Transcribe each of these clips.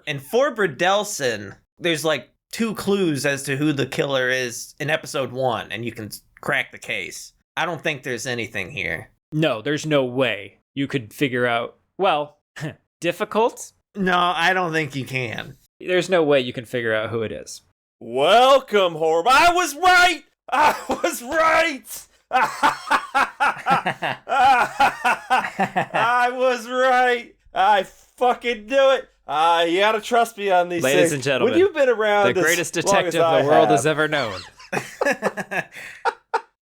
And for Bradelson, there's like 2 clues as to who the killer is in episode 1, and you can crack the case. I don't think there's anything here. No, there's no way you could figure out. Well, difficult? No, I don't think you can. There's no way you can figure out who it is. Welcome, Horrorble. I was right! I was right! I fucking knew it! You gotta trust me on these Ladies things. and gentlemen, when you've been around the greatest detective the world has ever known.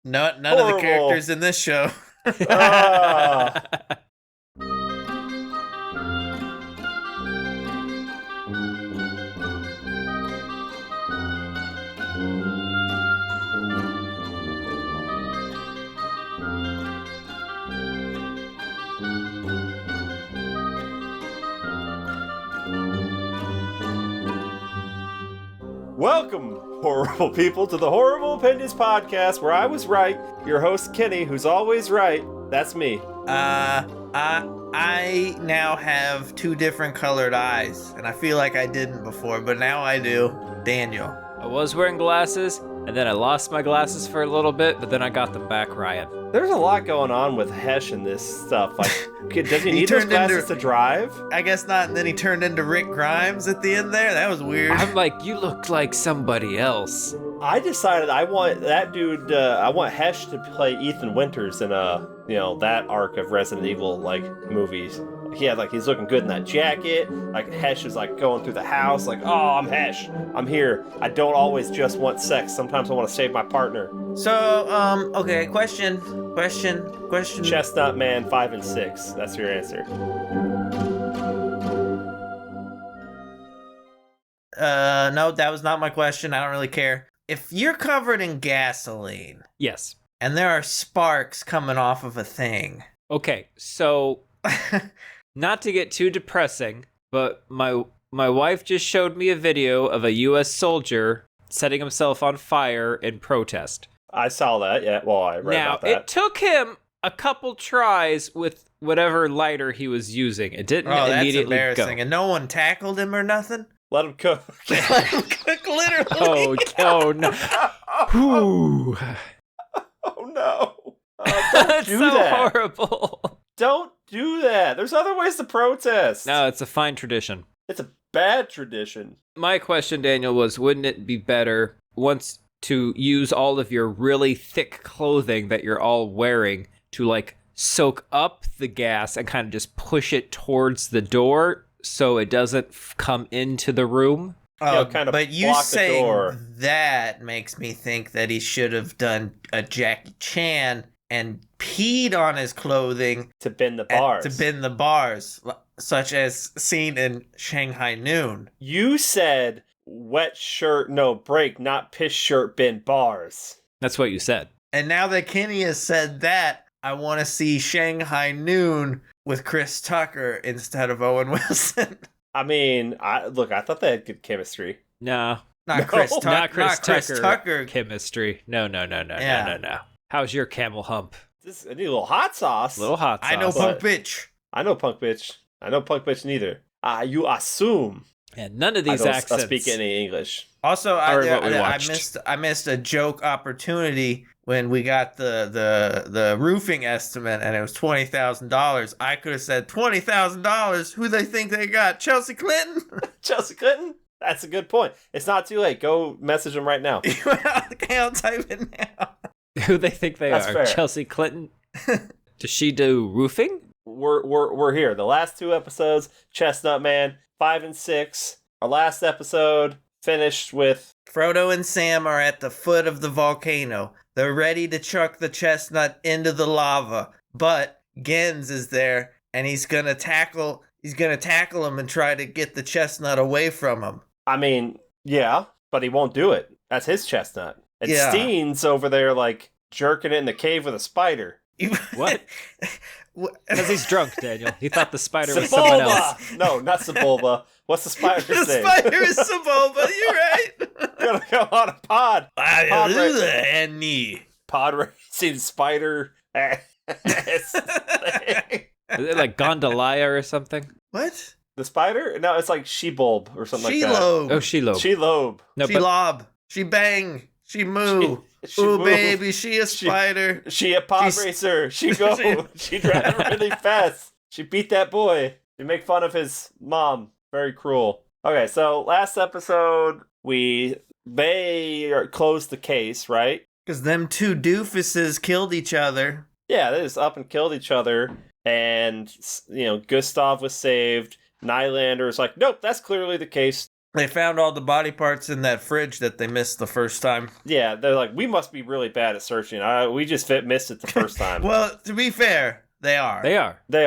None of the characters in this show. Welcome, horrible people, to the Horrible Opinions podcast, where I was right. Your host, Kenny, who's always right. That's me. I now have 2 different colored eyes, and I feel like I didn't before, but now I do. Daniel. I was wearing glasses, and then I lost my glasses for a little bit, but then I got them back, Ryan. There's a lot going on with Hesh and this stuff. Like, does he need those glasses to drive? I guess not, and then he turned into Rick Grimes at the end there. That was weird. I'm like, you look like somebody else. I decided I want that dude, I want Hesh to play Ethan Winters in that arc of Resident Evil, movies. He's looking good in that jacket. Hesh is, going through the house, oh, I'm Hesh. I'm here. I don't always just want sex. Sometimes I want to save my partner. So, okay, question. Chestnut Man 5 and 6. That's your answer. No, that was not my question. I don't really care. If you're covered in gasoline. Yes. And there are sparks coming off of a thing. Okay, so not to get too depressing, but my wife just showed me a video of a U.S. soldier setting himself on fire in protest. I saw that, yeah. Well, I read about that. Now, it took him a couple tries with whatever lighter he was using. It didn't immediately that's embarrassing. go. And no one tackled him or nothing? Let him cook. Let him cook, literally. Oh no. Whew. Oh no. That's do so that. horrible. Don't do that. There's other ways to protest. No, it's a fine tradition. It's a bad tradition. My question, Daniel, was wouldn't it be better once to use all of your really thick clothing that you're all wearing to soak up the gas and kind of just push it towards the door so it doesn't come into the room? Kind of but you block the saying door. that makes me think that he should have done a Jackie Chan and peed on his clothing to bend the bars. Such as seen in Shanghai Noon. You said wet shirt, no break, not piss shirt, bend bars. That's what you said. And now that Kenny has said that, I want to see Shanghai Noon with Chris Tucker instead of Owen Wilson. I mean, I thought they had good chemistry. No. Not Chris Tucker. Chemistry. No. How's your camel hump? I need a little hot sauce. I know punk bitch. I know punk bitch neither. You assume. And none of these accents. I don't speak any English. Also, I missed a joke opportunity when we got the roofing estimate, and it was $20,000. I could have said $20,000. Who they think they got? Chelsea Clinton? Chelsea Clinton? That's a good point. It's not too late. Go message them right now. I'll type it now. Who they think they That's are? fair. Chelsea Clinton? Does she do roofing? We're here. The last 2 episodes, Chestnut Man 5 and 6. Our last episode finished with Frodo and Sam are at the foot of the volcano. They're ready to chuck the chestnut into the lava, but Gens is there, and he's gonna tackle him and try to get the chestnut away from him. I mean, yeah, but he won't do it. That's his chestnut. And Yeah. Steen's over there jerking it in the cave with a spider. What? Because he's drunk, Daniel. He thought the spider was someone else. Sebulba! No, not Sebulba. What's the spider's name? The spider is Sebulba, you're right. You're gonna go on a pod. Pod racing spider. Is it like Gondoliah or something? What? The spider? No, it's like she-bulb or something like that. She-lobe. Oh, Shelob. She-lobe. No, She lob. She bang. She moo. She Ooh, move. baby, she a spider. She a pod She's- racer. She go. She drive really fast. She beat that boy. She make fun of his mom. Very cruel. Okay, so last episode, they closed the case, right? Because them two doofuses killed each other. Yeah, they just up and killed each other. And, Gustav was saved. Nylander's like, nope, that's clearly the case. They found all the body parts in that fridge that they missed the first time. Yeah, they're like, we must be really bad at searching. We just missed it the first time. Well, to be fair, they are. They are. They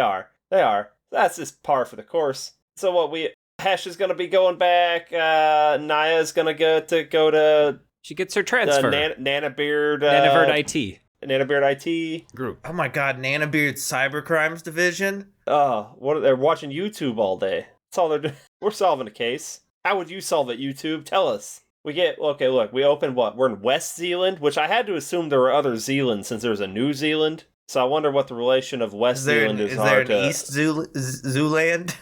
are. That's just par for the course. So Hesh is going to be going back. Naya's going to go to She gets her transfer. Nanabeard. Nanavert IT. Nanabeard IT. Group. Oh my god, Nanabeard's Cybercrimes Division? They're watching YouTube all day. That's all they're doing. We're solving a case. How would you solve it, YouTube? Tell us. We opened what? We're in West Zealand, which I had to assume there were other Zealands since there's a New Zealand. So I wonder what the relation of West Zealand is. Is there an East Zooland?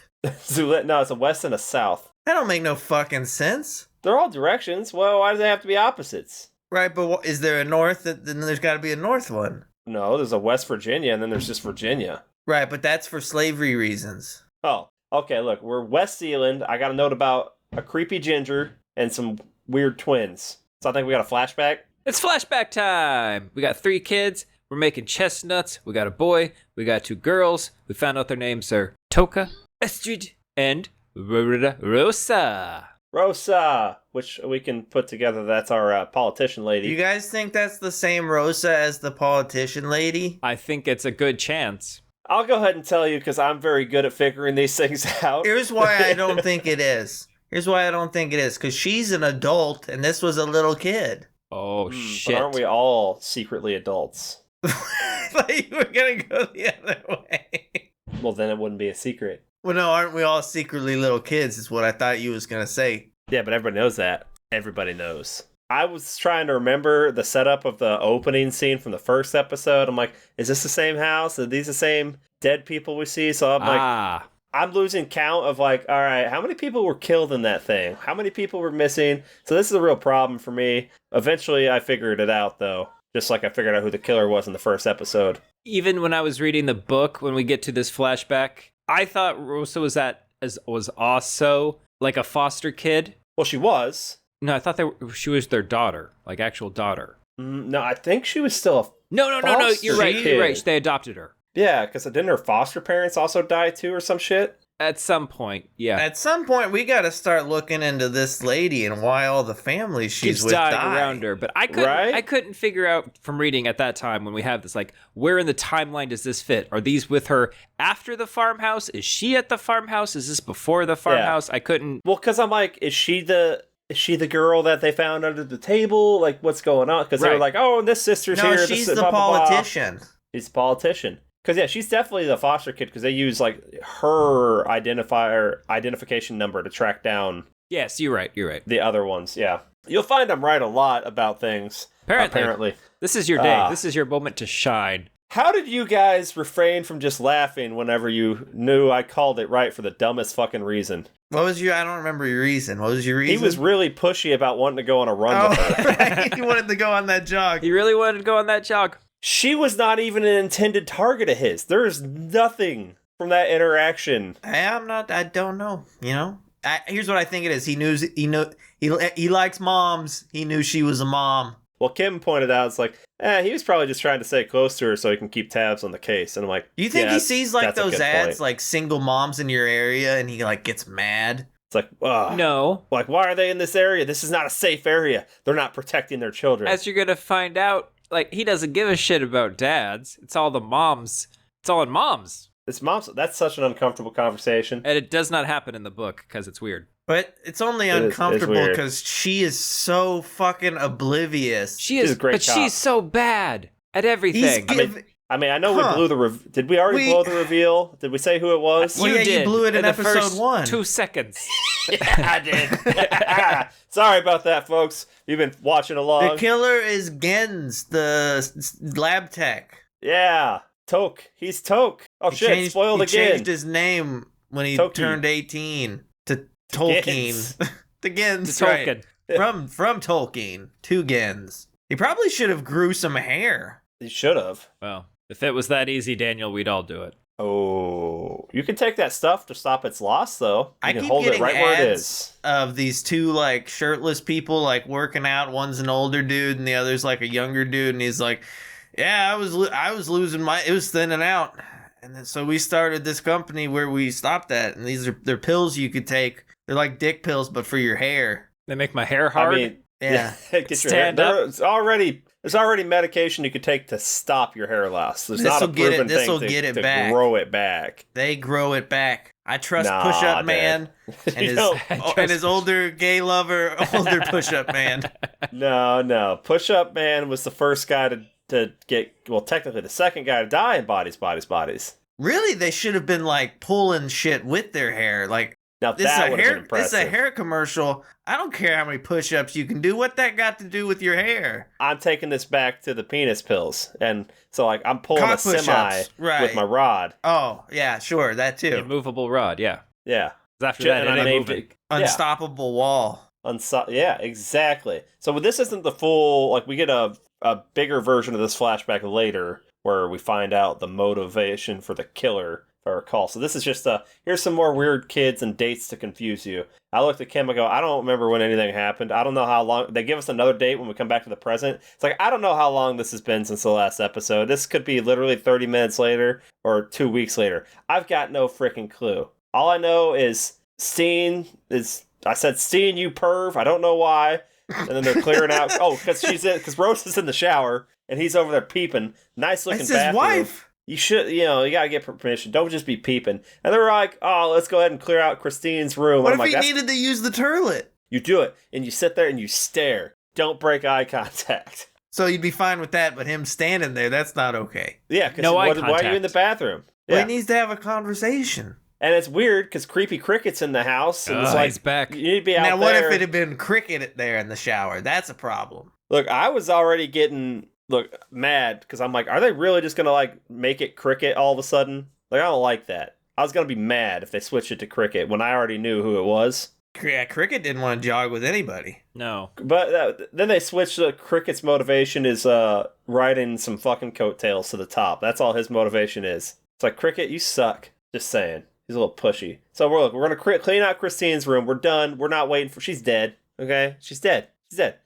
No, it's a West and a South. That don't make no fucking sense. They're all directions. Well, why do they have to be opposites? Right, but is there a North? Then there's got to be a North one. No, there's a West Virginia, and then there's just Virginia. Right, but that's for slavery reasons. Oh, okay, look, we're West Zealand. I got a note about a creepy ginger and some weird twins. So I think we got a flashback. It's flashback time. We got 3 kids. We're making chestnuts. We got a boy. We got 2 girls. We found out their names are Toka, Estrid, and Rosa. Rosa, which we can put together. That's our politician lady. You guys think that's the same Rosa as the politician lady? I think it's a good chance. I'll go ahead and tell you because I'm very good at figuring these things out. Here's why I don't think it is. Because she's an adult and this was a little kid. Oh, shit. But aren't we all secretly adults? Like, we're gonna go the other way. Well, then it wouldn't be a secret. Well, no, aren't we all secretly little kids is what I thought you was gonna say. Yeah, but everybody knows that. Everybody knows. I was trying to remember the setup of the opening scene from the first episode. I'm like, is this the same house? Are these the same dead people we see? So I'm like, I'm losing count of like, all right, how many people were killed in that thing? How many people were missing? So this is a real problem for me. Eventually, I figured it out, though. Just like I figured out who the killer was in the first episode. Even when I was reading the book, when we get to this flashback, I thought Rosa was also like a foster kid. Well, she was. No, I thought she was their daughter, like actual daughter. No, I think she was still a No. You're right. kid. You're right. They adopted her. Yeah, because didn't her foster parents also die too or some shit? At some point, yeah. At some point, we gotta start looking into this lady and why all the families she's Keeps with dying die. around her, but I couldn't figure out from reading at that time when we have this, like, where in the timeline does this fit? Are these with her after the farmhouse? Is she at the farmhouse? Is this before the farmhouse? I couldn't. Well, because I'm like, is she the girl that they found under the table? Like, what's going on? Because they were like, oh, and this sister's No, here. she's this, the blah, blah, blah. politician. She's the politician. Because, yeah, she's definitely the foster kid because they use, like, her identification number to track down. Yes, you're right. The other ones, yeah. You'll find I'm right a lot about things. Apparently. This is your day. This is your moment to shine. How did you guys refrain from just laughing whenever you knew I called it right for the dumbest fucking reason? I don't remember your reason. What was your reason? He was really pushy about wanting to go on a run with her. Right. He wanted to go on that jog. He really wanted to go on that jog. She was not even an intended target of his. There's nothing from that interaction. I don't know. You know? Here's what I think it is. He likes moms. He knew she was a mom. Well, Kim pointed out, it's like, he was probably just trying to stay close to her so he can keep tabs on the case. And I'm like, You think he sees like that's a those good ads, point. like single moms in your area, and he like gets mad? It's like, No. Like, why are they in this area? This is not a safe area. They're not protecting their children. As you're going to find out, like, he doesn't give a shit about dads. It's all the moms. It's all in moms. It's moms. That's such an uncomfortable conversation. And it does not happen in the book because it's weird. But it's only uncomfortable because she is so fucking oblivious. She's a great but cop. she's so bad at everything. I mean, I know we blew the... Did we already blow the reveal? Did we say who it was? Well, you blew it in the episode first 1. 2 seconds. I did. Sorry about that, folks. You've been watching along. The killer is Gens, the lab tech. Yeah. Toke. He's Toke. Oh, shit. Spoiled he again. changed his name when he Tolkien. turned 18 to Tolkien. Gens. To Gens, To right. Tolkien. From Tolkien to Gens. He probably should have grew some hair. He should have. Well, if it was that easy, Daniel, we'd all do it. Oh, you can take that stuff to stop its loss, though. You I can keep hold it getting right where it ads is. of these two like shirtless people like working out. One's an older dude and the other's like a younger dude, and he's like, "Yeah, I was losing it was thinning out." And then, so we started this company where we stopped that, and they're pills you could take. They're like dick pills, but for your hair. They make my hair hard. I mean, Yeah. get your Stand hair. up. There's already medication you could take to stop your hair loss. There's not a This'll get it- proven this'll thing get to it back. grow it back. They grow it back. I trust Nah, Push Up Dad. Man and You his don't- and his older gay lover, older Push Up Man. No. Push Up Man was the first guy to get, well, technically the second guy to die in Bodies. Really, they should have been like pulling shit with their hair. Like Now this is that a would have been hair. This impressive. is a hair commercial. I don't care how many push-ups you can do. What that got to do with your hair? I'm taking this back to the penis pills, and so like I'm pulling Cock a semi push-ups, right. with my rod. Oh yeah, sure, that too. Immovable rod, yeah. Yeah, 'Cause after And that, I it ain't named moving. it- Unstoppable wall. Yeah, exactly. So this isn't the full, like, we get a bigger version of this flashback later where we find out the motivation for the killer, if I recall. So this is just here's some more weird kids and dates to confuse you. I looked at Kim and go, I don't remember when anything happened. I don't know how long. They give us another date when we come back to the present. It's like, I don't know how long this has been since the last episode. This could be literally 30 minutes later or 2 weeks later. I've got no freaking clue. All I know is I said, Steen, you perv. I don't know why. And then they're clearing out. Oh, because Rose is in the shower and he's over there peeping. Nice looking That's his bathroom. wife. You should, you gotta get permission. Don't just be peeping. And they were like, oh, let's go ahead and clear out Christine's room. What And if I'm like, he needed to use the turlet? You do it, and you sit there and you stare. Don't break eye contact. So you'd be fine with that, but him standing there, that's not okay. Yeah, because No eye why are you contact. in the bathroom? Well, Yeah. he needs to have a conversation. And it's weird because Creepy Cricket's in the house. And it's like, he's back. you need to be out Now, what there. if it had been Cricket there in the shower? That's a problem. Look, I was already getting mad because I'm like, are they really just gonna like make it Cricket all of a sudden? Like, I don't like that. I was gonna be mad if they switched it to Cricket when I already knew who it was. Yeah, Cricket didn't want to jog with anybody. No. But then they switched to Cricket's motivation is riding some fucking coattails to the top. That's all his motivation is. It's like, Cricket, you suck. Just saying. He's a little pushy. So we're gonna clean out Christine's room. We're done. We're not waiting for. She's dead. Okay, she's dead. She's dead.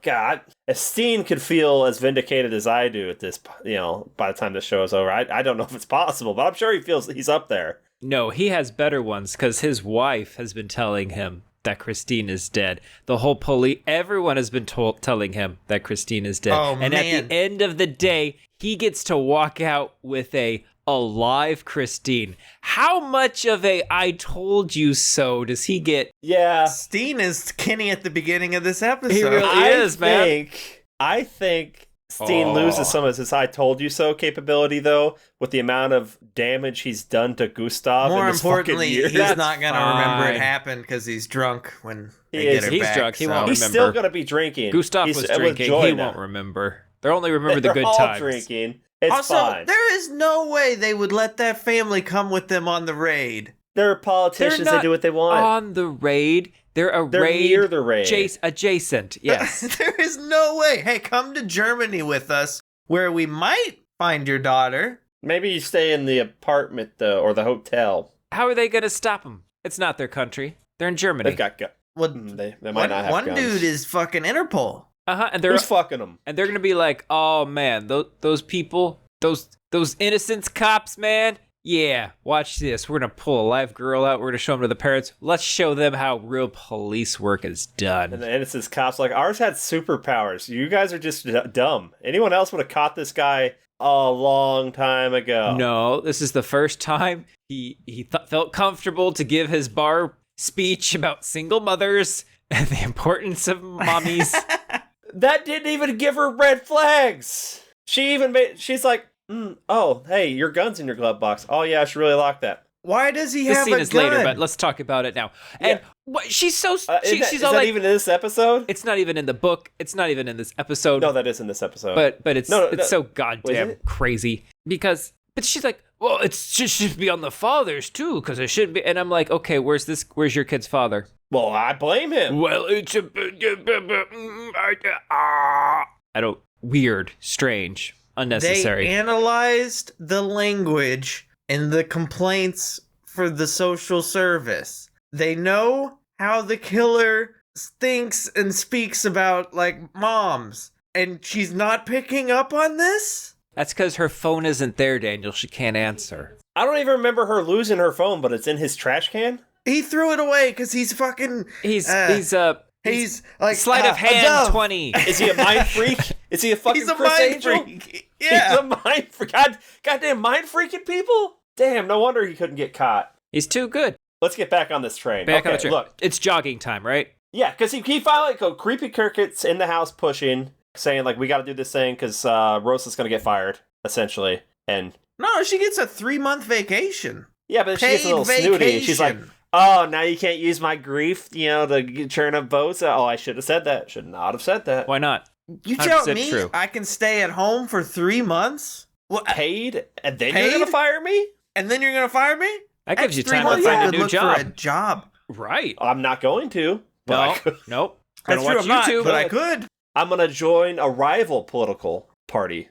God, if Steen could feel as vindicated as I do at this, by the time this show is over, I don't know if it's possible, but I'm sure he feels he's up there. No, he has better ones because his wife has been telling him that Christine is dead. The whole everyone has been telling him that Christine is dead. Oh, and man. at the end of the day, he gets to walk out with a alive Christine. How much of a I told you so does he get? Yeah, Steen is Kenny at the beginning of this episode. He really is, man. I think Steen Oh. loses some of his "I told you so" capability, though, with the amount of damage he's done to Gustav. More in this importantly, fucking year. he's That's not going to remember fine. it happened because he's drunk when He they is. get her He's back. drunk. He so- won't He's remember. still gonna be drinking. Gustav He's was with drinking. Joy He now. won't remember. They'll only remember the They're good all times. drinking. It's Also, fine. there is no way they would let that family come with them on the raid. They're politicians. They're They not do what they want. On the raid, they're They're near the raid. adjacent. Yes. There is no way. Hey, come to Germany with us where we might find your daughter. Maybe you stay in the apartment or the hotel. How are they going to stop them? It's not their country. They're in Germany. They've got guns. Well, They might one, not have one guns. dude is fucking Interpol. And they're Who's fucking them? and they're gonna be like, oh man, those people, those innocence cops, man. Yeah, watch this. We're gonna pull a live girl out. We're gonna show them to the parents. Let's show them how real police work is done. And the innocent cops like, ours had superpowers. You guys are just dumb. Anyone else would have caught this guy a long time ago. No, this is the first time he felt comfortable to give his bar speech about single mothers and the importance of mommies. That didn't even give her red flags. She's like, oh, hey, your gun's in your glove box. Oh yeah, I should really lock that. Why does he This have scene a is gun? later, but let's talk about it now. And she's so Is she's that all like, even in this episode? it's not even in the book. It's not even in this episode. No, that is in this episode. but it's No, so goddamn it? crazy but she's like, well, it should be on the fathers too, because it shouldn't be. And I'm like, okay, where's your kid's father? Well, I blame him. Well, it's weird, strange, unnecessary. They analyzed the language in the complaints for the social service. They know how the killer thinks and speaks about, like, moms. And she's not picking up on this? That's because her phone isn't there, Daniel. She can't answer. I don't even remember her losing her phone, but it's in his trash can. He threw it away because he's fucking... He's like... sleight of hand 20. Is he a mind freak? Is he a fucking He's a Chris mind Angel? freak. Yeah. He's a mind freak. Goddamn mind freaking people? Damn, no wonder he couldn't get caught. He's too good. Let's get back on this train. Back on the train. Look. It's jogging time, right? Yeah, because he finally go creepy crickets in the house pushing, saying, like, we got to do this thing because Rosa's going to get fired, essentially. And No, she gets a 3-month vacation. yeah, but she gets a little snooty. And she's like, oh, now you can't use my grief, to churn up votes. Oh, I should have said that. Should not have said that. Why not? You tell 100% me true. I can stay at home for 3 months? What? Paid? And then Paid? you're going to fire me? And then you're going to fire me? That gives you That's 3 time to months I find a could new look job. for a job. Right. I'm not going to. But I No. could. Nope. That's Gonna true, watch I'm not, YouTube. but I could. I'm going to join a rival political party.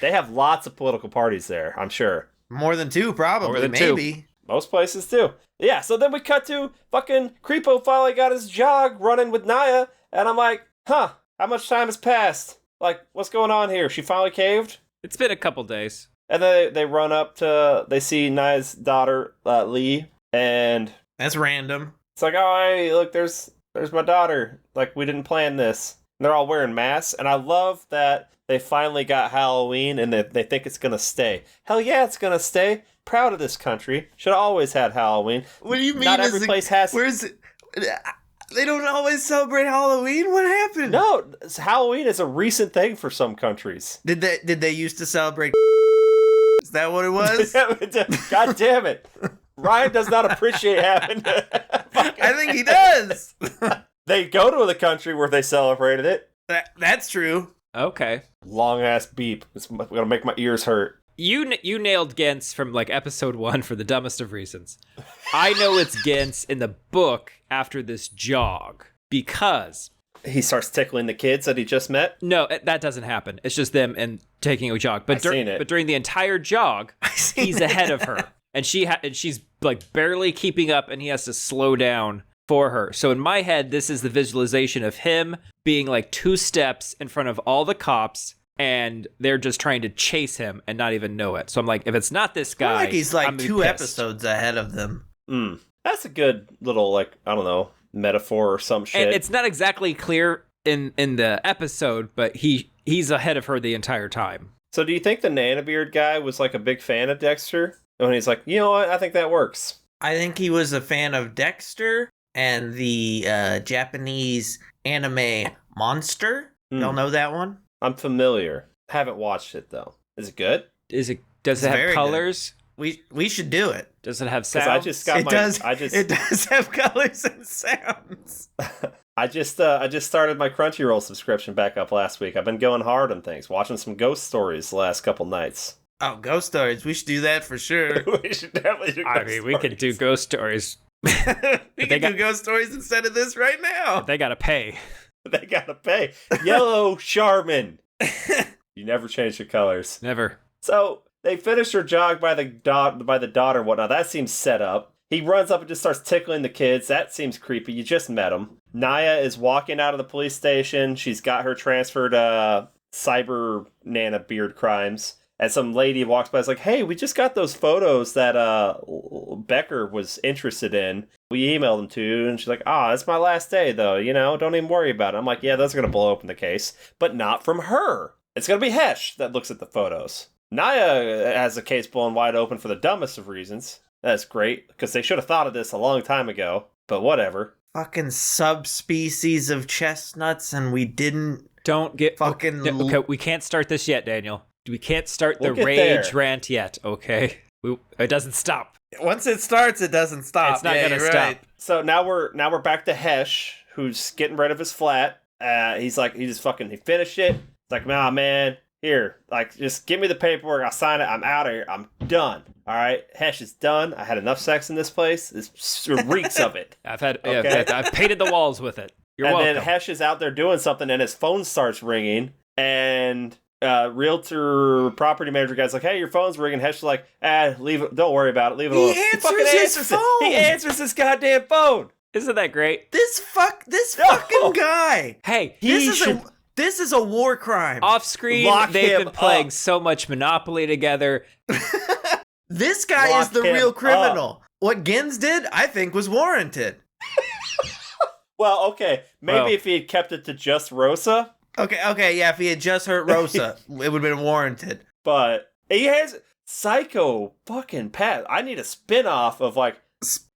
They have lots of political parties there, I'm sure. More than 2, probably. More than 2. Maybe. Most places do. Yeah, so then we cut to fucking Creepo finally got his jog running with Naya, and I'm like, how much time has passed? Like, what's going on here? She finally caved? It's been a couple days. And then they run up to, they see Naya's daughter, Lee, and That's random. it's like, oh, hey, look, there's my daughter. Like, we didn't plan this. And they're all wearing masks, and I love that they finally got Halloween, and they think it's gonna stay. Hell yeah, it's gonna stay. Proud of this country. Should have always had Halloween. What do you mean? Not every place has... Where's it? They don't always celebrate Halloween? What happened? No, Halloween is a recent thing for some countries. Did they used to celebrate? Is that what it was? God damn it. Ryan does not appreciate having I think he does. They go to the country where they celebrated it. That's true. Okay. Long ass beep. It's gonna make my ears hurt. You nailed Gens from like episode 1 for the dumbest of reasons. I know it's Gens in the book after this jog because He starts tickling the kids that he just met. no, that doesn't happen. It's just them and taking a jog. But during the entire jog, he's ahead of her, and she's like barely keeping up, and he has to slow down for her. So in my head, this is the visualization of him being like 2 steps in front of all the cops, and they're just trying to chase him and not even know it. So I'm like, if it's not this I feel guy, like he's like I'm gonna be 2 pissed. episodes ahead of them. That's a good little, like, I don't know, metaphor or some shit. And it's not exactly clear in the episode, but he's ahead of her the entire time. So do you think the Nana Beard guy was like a big fan of Dexter? And he's like, you know what? I think that works. I think he was a fan of Dexter and the Japanese anime Monster. Y'all know that one? I'm familiar. Haven't watched it though. Is it good? Does it It's have very colors? We should do it. Does it have Because sound? I just got It my. does. I just. It does have colors and sounds. I just started my Crunchyroll subscription back up last week. I've been going hard on things, watching some ghost stories the last couple nights. Oh, ghost stories. We should do that for sure. We should definitely do. I mean, we could do ghost stories. we can do ghost stories instead of this right now. They gotta pay. They gotta pay. Yellow Charmin. You never change your colors. Never. So they finish her jog by the daughter and whatnot. That seems set up. He runs up and just starts tickling the kids. That seems creepy. You just met him. Naya is walking out of the police station. She's got her transferred cyber Nana Beard crimes. And some lady walks by and is like, hey, we just got those photos that Becker was interested in. We emailed them to you. And she's like, it's my last day, though. Don't even worry about it. I'm like, yeah, those are going to blow open the case. But not from her. It's going to be Hesh that looks at the photos. Naya has the case blown wide open for the dumbest of reasons. That's great, because they should have thought of this a long time ago. But whatever. Fucking subspecies of chestnuts, and we didn't Don't get fucking... Okay, we can't start this yet, Daniel. We can't start the We'll get rage there. rant yet, okay? It doesn't stop. Once it starts, it doesn't stop. It's not Yeah, gonna you're stop. right. So now we're back to Hesh, who's getting rid of his flat. He's like, he finished it. It's like, nah, man, Here, like, just give me the paperwork. I'll sign it. I'm out of here. I'm done. All right, Hesh is done. I had enough sex in this place. This reeks of it. I've had, Okay. I've painted the walls with it. You're and welcome. then Hesh is out there doing something, and his phone starts ringing, and realtor property manager guy's like, "Hey, your phone's ringing." Hesh is like, leave it. Don't worry about it. Leave it alone. He fucking answers his phone. it. He answers his goddamn phone. Isn't that great? This fucking guy. Hey, This is a war crime. off screen, Lock they've him been playing up. so much Monopoly together. This guy Lock is the him real up. criminal. What Gens did, I think, was warranted. Well, okay, maybe Well. if he had kept it to just Rosa, Okay, yeah, if he had just hurt Rosa, it would have been warranted. but he has Psycho fucking Pat. I need a spin-off of like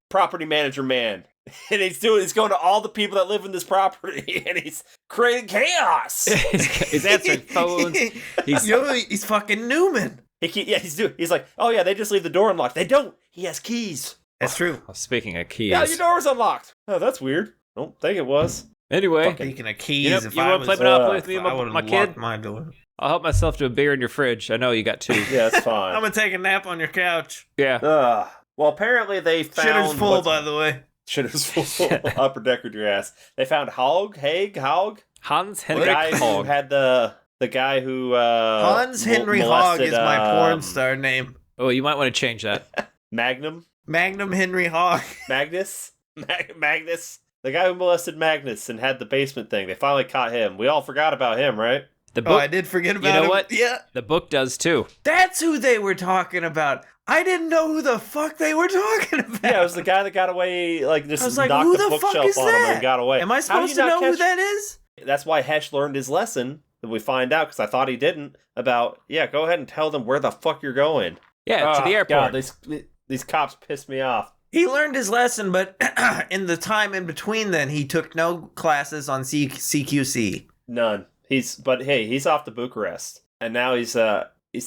Property Manager Man. And he's going to all the people that live in this property, and he's creating chaos. He's answering phones. He's fucking Newman. He's like, oh yeah, they just leave the door unlocked. They don't. He has keys. That's true. Well, speaking of keys. Yeah, your door is unlocked. Oh, that's weird. I don't think it was. Anyway, Speaking of keys, you if want I to was, play Monopoly with me I and would my have kid? locked my door. I'll help myself to a beer in your fridge. I know you got 2. Yeah, it's fine. I'm gonna take a nap on your couch. Yeah. Well, apparently they found Shitter's full, by the way. Shitter's full. Upper decker your ass. They found Hog. Hans The Henrik guy who Hogg. had the guy who Hans Henry Hogg molested, is my porn star name. Oh, you might want to change that. Magnum. Henry Hogg. Magnus? Magnus? The guy who molested Magnus and had the basement thing. They finally caught him. We all forgot about him, right? The Oh, book. I did forget about him. You know what? Yeah. The book does too. That's who they were talking about. I didn't know who the fuck they were talking about. Yeah, it was the guy that got away, like, just I was like, knocked who the the fuck bookshelf is on him that? and got away. Am I How do supposed you to not know who catch- that is? That's why Hesh learned his lesson, that we find out, because I thought he didn't, about, go ahead and tell them where the fuck you're going. Yeah, to the airport. God, these cops pissed me off. He learned his lesson, but in the time in between then, he took no classes on CQC. None. He's off to Bucharest. And now he's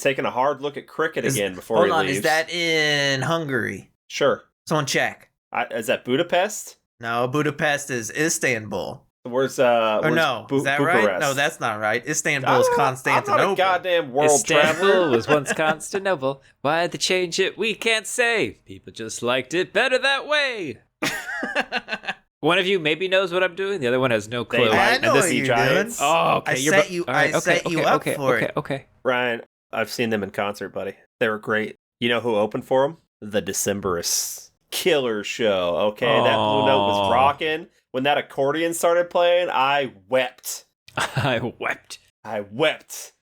taking a hard look at cricket again before he leaves. Hold on, is that in Hungary? Sure. Someone check. Is that Budapest? No, Budapest is Istanbul. Where's Or no, is that Bucharest? right? No, that's not right. Istanbul is Constantinople. I'm not a goddamn world Istanbul traveler. was once Constantinople. Why'd they change it? We can't say. People just liked it better that way. One of you maybe knows what I'm doing. The other one has no clue. They I like know the what sea you're giants. doing. Oh, okay. I set you up for it. Okay. Ryan, I've seen them in concert, buddy. They were great. You know who opened for them? The Decemberists. Killer show, okay? That Blue Note was rocking. When that accordion started playing, I wept. I wept.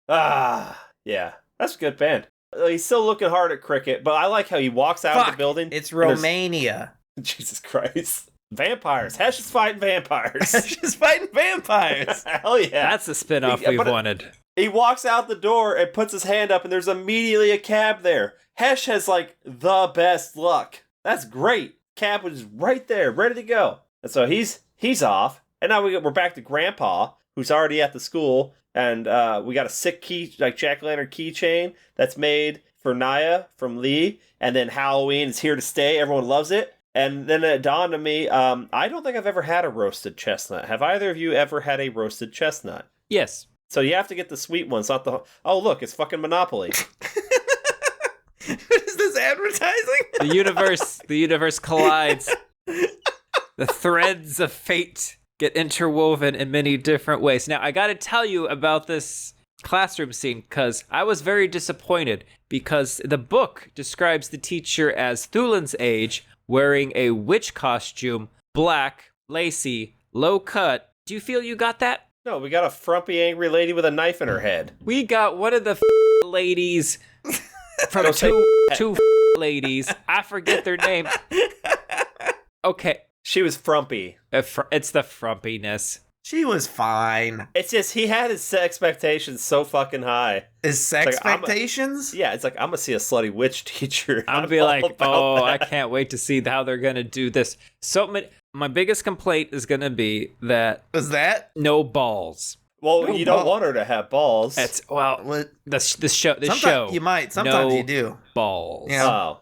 Yeah. That's a good band. He's still looking hard at cricket, but I like how he walks out of the building. It's and there's- Romania. Jesus Christ. Vampires. Hesh is fighting vampires. Just fighting vampires. Hell yeah. That's the spinoff Yeah, we've but- wanted. He walks out the door and puts his hand up, and there's immediately a cab there. Hesh has, like, the best luck. That's great. Cab was right there, ready to go. And so he's off. And now we're back to Grandpa, who's already at the school. And we got a sick jack-o'-lantern keychain that's made for Naya from Lee. And then Halloween is here to stay. Everyone loves it. And then it dawned on me, I don't think I've ever had a roasted chestnut. Have either of you ever had a roasted chestnut? Yes. So you have to get the sweet ones, not the... Oh, look, it's fucking Monopoly. What is this advertising? The universe collides. The threads of fate get interwoven in many different ways. Now, I got to tell you about this classroom scene because I was very disappointed because the book describes the teacher as Thulin's age, wearing a witch costume, black, lacy, low cut. Do you feel you got that? No, we got a frumpy, angry lady with a knife in her head. We got one of the ladies from Don't say two ladies. I forget their name. Okay. She was frumpy. It's the frumpiness. She was fine. It's just, he had his expectations so fucking high. His sex Like, I'm a- expectations? Yeah, it's like, I'm gonna see a slutty witch teacher. I'm gonna be like, all about I that." can't wait to see how they're gonna do this. My biggest complaint is gonna be that Was that? no balls. Well, No you don't ball. want her to have balls. What? This show. Sometimes you might. Sometimes no you do. balls. Yeah.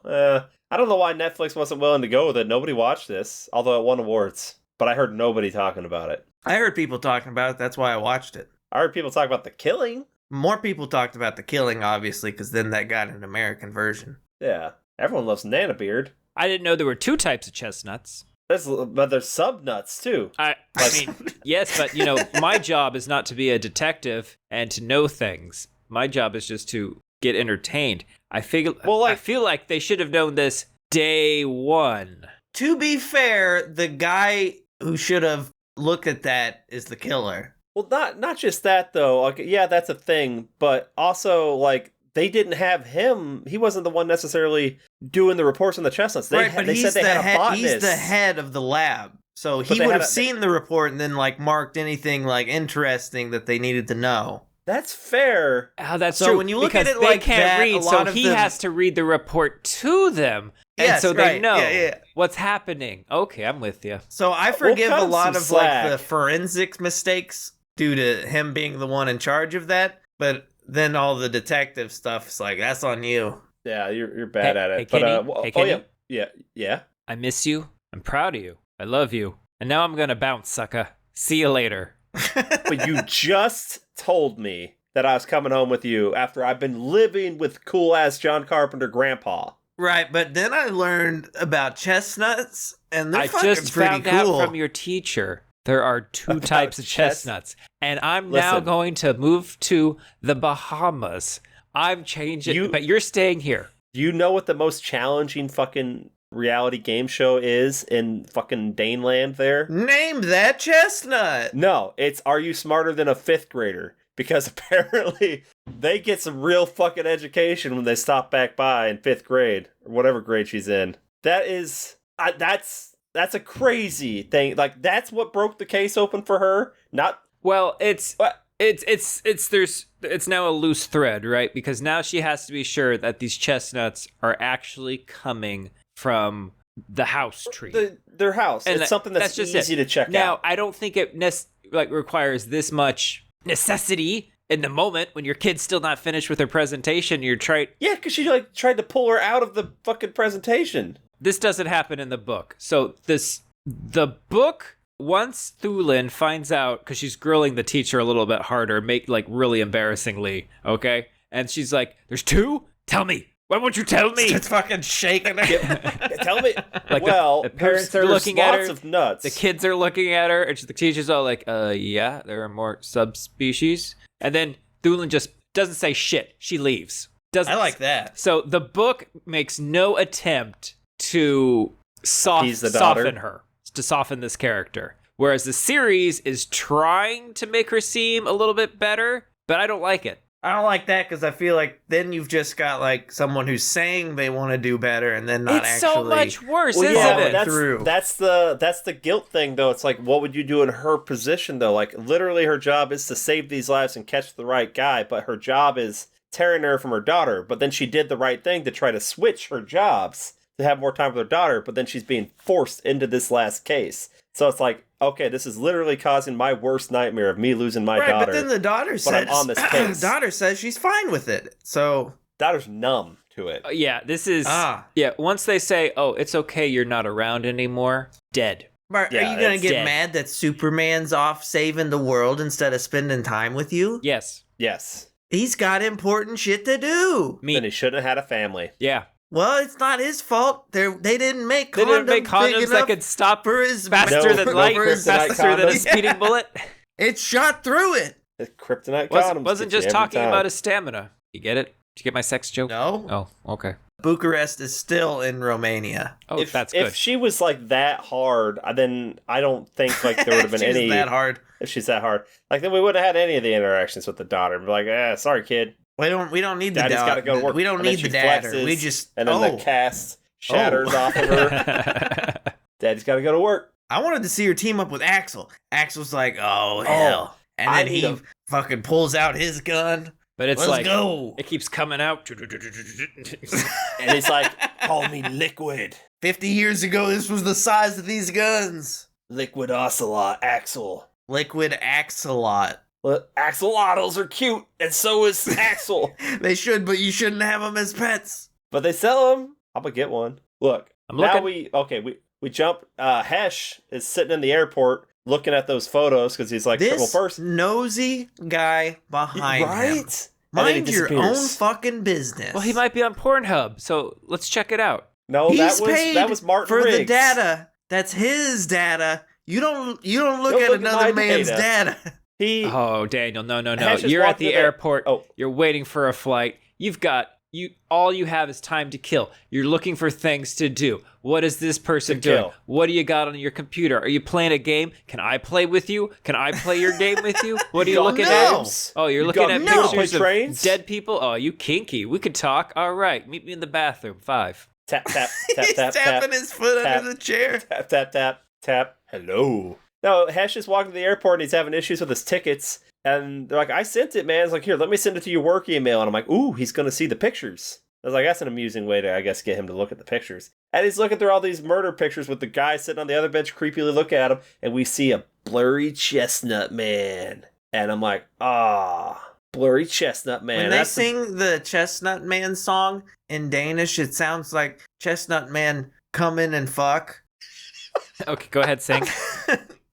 I don't know why Netflix wasn't willing to go with it. Nobody watched this, although it won awards. But I heard nobody talking about it. I heard people talking about it. That's why I watched it. I heard people talk about the killing. More people talked about the killing, obviously, because then that got an American version. Yeah. Everyone loves Nana Beard. I didn't know there were 2 types of chestnuts. But there's sub nuts too. I mean, yes, but my job is not to be a detective and to know things. My job is just to get entertained. I feel like they should have known this day one. To be fair, the guy who should have looked at that is the killer. Well, not just that though. Like, yeah, that's a thing, but also like they didn't have him. He wasn't the one necessarily doing the reports on the chestnuts. They said they had a botanist. He's the head of the lab. So he would have seen the report and then like marked anything like interesting that they needed to know. That's fair. Oh, that's so true. When you look because at it they like can't that, read, a lot so of he has to read the report to them. And yes, so they know yeah. what's happening. Okay, I'm with you. So I forgive a lot of slack. like the forensics mistakes due to him being the one in charge of that, but then all the detective stuff is like, that's on you. Yeah, you're bad at it. Hey, Kenny, Kenny? Yeah. I miss you. I'm proud of you. I love you. And now I'm gonna bounce, sucker. See you later. But you just told me that I was coming home with you after I've been living with cool-ass John Carpenter grandpa. Right, but then I learned about chestnuts, and they're I fucking just pretty found cool. out from your teacher there are 2 types of chestnuts, and I'm now Listen. going to move to the Bahamas. I'm changing, but you're staying here. Do you know what the most challenging fucking reality game show is in fucking Daneland there? Name that chestnut! No, it's Are You Smarter Than a 5th Grader? Because apparently they get some real fucking education when they stop back by in 5th grade, or whatever grade she's in. That is, that's a crazy thing. Like, that's what broke the case open for her. Well, it's now a loose thread, right? Because now she has to be sure that these chestnuts are actually coming from the house tree. Their house. And it's something that's just easy to check now, out. I don't think it requires this much necessity in the moment when your kid's still not finished with her presentation. You're trying. Yeah, because she like tried to pull her out of the fucking presentation. This doesn't happen in the book. So the book, once Thulin finds out, because she's grilling the teacher a little bit harder, really embarrassingly, okay? And she's like, "There's 2? Tell me. Why won't you tell me?" It's fucking shaking her. Tell me. Like well, the parents are there's looking at her. lots of nuts. The kids are looking at her, and the teacher's all like, yeah, there are more subspecies. And then Thulin just doesn't say shit. She leaves. I like that. So the book makes no attempt to soften her, to soften this character. Whereas the series is trying to make her seem a little bit better, but I don't like it. I don't like that because I feel like then you've just got like someone who's saying they want to do better and then not it's actually. It's so much worse, well, isn't yeah, it? That's the guilt thing though. It's like, what would you do in her position though? Like literally her job is to save these lives and catch the right guy, but her job is tearing her from her daughter. But then she did the right thing to try to switch her jobs to have more time with her daughter, but then she's being forced into this last case. So it's like, okay, this is literally causing my worst nightmare of me losing my daughter. But then the daughter says, I'm on this case. daughter says she's fine with it. So daughter's numb to it. Yeah, this is once they say, "Oh, it's okay, you're not around anymore," dead. Are you gonna get mad that Superman's off saving the world instead of spending time with you? Yes. He's got important shit to do. Then he shouldn't have had a family. Yeah. Well, it's not his fault. They didn't make condoms that could stop for his faster than light, faster than a speeding bullet. It shot through it. The kryptonite condoms wasn't just talking about his stamina. You get it? Did you get my sex joke? No. Oh, okay. Bucharest is still in Romania. Oh, that's good. If she was like that hard, then I don't think like there would have been any. that hard. If she's that hard, like then we wouldn't have had any of the interactions with the daughter. Be like, sorry, kid. We don't need the Daddy's got to go to work. We don't need the dad. We just and then the cast shatters off of her. Daddy's got to go to work. I wanted to see her team up with Axel. Axel's like, oh hell, and then he fucking pulls out his gun. But it's Let's go. It keeps coming out. And he's like, call me Liquid. 50 years ago, this was the size of these guns. Liquid Ocelot, Axel. Liquid Axolot. Well, axolotls are cute, and so is Axel. They should, but you shouldn't have them as pets. But they sell them. I'm gonna get one. Look, I'm now looking. we jump. Hesh is sitting in the airport looking at those photos because he's like, this well, first nosy guy behind him. right? Mind your own fucking business. Well, he might be on Pornhub, so let's check it out. No, He's that was Martin for Riggs. the data. That's his data. You don't look Don't at look at another my man's data. data. Oh, Daniel, no. Hash is You're at walking the in there. airport. Oh. You're waiting for a flight. All you have is time to kill. You're looking for things to do. What is this person doing? kill. What do you got on your computer? Are you playing a game? Can I play with you? Can I play your game with you? What are you looking at? Oh, you're looking at pictures of dead people? Oh, you kinky. We could talk. All right. Meet me in the bathroom. 5. Tap, tap, tap, He's tap, tapping tap, his foot tap, under the chair. tap, tap, tap, tap. Hello. No, Hesh is walking to the airport and he's having issues with his tickets. And they're like, I sent it, man. It's like, here, let me send it to your work email. And I'm like, ooh, he's going to see the pictures. I was like, that's an amusing way to, I guess, get him to look at the pictures. And he's looking through all these murder pictures with the guy sitting on the other bench creepily looking at him. And we see a blurry Chestnut Man. And I'm like, blurry Chestnut Man. When they sing the Chestnut Man song in Danish, it sounds like Chestnut Man come in and fuck. Okay, go ahead, sing.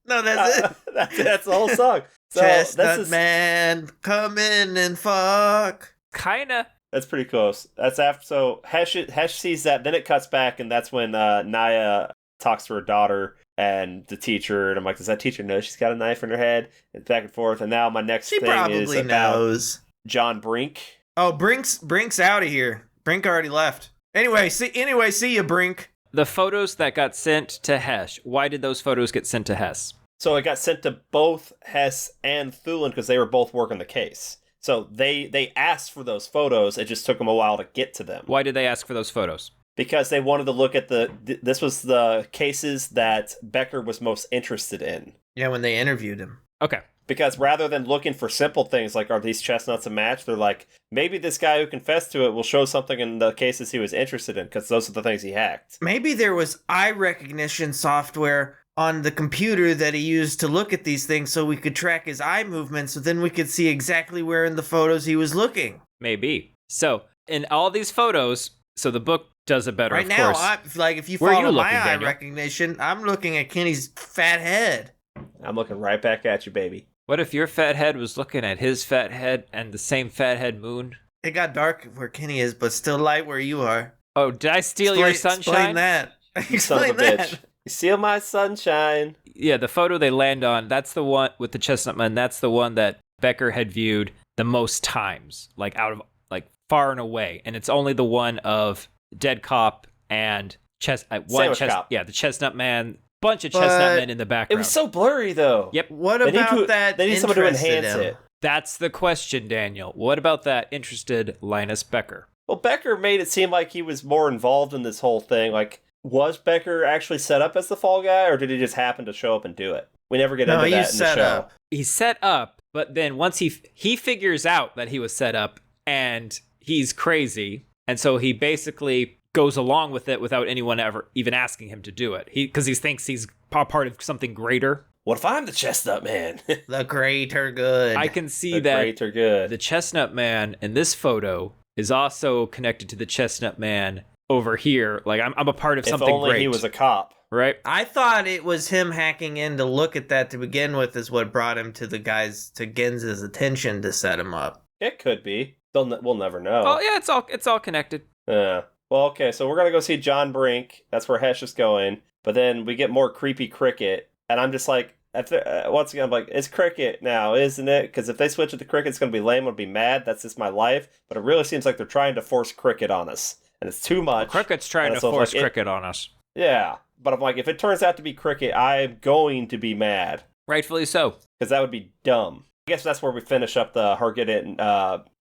No, that's it. That's the whole song. So Chestnut Man come in and fuck. Kinda. That's pretty close. That's after. So Hesh sees that. Then it cuts back, and that's when Naya talks to her daughter and the teacher. And I'm like, does that teacher know she's got a knife in her head? And back and forth. And now my next thing is about knows. John Brink. Oh, Brink's out of here. Brink already left. Anyway, see you, Brink. The photos that got sent to Hesh. Why did those photos get sent to Hess? So it got sent to both Hess and Thulin because they were both working the case. So they asked for those photos. It just took them a while to get to them. Why did they ask for those photos? Because they wanted to look at this was the cases that Becker was most interested in. Yeah, when they interviewed him. Okay. Because rather than looking for simple things like, are these chestnuts a match? They're like, maybe this guy who confessed to it will show something in the cases he was interested in because those are the things he hacked. Maybe there was eye recognition software on the computer that he used to look at these things so we could track his eye movements so then we could see exactly where in the photos he was looking. Maybe. So, in all these photos, so the book does it better, right of now, course. if you Where are follow you my looking, eye Daniel? recognition, I'm looking at Kenny's fat head. I'm looking right back at you, baby. What if your fat head was looking at his fat head and the same fat head moon? It got dark where Kenny is, but still light where you are. Oh, did I steal your sunshine? Explain that. Son of a bitch. You steal my sunshine. Yeah, the photo they land on, that's the one with the Chestnut Man. That's the one that Becker had viewed the most times, like out of, like far and away. And it's only the one of Dead Cop and Cop. Yeah, the Chestnut Man. Bunch of Chestnut Men in the background. It was so blurry, though. Yep. What about that? They need someone to interested enhance him? it. That's the question, Daniel. What about that interested Linus Becker? Well, Becker made it seem like he was more involved in this whole thing. Like, was Becker actually set up as the fall guy, or did he just happen to show up and do it? We never get into that in the show. Up. He's set up, but then once he figures out that he was set up and he's crazy, and so he basically goes along with it without anyone ever even asking him to do it. Because he thinks he's part of something greater. What if I'm the Chestnut Man? The greater good. I can see the that greater good. the Chestnut Man in this photo is also connected to the Chestnut Man over here. Like, I'm a part of something if only great. he was a cop. Right? I thought it was him hacking in to look at that to begin with is what brought him to Gens's attention to set him up. It could be. We'll never know. Oh yeah, it's all connected. Yeah. Well, okay, so we're gonna go see John Brink. That's where Hesh is going. But then we get more creepy Cricket, and I'm just like, once again, I'm like, it's Cricket now, isn't it? Because if they switch it to Cricket, it's gonna be lame. I'll be mad. That's just my life. But it really seems like they're trying to force Cricket on us, and it's too much. Cricket's trying to force Cricket on us. Yeah, but I'm like, if it turns out to be Cricket, I'm going to be mad. Rightfully so. Because that would be dumb. I guess that's where we finish up her getting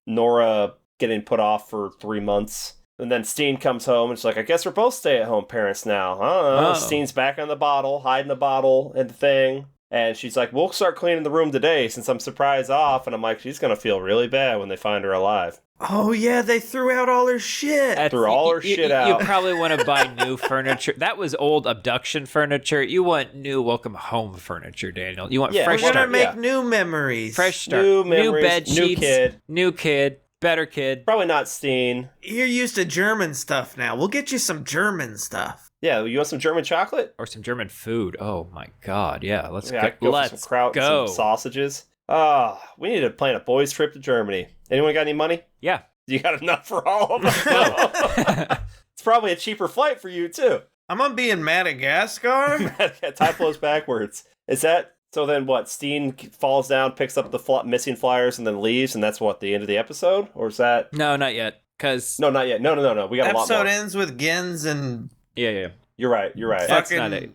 Nora getting put off for 3 months. And then Steen comes home and she's like, I guess we're both stay-at-home parents now. I don't know. Oh. Steen's back on the bottle, hiding the bottle and the thing. And she's like, we'll start cleaning the room today since I'm surprised off. And I'm like, she's going to feel really bad when they find her alive. Oh, yeah, they threw out all her shit. Threw all her shit out. You probably want to buy new furniture. That was old abduction furniture. You want new welcome home furniture, Daniel. You want fresh We're start. going to make new memories. Fresh start. New memories, bed sheets. new kid. Better kid. Probably not Steen. You're used to German stuff now. We'll get you some German stuff. Yeah, you want some German chocolate? Or some German food. Oh my god, yeah. Let's Yeah, I could go. go for Let's some kraut and go. some sausages. We need to plan a boys' trip to Germany. Anyone got any money? Yeah. You got enough for all of us? No. It's probably a cheaper flight for you, too. I'm gonna be in Madagascar. Time flows backwards. Is that... So then what? Steen falls down, picks up the missing flyers, and then leaves, and that's what, the end of the episode? Or is that... No, not yet. Because... No, not yet. No. We got a lot more. Episode ends with Gens and Yeah. You're right. That's fucking not it.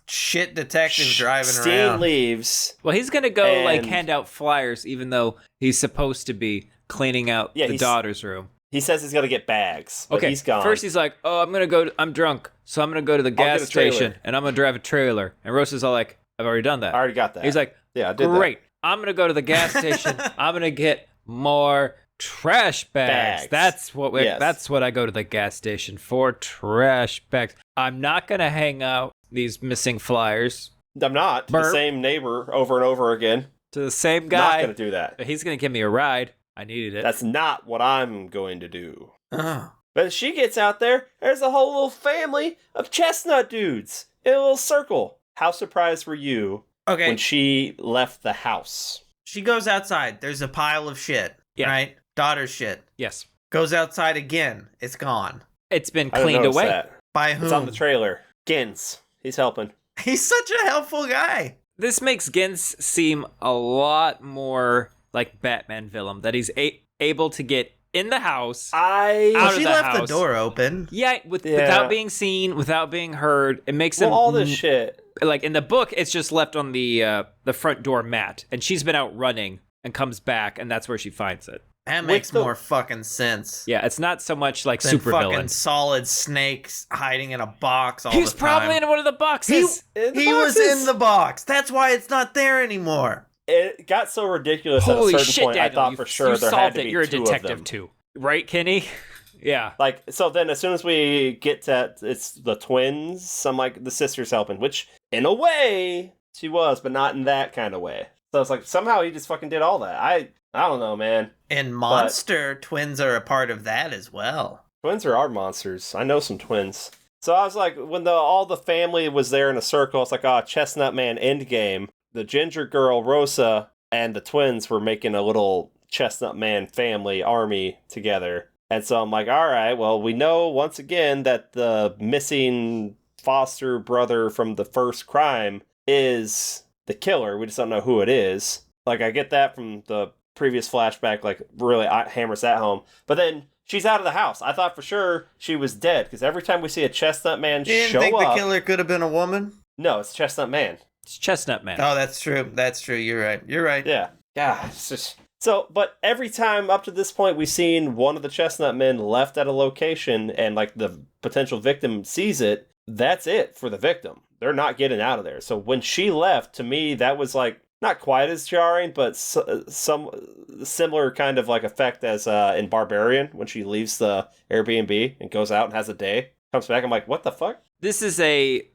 shit detective driving Steen around. leaves. Well, he's gonna go, And- hand out flyers, even though he's supposed to be cleaning out the daughter's room. He says he's going to get bags, but Okay, he's gone. first he's like, oh, I'm drunk, so I'm gonna go to the gas get a trailer. station, and I'm gonna drive a trailer. And Rosa's all like, I've already done that. I already got that. He's like, yeah, I did great, I'm gonna go to the gas station, I'm gonna get more trash bags. Bags. That's what I go to the gas station for, trash bags. I'm not gonna hang out these missing flyers I'm not. Burp. The same neighbor over and over again. to the same Not guy. going to do that. He's gonna give me a ride. I needed it. That's not what I'm going to do. Oh. But she gets out there, there's a whole little family of chestnut dudes in a little circle. How surprised were you Okay, when she left the house? she goes outside. There's a pile of shit. Yeah. Right? Daughter's shit. Yes, Goes outside again. It's gone. it's been I didn't cleaned notice away. that. By whom? It's on the trailer. Gens. He's helping. He's such a helpful guy. This makes Gens seem a lot more like Batman villain, that he's able to get in the house. I... Out of She the left the house. door open. Yeah, Yeah. without being seen, without being heard. It makes Well, him all this shit. like in the book. It's just left on the front door mat, and she's been out running and comes back, and that's where she finds it. That With makes the- more fucking sense. Yeah, it's not so much like Than super fucking villain. solid snakes hiding in a box all He's the time. probably in one of the boxes. He was in the box. That's why it's not there anymore. It got so ridiculous Holy at a certain shit, point. Daniel! I thought you, for sure you there had solved to it. be You're a two detective of them. too, right, Kenny? Yeah. Like, so then as soon as we get to it's the twins, I'm like, the sister's helping, which in a way she was, but not in that kind of way. So it's like somehow he just fucking did all that. I don't know, man. And Monster twins are a part of that as well. Twins are our monsters. I know some twins. So I was like, when all the family was there in a circle, it's like, Chestnut Man endgame. The ginger girl Rosa and the twins were making a little Chestnut Man family army together. And so I'm like, all right, well, we know once again that the missing foster brother from the first crime is the killer. We just don't know who it is. Like, I get that from the previous flashback, like, really hammers that home. But then she's out of the house. I thought for sure she was dead, because every time we see a Chestnut Man You didn't show think up... the killer could have been a woman? No, it's Chestnut Man. It's Chestnut Man. Oh, that's true. That's true. You're right. You're right. Yeah. Yeah, it's just... So, but every time up to this point, we've seen one of the Chestnut Men left at a location and, like, the potential victim sees it, that's it for the victim. They're not getting out of there. So when she left, to me, that was, like, not quite as jarring, but some similar kind of, like, effect as in Barbarian, when she leaves the Airbnb and goes out and has a day, comes back, I'm like, what the fuck? This is a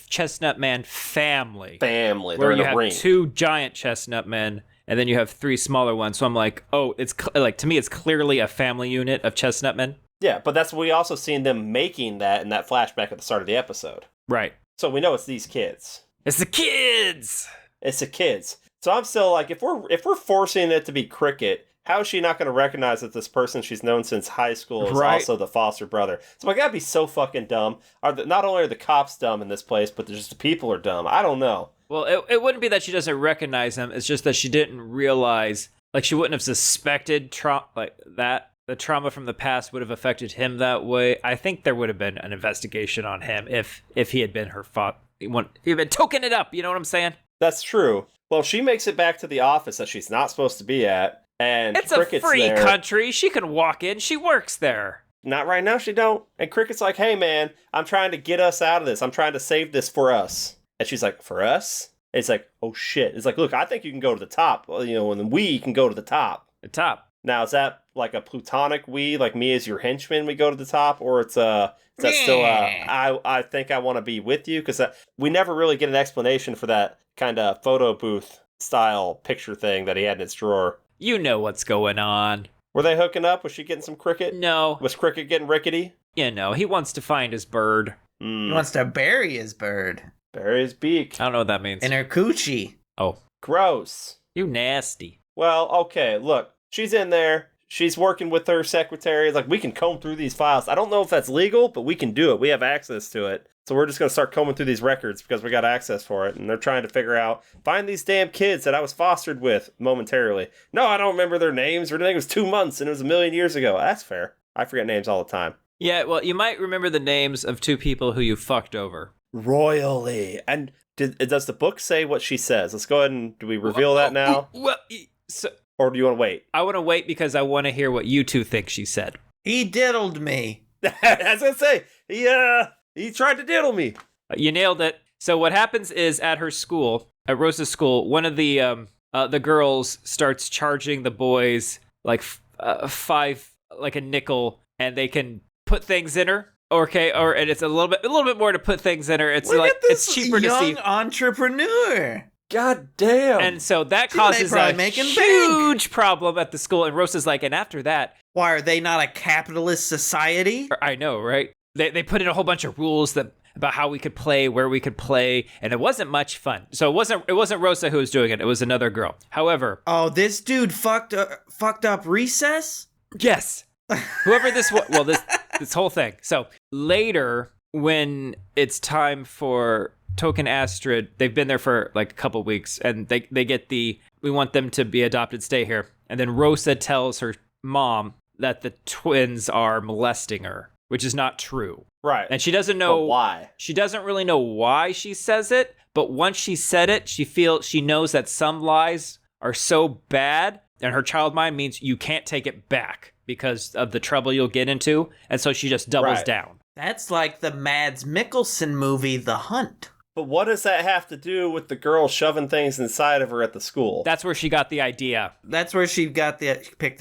Chestnut Man family. Family. Where They're in you a have ring. 2 giant chestnut men, and then you have 3 smaller ones. So I'm like, oh, it's like, to me, it's clearly a family unit of chestnut men. Yeah, but that's we also seen them making that in that flashback at the start of the episode. Right. So we know it's these kids. It's the kids. It's the kids. So I'm still like, if we're forcing it to be Cricket, how is she not going to recognize that this person she's known since high school is Right. also the foster brother? So I'm like, that'd be so fucking dumb. Not only are the cops dumb in this place, but just the people are dumb. I don't know. Well, it wouldn't be that she doesn't recognize him. It's just that she didn't realize, like, she wouldn't have suspected the trauma from the past would have affected him that way. I think there would have been an investigation on him if he had been her father. He had been toking it up. You know what I'm saying? That's true. Well, she makes it back to the office that she's not supposed to be at, and It's Cricket's a free there. country. She can walk in. She works there. Not right now, she don't. And Cricket's like, hey, man, I'm trying to get us out of this. I'm trying to save this for us. And she's like, for us? And it's like, oh, shit. It's like, look, I think you can go to the top. Well, and then we can go to the top. The top. Now, is that like a plutonic we, like me as your henchman, we go to the top? Or is that still, I think I want to be with you? Because we never really get an explanation for that kind of photo booth style picture thing that he had in his drawer. You know what's going on. Were they hooking up? Was she getting some Cricket? No. Was Cricket getting rickety? You know, he wants to find his bird. He wants to bury his bird. Bury his beak. I don't know what that means. In her coochie. Oh. Gross. You nasty. Well, okay, look. She's in there. She's working with her secretary. It's like, we can comb through these files. I don't know if that's legal, but we can do it. We have access to it. So we're just going to start combing through these records because we got access for it. And they're trying to figure out, find these damn kids that I was fostered with momentarily. No, I don't remember their names. Their name was 2 months and it was 1,000,000 years ago. That's fair. I forget names all the time. Yeah, well, you might remember the names of 2 people who you fucked over. Royally. And does the book say what she says? Let's go ahead and, do we reveal that now? Well, so... Or do you want to wait? I want to wait because I want to hear what you 2 think she said. He diddled me. As I say, he tried to diddle me. You nailed it. So what happens is at her school, at Rosa's school, one of the girls starts charging the boys like 5, like a nickel, and they can put things in her. Okay, and it's a little bit more to put things in her. It's Look like at this it's cheaper to see. young entrepreneur. God damn. And so that Dude, causes they a probably making huge problem at the school. And Rosa's like, and after that, Why, are they not a capitalist society? I know, right? They put in a whole bunch of rules about how we could play, where we could play, and it wasn't much fun. So it wasn't Rosa who was doing it. It was another girl. However, Oh, this dude fucked up Recess? yes, whoever this was, well, this whole thing. So later, when it's time for Token Astrid, they've been there for like a couple weeks, and they get we want them to be adopted, stay here. And then Rosa tells her mom that the twins are molesting her, which is not true. Right. And she doesn't know why. She doesn't really know why she says it, but once she said it, she knows that some lies are so bad, and her child mind means you can't take it back because of the trouble you'll get into, and so she just doubles down. That's like the Mads Mikkelsen movie, The Hunt. But what does that have to do with the girl shoving things inside of her at the school? That's where she got the idea. That's where she picked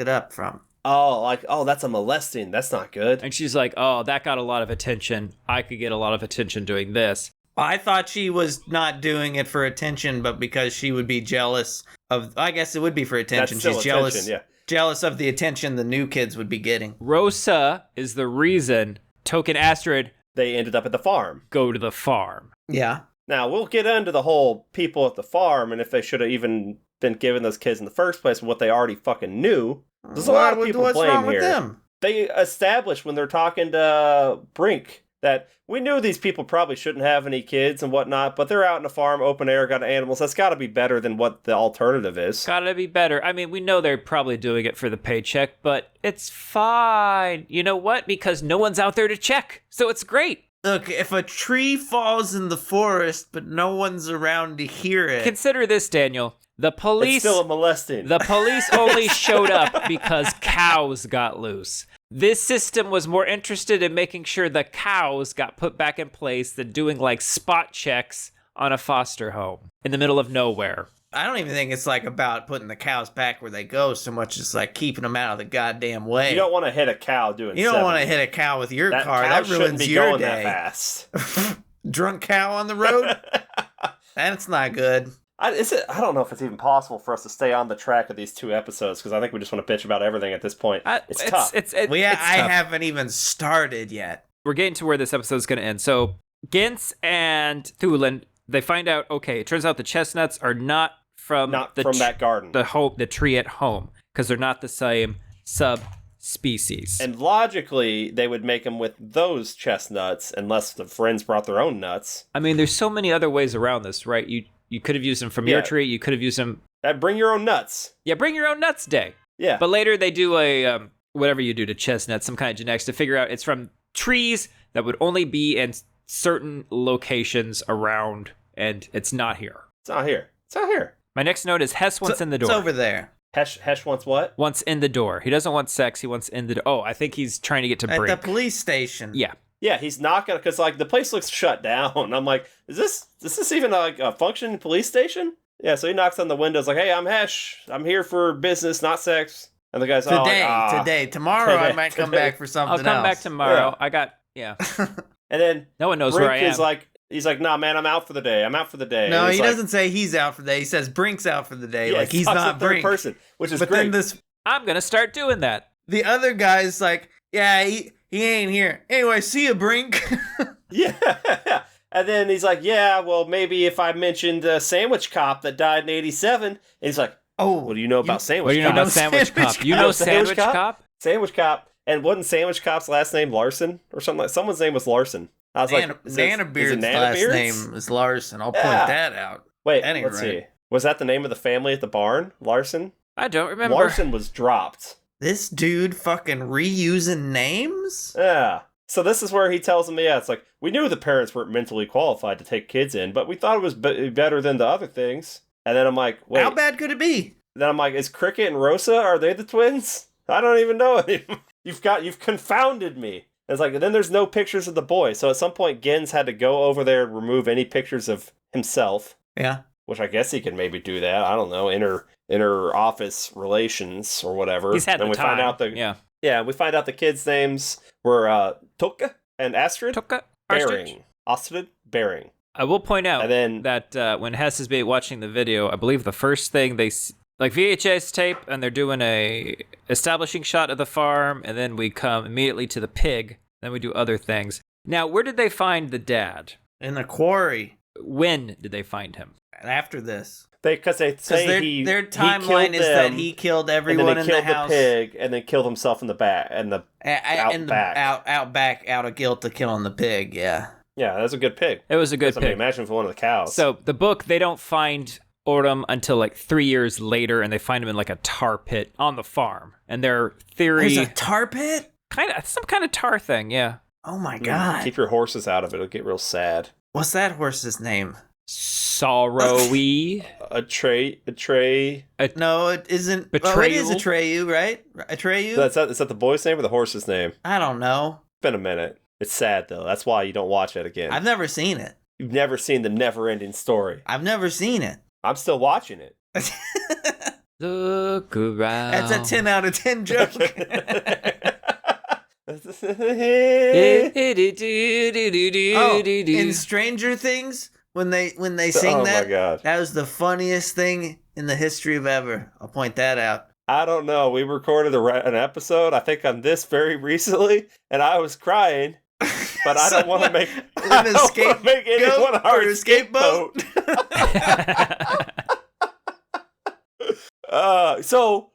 it up from. Oh, that's a molesting. That's not good. And she's like, oh, that got a lot of attention. I could get a lot of attention doing this. I thought she was not doing it for attention, but because she would be jealous of... I guess it would be for attention. That's still She's jealous, attention, yeah. jealous of the attention the new kids would be getting. Rosa is the reason Token Astrid They ended up at the farm. go to the farm. Yeah. Now, we'll get into the whole people at the farm and if they should have even been given those kids in the first place and what they already fucking knew. There's a lot of people What's blame wrong here. with them? They established when they're talking to Brink that we knew these people probably shouldn't have any kids and whatnot, but they're out in a farm, open air, got animals. That's got to be better than what the alternative is. Gotta be better. I mean, we know they're probably doing it for the paycheck, but it's fine. You know what? Because no one's out there to check. So it's great. Look, if a tree falls in the forest, but no one's around to hear it... Consider this, Daniel. The It's police... still a molesting. The police only showed up because cows got loose. This system was more interested in making sure the cows got put back in place than doing like spot checks on a foster home in the middle of nowhere. I don't even think it's like about putting the cows back where they go so much as like keeping them out of the goddamn way. You don't want to hit a cow doing You don't 70. want to hit a cow with your That car. cow That shouldn't ruins be your going day. that fast. Drunk cow on the road? That's not good. I don't know if it's even possible for us to stay on the track of these 2 episodes because I think we just want to bitch about everything at this point. It's tough. Well, yeah, it's I tough. haven't even started yet. We're getting to where this episode's going to end. So Gintz and Thulin, they find out, okay, it turns out the chestnuts are not from that garden. The tree at home, because they're not the same subspecies. And logically, they would make them with those chestnuts unless the friends brought their own nuts. I mean, there's so many other ways around this, right? You could have used them from your tree. You could have used them... Bring your own nuts. Yeah, bring your own nuts day. Yeah. But later they do a, whatever you do to chestnuts, some kind of genetics to figure out it's from trees that would only be in certain locations around, and it's not here. It's not here. It's not here. My next note is Hess wants in the door. It's over there. Hesh wants what? Wants in the door. He doesn't want sex. He wants in the door. Oh, I think he's trying to get to Brink. At the police station. Yeah. Yeah, he's not gonna, because like the place looks shut down. I'm like, is this even like a functioning police station? Yeah, so he knocks on the windows like, hey, I'm Hesh. I'm here for business, not sex. And the guy's today. Tomorrow I might come back for something I'll come else. back tomorrow. Yeah. I got, And then no one knows Brink where I am. he's like, nah, man, I'm out for the day. I'm out for the day. No, And he he's like, doesn't say he's out for the day. He says Brink's out for the day. Yeah, like he's talks in not third Brink. person, which is But great. then this I'm going to start doing that. the other guy's like, yeah, he ain't here. Anyway, see you, Brink. Yeah. And then he's like, yeah, well, maybe if I mentioned a sandwich cop that died in 87. And he's like, Oh, what do you know about Sandwich What do you know Cop? about Sandwich Cop? You know Sandwich Cop? Sandwich Cop. And wasn't Sandwich Cop's last name Larson or something like? Someone's name was Larson. I was like, Nana Beard's last name is Larson. I'll point that out. Wait, Anyway. let's see. Was that the name of the family at the barn? Larson? I don't remember. Larson was dropped. This dude fucking reusing names? Yeah. So this is where he tells them, yeah, it's like, we knew the parents weren't mentally qualified to take kids in, but we thought it was better than the other things. And then I'm like, wait. How bad could it be? Then I'm like, is Cricket and Rosa, are they the twins? I don't even know anymore. You've confounded me. It's like, and then there's no pictures of the boy. So at some point, Gens had to go over there and remove any pictures of himself. Yeah. Which I guess he could maybe do that. I don't know, inter office relations or whatever. He's had and the we time. find out we find out the kids' names were Tuka and Astrid. Tuka, Astrid Bering. I will point out And then- that when Hess is watching the video, I believe the first thing they like VHS tape, and they're doing a establishing shot of the farm, and then we come immediately to the pig. Then we do other things. Now, where did they find the dad? In the quarry. When did they find him? After this. Because they say their timeline is that he killed everyone in the house. The pig and then killed himself in the back and the out back out of guilt of killing the pig. Yeah. Yeah, that's a good pig. It was a good pig. I mean, imagine for one of the cows. So the book, they don't find Odom until like 3 years later, and they find him in like a tar pit on the farm. And their theory, there's a tar pit, some kind of tar thing. Yeah. Oh my god. Keep your horses out of it; it'll get real sad. What's that horse's name? Sorrowy. No, it isn't. Betrayal? Oh, it is Atreyu, right? Atreyu? Is that the boy's name or the horse's name? I don't know. It's been a minute. It's sad though. That's why you don't watch it again. I've never seen it. You've never seen the never-ending story. I've never seen it. I'm still watching it. Look around. That's a 10 out of 10 joke. In Stranger Things, when they sing that, my God. that was the funniest thing in the history of ever. I'll point that out. I don't know. We recorded an episode, I think, on this very recently, and I was crying. But I don't want to make anyone our escape boat. So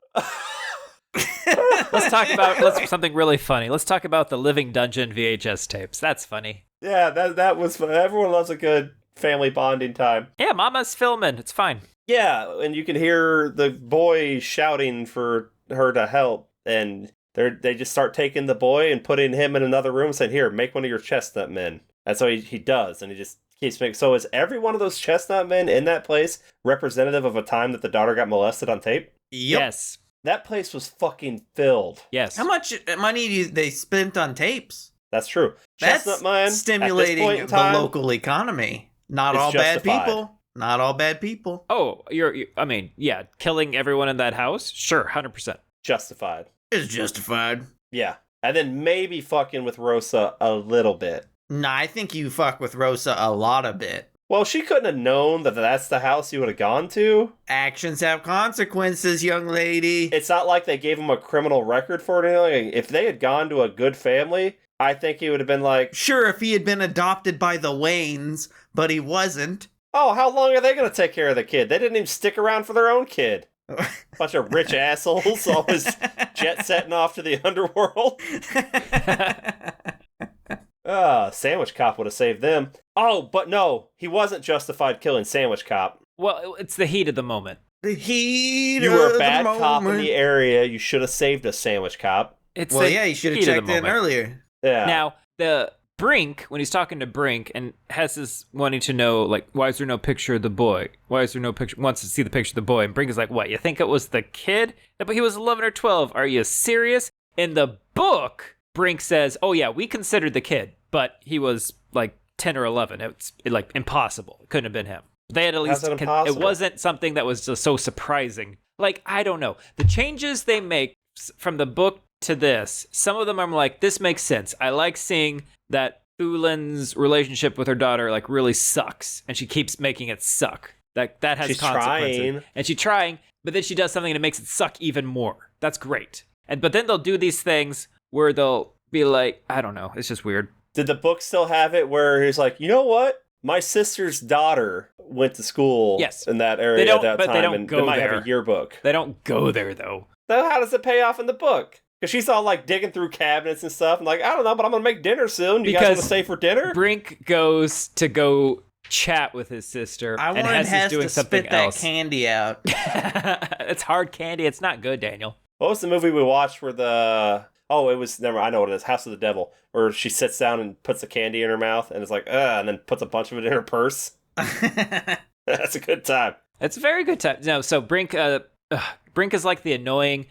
Let's talk about something really funny. Let's talk about the Living Dungeon VHS tapes. That's funny. Yeah, that was fun. Everyone loves a good family bonding time. Yeah, Mama's filming. It's fine. Yeah, and you can hear the boy shouting for her to help, and they just start taking the boy and putting him in another room, saying, "Here, make one of your chestnut men." And so he does, and he just keeps making. So is every one of those chestnut men in that place representative of a time that the daughter got molested on tape? Yep. Yes. That place was fucking filled. Yes. How much money do they spent on tapes? That's true. That's Chestnut Man, stimulating at this point in time, the local economy. Not all justified. bad people. Not all bad people. Oh, I mean, yeah, killing everyone in that house? Sure, 100%. Justified. It's justified. Yeah. And then maybe fucking with Rosa a little bit. Nah, I think you fuck with Rosa a lot of bit. Well, she couldn't have known that that's the house he would have gone to. Actions have consequences, young lady. It's not like they gave him a criminal record for it. Like, if they had gone to a good family, I think he would have been like... Sure, if he had been adopted by the Waynes, but he wasn't. Oh, how long are they going to take care of the kid? They didn't even stick around for their own kid. Bunch of rich assholes always jet-setting off to the underworld. Sandwich Cop would have saved them. Oh, but no, he wasn't justified killing Sandwich Cop. Well, it's the heat of the moment. The heat You were of a bad the cop in moment. the area. You should have saved a Sandwich Cop. It's Well, the yeah, you should have heat of checked the in moment. earlier. Yeah. Now, the Brink, when he's talking to Brink, and Hess is wanting to know, like, why is there no picture of the boy? Why is there no picture? Wants to see the picture of the boy. And Brink is like, what, you think it was the kid? But he was 11 or 12. Are you serious? In the book, Brink says, oh, yeah, we considered the kid, but he was, like, 10 or 11. It's, like, impossible. It couldn't have been him. They had at least... It wasn't something that was just so surprising. Like, I don't know. The changes they make from the book to this, some of them I'm like, this makes sense. I like seeing that Thulin's relationship with her daughter like really sucks, and she keeps making it suck. That has She's consequences. trying. And she's trying, but then she does something and it makes it suck even more. That's great. But then they'll do these things where they'll be like, I don't know, it's just weird. Did the book still have it where he's like, you know what? My sister's daughter went to school in that area at that time, and they might have a yearbook. They don't go there, though. So how does it pay off in the book? Because she's all like digging through cabinets and stuff. And like, I don't know, but I'm going to make dinner soon. You guys want to stay for dinner? Brink goes to go chat with his sister. I want Hess to spit that candy out. It's hard candy. It's not good, Daniel. What was the movie we watched where I know what it is, House of the Devil, where she sits down and puts the candy in her mouth and it's like, and then puts a bunch of it in her purse. That's a good time. It's a very good time. No, so Brink is like the annoying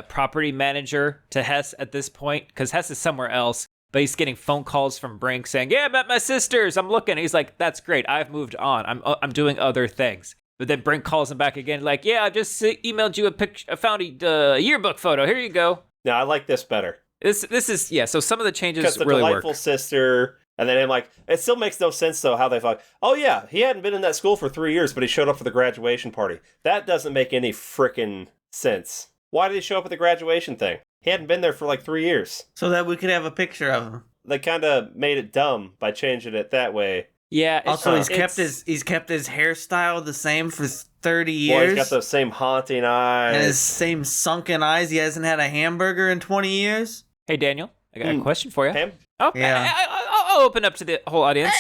property manager to Hess at this point, because Hess is somewhere else, but he's getting phone calls from Brink saying, yeah, I met my sisters, I'm looking. He's like, that's great, I've moved on, I'm doing other things. But then Brink calls him back again, like, yeah, I just emailed you a picture, I found a yearbook photo, here you go. No, I like this better. This is, yeah, so some of the changes really work. Because the delightful sister, and then it still makes no sense, though, how they thought, oh yeah, he hadn't been in that school for 3 years, but he showed up for the graduation party. That doesn't make any frickin' sense. Why did he show up at the graduation thing? He hadn't been there for 3 years. So that we could have a picture of him. They kind of made it dumb by changing it that way. Yeah. Also, he's kept his hairstyle the same for 30 years. Well, he's got those same haunting eyes. And his same sunken eyes. He hasn't had a hamburger in 20 years. Hey, Daniel, I got a question for you. Oh, yeah. I'll open up to the whole audience.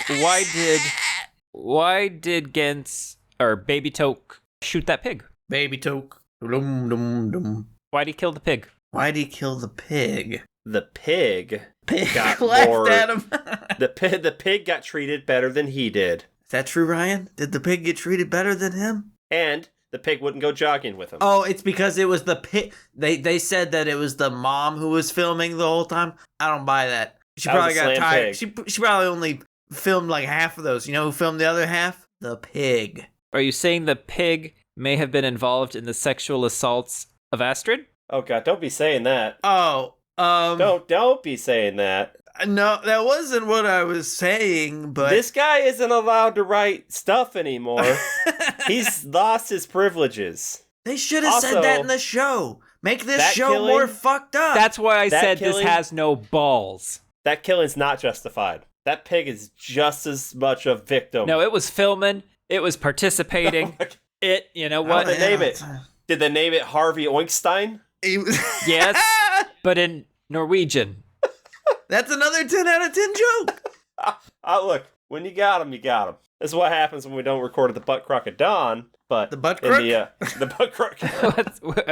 Why did Gens or Baby Toke shoot that pig? Baby Toke. Dum, dum, dum. Why'd he kill the pig? Why'd he kill the pig? The pig got laughed at him. The pig got treated better than he did. Is that true, Ryan? Did the pig get treated better than him? And the pig wouldn't go jogging with him. Oh, it's because it was the pig. They said that it was the mom who was filming the whole time. I don't buy that. She probably got tired. She probably only filmed half of those. You know who filmed the other half? The pig. Are you saying the pig may have been involved in the sexual assaults of Astrid? Oh God, don't be saying that. Oh, Don't be saying that. No, that wasn't what I was saying, but... This guy isn't allowed to write stuff anymore. He's lost his privileges. They should have said that in the show. Make this show more fucked up. That's why I said this has no balls. That killing's not justified. That pig is just as much a victim. No, it was filming. It was participating. You know what? How did they name it? Did they name it Harvey Oinkstein? Yes, but in Norwegian. That's another 10 out of 10 joke. Look, when you got him, you got him. This is what happens when we don't record at the Butt Crook at dawn. But the Butt Crook? The Butt Crook.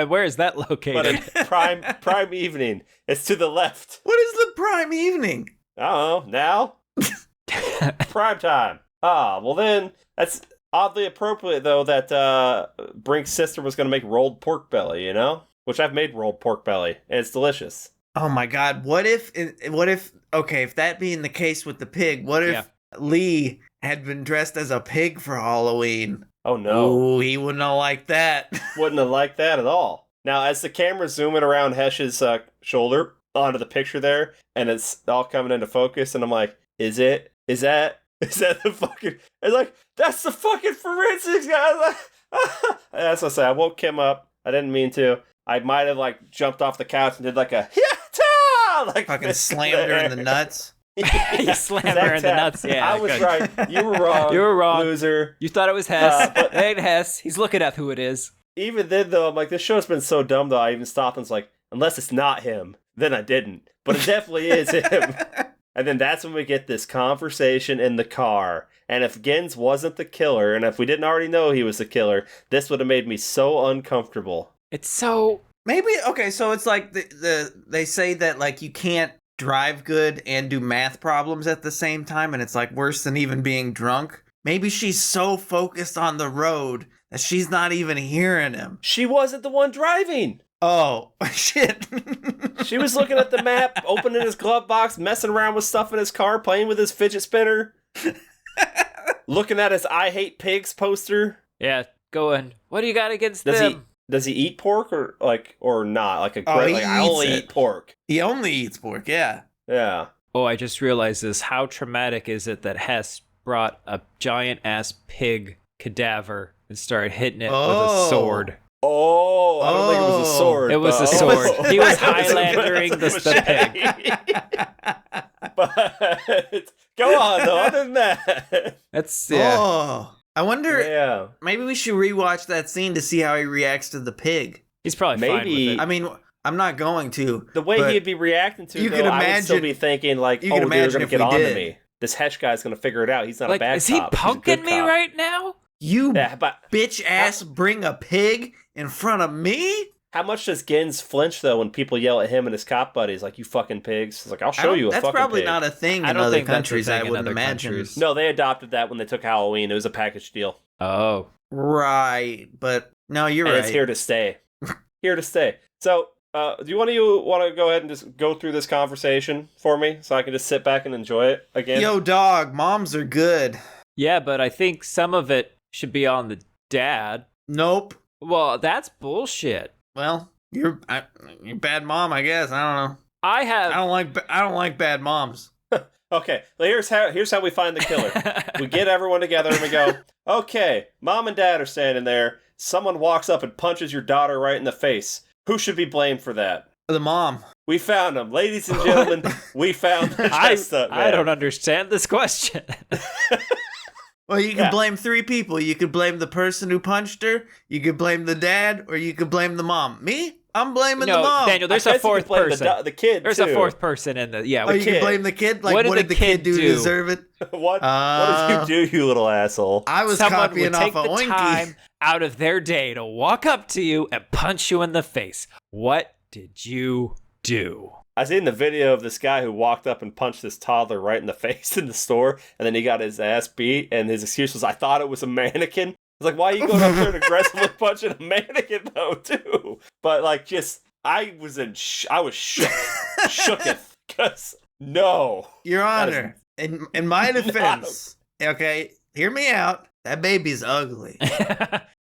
Where is that located? But in prime evening. It's to the left. What is the prime evening? I don't know. Now? Prime time. Well then, that's oddly appropriate, though, that Brink's sister was going to make rolled pork belly, you know? Which I've made rolled pork belly, and it's delicious. Oh my God! What if? Okay, if that being the case with the pig, what if Lee had been dressed as a pig for Halloween? Oh no! Ooh, he wouldn't have liked that. Wouldn't have liked that at all. Now, as the camera's zooming around Hesh's shoulder onto the picture there, and it's all coming into focus, and I'm like, is that the fucking? It's like that's the fucking forensics guy. That's what I say. I woke him up. I didn't mean to. I might have jumped off the couch and did a fucking slammed her in the nuts. You slammed her in the nuts. Yeah, I was right. You were wrong. You were wrong, loser. You thought it was Hess. But it ain't Hess. He's looking at who it is. Even then, though, I'm like, this show's been so dumb. Though I even stopped and was like, unless it's not him, then I didn't. But it definitely is him. And then that's when we get this conversation in the car. And if Gens wasn't the killer, and if we didn't already know he was the killer, this would have made me so uncomfortable. It's so... Maybe, okay, so it's like they say that you can't drive good and do math problems at the same time, and it's worse than even being drunk. Maybe she's so focused on the road that she's not even hearing him. She wasn't the one driving. Oh, shit. She was looking at the map, opening his glove box, messing around with stuff in his car, playing with his fidget spinner, looking at his I Hate Pigs poster. Yeah, going, what do you got against them? Does he eat pork or not? I only eat pork. He only eats pork, yeah. Yeah. Oh, I just realized this. How traumatic is it that Hess brought a giant-ass pig cadaver and started hitting it with a sword? Oh, I don't think it was a sword. It was a sword. He was Highlandering the pig. But go on, though. Other than that. That's, Oh, I wonder. Yeah. Maybe we should rewatch that scene to see how he reacts to the pig. He's probably fine with it. I mean, I'm not going to. The way but he'd be reacting to it, you though, could I would still imagine- be thinking, like, you could they're imagine going to if get we on to did. me. This Hesh guy's going to figure it out. He's not a Like, bad is he cop. He's a punking good me cop. right now? You Yeah, but bitch ass bring a pig in front of me? how much does Gens flinch, though, when people yell at him and his cop buddies, like, you fucking pigs? He's like, I'll show you a That's fucking probably pig. not a thing I in don't other think that's a countries, thing I in would other imagine. countries. No, they adopted that when they took Halloween. It was a package deal. Oh. Right, but no, you're And right. it's here to stay. Here to stay. So, do you want to go ahead and just go through this conversation for me so I can just sit back and enjoy it again? Yo, dog, moms are good. Yeah, but I think some of it should be on the dad. Nope. Well, that's bullshit. Well, you're a bad mom, I guess. I don't know. I I have. don't like bad moms. Okay, well, here's how we find the killer. We get everyone together and we go, okay, mom and dad are standing there. Someone walks up and punches your daughter right in the face. Who should be blamed for that? The mom. We found him. Ladies and gentlemen, we found the Chestnut Man. I don't understand this question. Well, you can blame three people. You could blame the person who punched her, you could blame the dad, or you could blame the mom. Me? I'm blaming the mom. Daniel, there's I a guess you fourth could blame person. The kid, There's too. a fourth person in the... Yeah, Oh, you kid. can blame the kid? Like, What what did did the the kid kid do to do? deserve it? What did you do, you little asshole? I was someone copying would off take of the Oinky. time out of their day to walk up to you and punch you in the face. What did you do? I seen the video of this guy who walked up and punched this toddler right in the face in the store, and then he got his ass beat, and his excuse was, I thought it was a mannequin. I was like, why are you going up there and aggressively punching a mannequin, though, too? But, like, just, I was shook. Shooketh. Because, no. Your Honor, in my defense, okay, hear me out. That baby's ugly.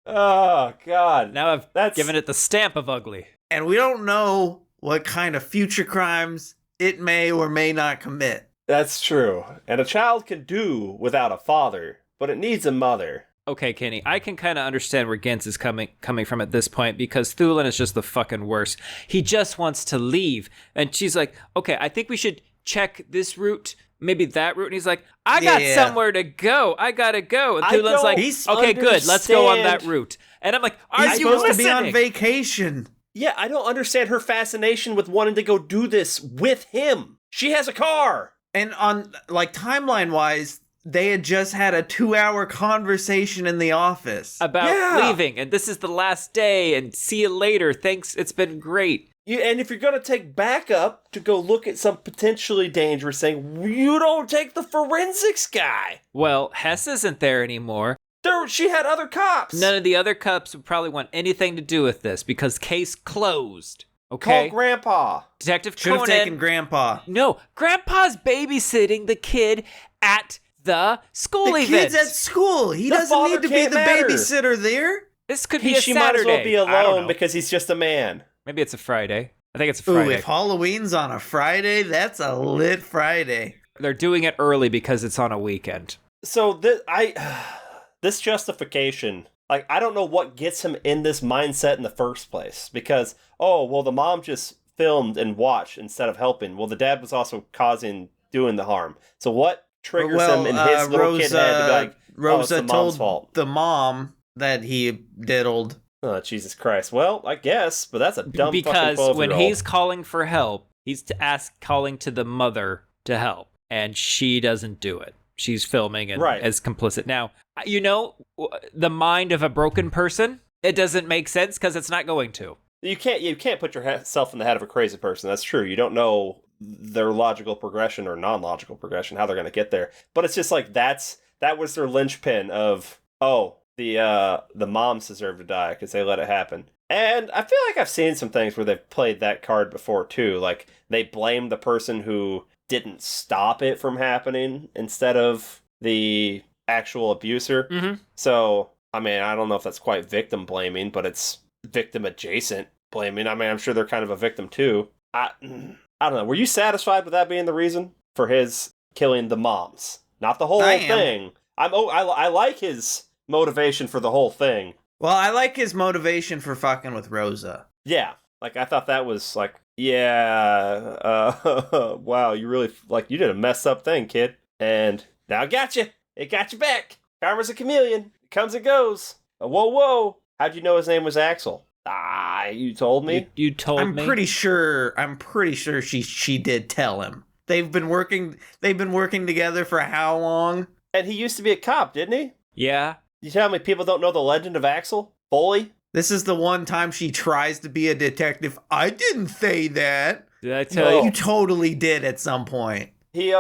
Oh, God. Now I've given it the stamp of ugly. And we don't know what kind of future crimes it may or may not commit. That's true. And a child can do without a father, but it needs a mother. Okay, Kenny, I can kind of understand where Gens is coming from at this point, because Thulin is just the fucking worst. He just wants to leave. And she's like, okay, I think we should check this route, maybe that route. And he's like, I got somewhere to go. I gotta go. And Thulin's like, okay, good, let's go on that route. And I'm like, are He's you supposed listening? to be on vacation. Yeah, I don't understand her fascination with wanting to go do this with him. She has a car. And on, like, timeline-wise, they had just had a 2-hour conversation in the office. About leaving, and this is the last day, and see you later. Thanks, it's been great. And if you're going to take backup to go look at some potentially dangerous thing, you don't take the forensics guy. Well, Hess isn't there anymore. She had other cops. None of the other cops would probably want anything to do with this, because case closed. Okay? Call Grandpa. Detective Should have Conan. taken Grandpa. No, Grandpa's babysitting the kid at the school The event. kid's at school. He The doesn't father need to be can't the matter. babysitter there. This could be a She Saturday. might as well be I don't alone know. because he's just a man. Maybe it's a Friday. I think it's a Ooh, Friday. if Halloween's on a Friday, that's a lit Friday. They're doing it early because it's on a weekend. So this justification, like, I don't know what gets him in this mindset in the first place. Because, the mom just filmed and watched instead of helping. Well, the dad was also doing the harm. So what triggers him in his little kid head to be like, Rosa it's the mom's told fault. the mom that he diddled. Oh, Jesus Christ. Well, I guess, but that's a dumb fucking Because 12-year-old. when he's calling for help, he's calling to the mother to help, and she doesn't do it. She's filming and is complicit. Now, you know, the mind of a broken person, it doesn't make sense because it's not going to. You can't put yourself in the head of a crazy person. That's true. You don't know their logical progression or non-logical progression, how they're going to get there. But it's just like that was their linchpin of, the moms deserve to die because they let it happen. And I feel like I've seen some things where they've played that card before too. Like they blame the person who didn't stop it from happening instead of the actual abuser. Mm-hmm. So, I mean, I don't know if that's quite victim blaming, but it's victim adjacent blaming. I mean, I'm sure they're kind of a victim too. I don't know. Were you satisfied with that being the reason for his killing the moms? Not the whole thing. I like his motivation for the whole thing. Well, I like his motivation for fucking with Rosa. Yeah. Like, I thought that was, like, Yeah. Wow, you really, you did a messed up thing, kid. And now I got you. It got you back. Karma's a chameleon. It comes and goes. Whoa, whoa. How'd you know his name was Axel? You told me? You told me? I'm pretty sure she did tell him. They've been working together for how long? And he used to be a cop, didn't he? Yeah. You tell me people don't know the legend of Axel Foley? This is the one time she tries to be a detective. I didn't say that. Did I tell you? You totally did at some point. She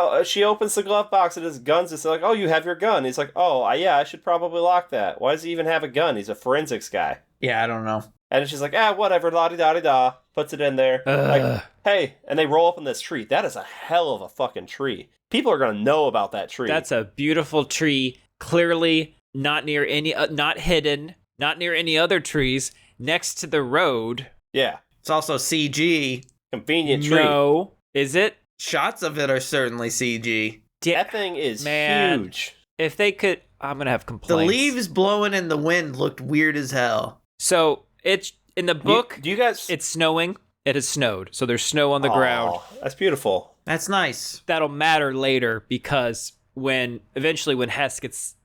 opens the glove box and his guns. It's like, oh, you have your gun. He's like, oh, yeah, I should probably lock that. Why does he even have a gun? He's a forensics guy. Yeah, I don't know. And she's like, whatever, la-di-da-di-da. Puts it in there. Like, hey, and they roll up in this tree. That is a hell of a fucking tree. People are going to know about that tree. That's a beautiful tree. Clearly not near any, not hidden, not near any other trees, next to the road. Yeah. It's also CG. Convenient tree. No. Is it? Shots of it are certainly CG. That thing is huge. If they could, I'm going to have complaints. The leaves blowing in the wind looked weird as hell. So, it's in the book, do you guys... it's snowing. It has snowed. So there's snow on the ground. That's beautiful. That's nice. That'll matter later because eventually when Hess gets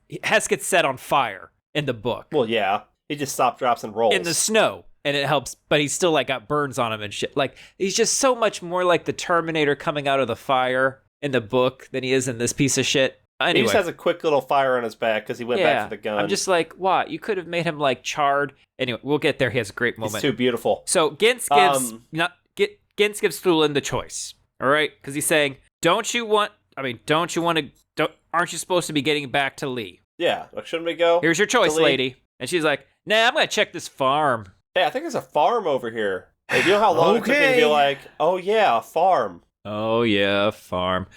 set on fire in the book. Well, yeah. He just stop, drops, and rolls. In the snow. And it helps, but he's still got burns on him and shit. He's just so much more like the Terminator coming out of the fire in the book than he is in this piece of shit. Anyway. He just has a quick little fire on his back because he went back for the gun. I'm just like, what? You could have made him charred. Anyway, we'll get there. He has a great moment. He's too beautiful. So Gintz gives Thulin the choice. All right, because he's saying, aren't you supposed to be getting back to Lee? Yeah, shouldn't we go? Here's your choice, lady. And she's like, nah, I'm gonna check this farm. Hey, I think there's a farm over here. Hey, you know how long it took me to be like, oh yeah, a farm. Oh yeah, a farm.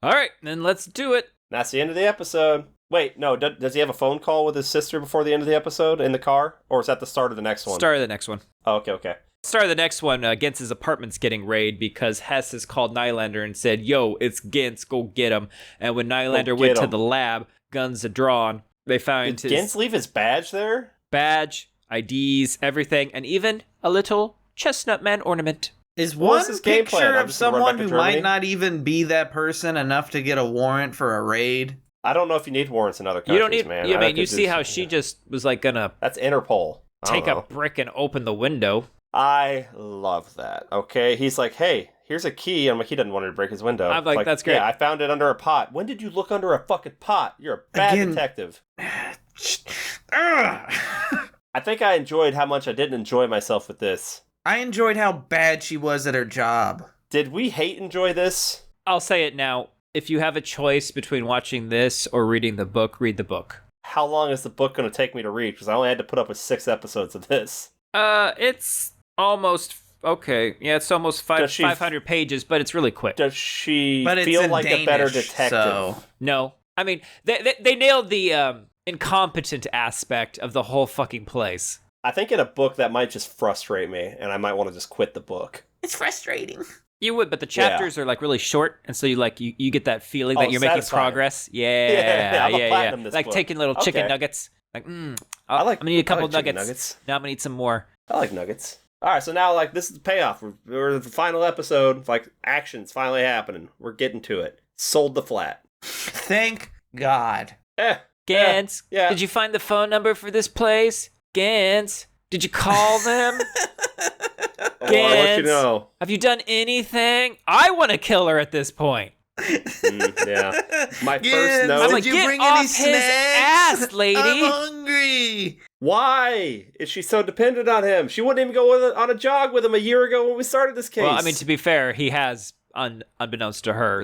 All right, then let's do it. That's the end of the episode. Wait, no, does he have a phone call with his sister before the end of the episode in the car? Or is that the start of the next one? Start of the next one. Oh, okay. Start of the next one, Gintz's apartment's getting raided because Hess has called Nylander and said, yo, it's Gintz, go get him. And when Nylander went to the lab, guns are drawn, they found Did Gintz leave his badge there? Badge, IDs, everything, and even a little Chestnut Man ornament. Is one picture of someone who might Germany? not even be that person enough to get a warrant for a raid? I don't know if you need warrants in other countries, You don't need, man. I mean, you see how she just was gonna... That's Interpol. Take a brick and open the window. I love that, okay? He's like, hey, here's a key. I'm like, he doesn't want her to break his window. I'm like, that's great. Yeah, I found it under a pot. When did you look under a fucking pot? You're a bad detective. I think I enjoyed how much I didn't enjoy myself with this. I enjoyed how bad she was at her job. Did we enjoy this? I'll say it now. If you have a choice between watching this or reading the book, read the book. How long is the book going to take me to read? Because I only had to put up with 6 episodes of this. It's almost... Okay, yeah, it's almost 500 pages, but it's really quick. Does she feel like a better detective? So... No. I mean, they nailed the incompetent aspect of the whole fucking place. I think in a book that might just frustrate me, and I might want to just quit the book. It's frustrating. You would, but the chapters are really short, and so you get that feeling that you're making progress. Yeah. Like book. Taking little chicken nuggets. I'm gonna need a couple nuggets. Now I'm gonna need some more. I like nuggets. All right, so now this is the payoff. We're the final episode. Action's finally happening. We're getting to it. Sold the flat. Thank God. Gans, yeah. Did you find the phone number for this place? Gans, did you call them? Gans, I'll let you know. Have you done anything? I want to kill her at this point. Yeah. My Gans, first note. did you get bring off any his snacks? ass, lady. I'm hungry. Why is she so dependent on him? She wouldn't even go on a jog with him a year ago when we started this case. Well, I mean, to be fair, he has, unbeknownst to her,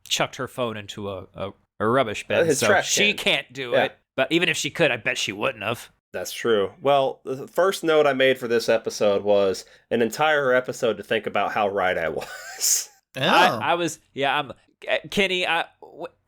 chucked her phone into a rubbish bin. His so trash she can. can't do it. But even if she could, I bet she wouldn't have. That's true. Well, the first note I made for this episode was an entire episode to think about how right I was. Oh. I was, Kenny,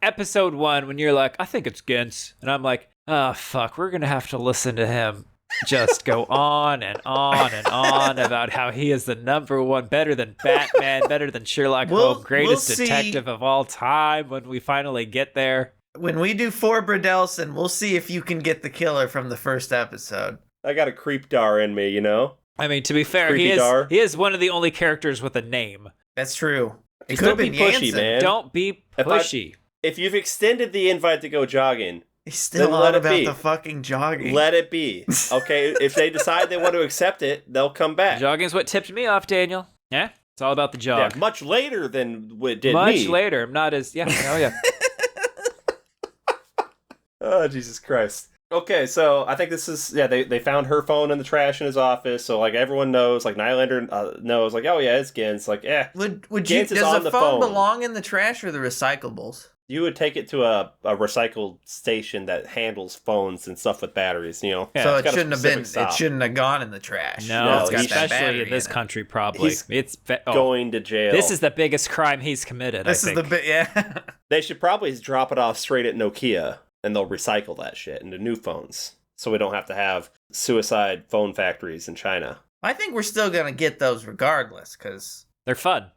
episode 1, when you're like, I think it's Gintz. And I'm like, oh, fuck, we're going to have to listen to him just go on and on and on about how he is the number one, better than Batman, better than Sherlock Holmes, greatest detective of all time when we finally get there. When we do 4 Bradelson, we'll see if you can get the killer from the first episode. I got a creep dar in me, you know? I mean, to be fair, Creepy Dar. he is one of the only characters with a name. That's true. It Don't could have be been pushy, Jansen. man. Don't be pushy. If you've extended the invite to go jogging, He's still Then on let it about be. the fucking jogging. let it be. Okay, if they decide they want to accept it, they'll come back. Jogging's what tipped me off, Daniel. Yeah, it's all about the Yeah, jog. much later than what did Much me. later. I'm not as oh yeah. Oh, Jesus Christ. Okay, so I think this is they found her phone in the trash in his office, so like everyone knows, like Nylander knows, like, oh yeah, it's Gens. Like, Would you? Gantz is Does on the the phone phone. belong in the trash or the recyclables? you would take it to a recycled station that handles phones and stuff with batteries, Yeah. So It's it got a shouldn't have been. specific stop. It shouldn't have gone in the trash. No, It's got that especially battery in this in it. country, probably. He's It's going to jail. This is the biggest crime he's committed. This I is think. the bit. Yeah. They should probably drop it off straight at Nokia, and they'll recycle that shit into new phones, so we don't have to have suicide phone factories in China. I think we're still gonna get those regardless, because They're fun.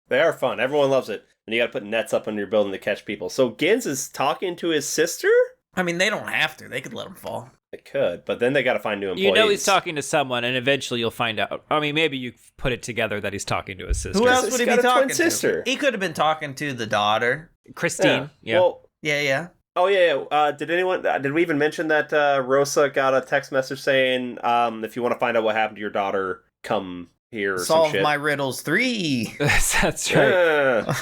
They are fun. Everyone loves it. And you got to put nets up on your building to catch people. So Gens is talking to his sister? I mean they don't have to. They could let them fall. They could, but then they got to find new employees. You know he's talking to someone, and eventually you'll find out. I mean, maybe you put it together that he's talking to his sister. Who else He's would he got be a twin talking to? sister. He could have been talking to the daughter. Christine. Yeah. Well, Yeah. oh yeah. Did we even mention that Rosa got a text message saying, if you want to find out what happened to your daughter, come here or some Solve shit. my riddles 3. That's right. Yeah.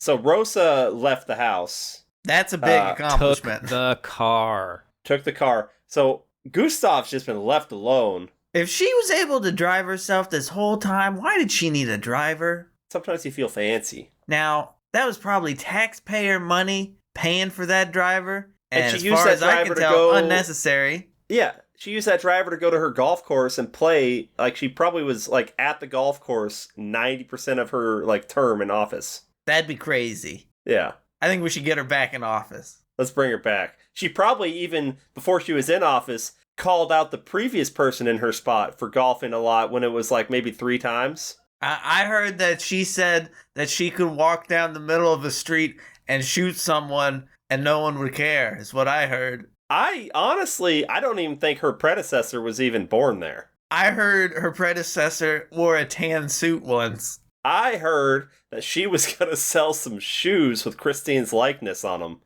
So Rosa left the house, That's a big Took accomplishment. the car. took the car. So Gustav's just been left alone. If she was able to drive herself this whole time, why did she need a driver? Sometimes you feel fancy. Now, that was probably taxpayer money paying for that driver. And And she as used far that as I driver can to tell, go- unnecessary. Yeah, she used that driver to go to her golf course and play. Like, she probably was, like, at the golf course 90% of her, like, term in office. That'd be crazy. Yeah, I think we should get her back in office. let's bring her back. She probably even, before she was in office, called out the previous person in her spot for golfing a lot when it was, like, maybe 3 times. I heard that she said that she could walk down the middle of a street and shoot someone and no one would care, is what I heard. I don't even think her predecessor was even born there. I heard her predecessor wore a tan suit once. I heard that she was going to sell some shoes with Christine's likeness on them.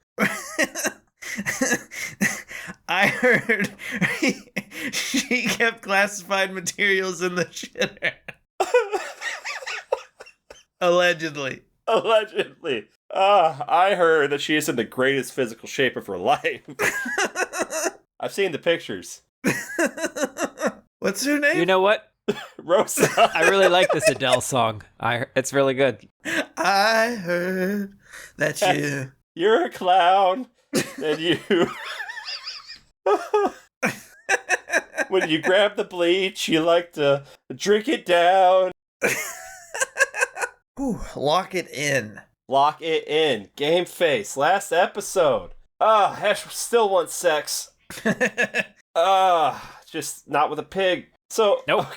I heard she kept classified materials in the shitter. Allegedly. Allegedly. I heard that she is in the greatest physical shape of her life. I've seen the pictures. What's her name? You know what? Rosa. I really like this Adele song. It's really good. I heard that you... You're a clown. And you... when you grab the bleach, you like to drink it down. Whew, lock it in. Lock it in. Game face. Last episode. Hesh still wants sex. Just not with a pig. So, Nope.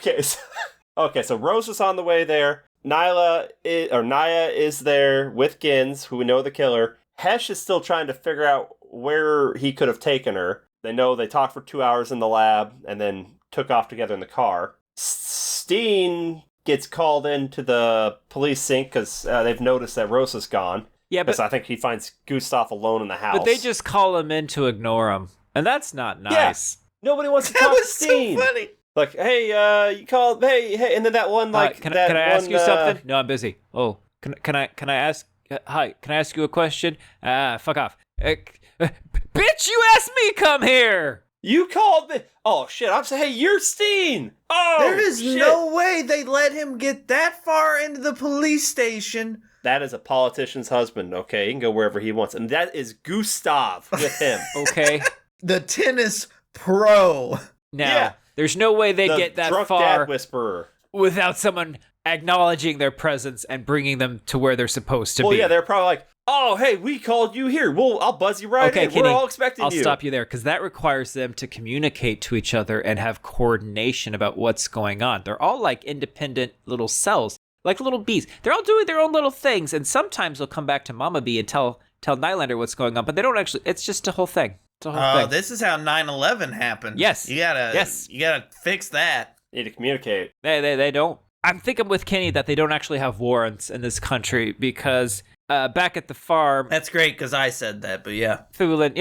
Okay, so Rose is on the way there. Naya is there with Gens, who we know the killer. Hesh is still trying to figure out where he could have taken her. They know they talked for 2 hours in the lab and then took off together in the car. Steen gets called into the police sink because they've noticed that Rosa's gone. Yeah, but Because I think he finds Gustav alone in the house. but they just call him in to ignore him, and that's not nice. Nobody wants to That talk to was so Steen. funny. Like, hey, you called, hey, and then that one, like, Can that I ask one, you something? No, I'm busy. Oh, can I ask? Hi, can I ask you a question? Fuck off. Bitch, you asked me come here. You called me. Oh shit! I'm saying, hey, you're Steen. Oh, There is shit. no way they let him get that far into the police station. That is a politician's husband. Okay, he can go wherever he wants, and that is Gustav with him. Okay. The tennis pro. Now, Yeah. there's no way they The get that drunk far dad whisperer. without someone acknowledging their presence and bringing them to where they're supposed to Well, be. yeah, they're probably like, oh, hey, we called you here. I'll buzz you right Okay, in. Kenny, We're all expecting I'll you. stop you there because that requires them to communicate to each other and have coordination about what's going on. They're all like independent little cells, like little bees. They're all doing their own little things, and sometimes they'll come back to Mama Bee and tell Nylander what's going on, but they don't actually. It's just a whole thing. It's a whole Oh, thing. this is how 9/11 happened. Yes. You gotta Yes. You gotta fix that. Need to communicate. They don't. I'm thinking with Kenny that they don't actually have warrants in this country because back at the farm... That's great because I said that, but yeah.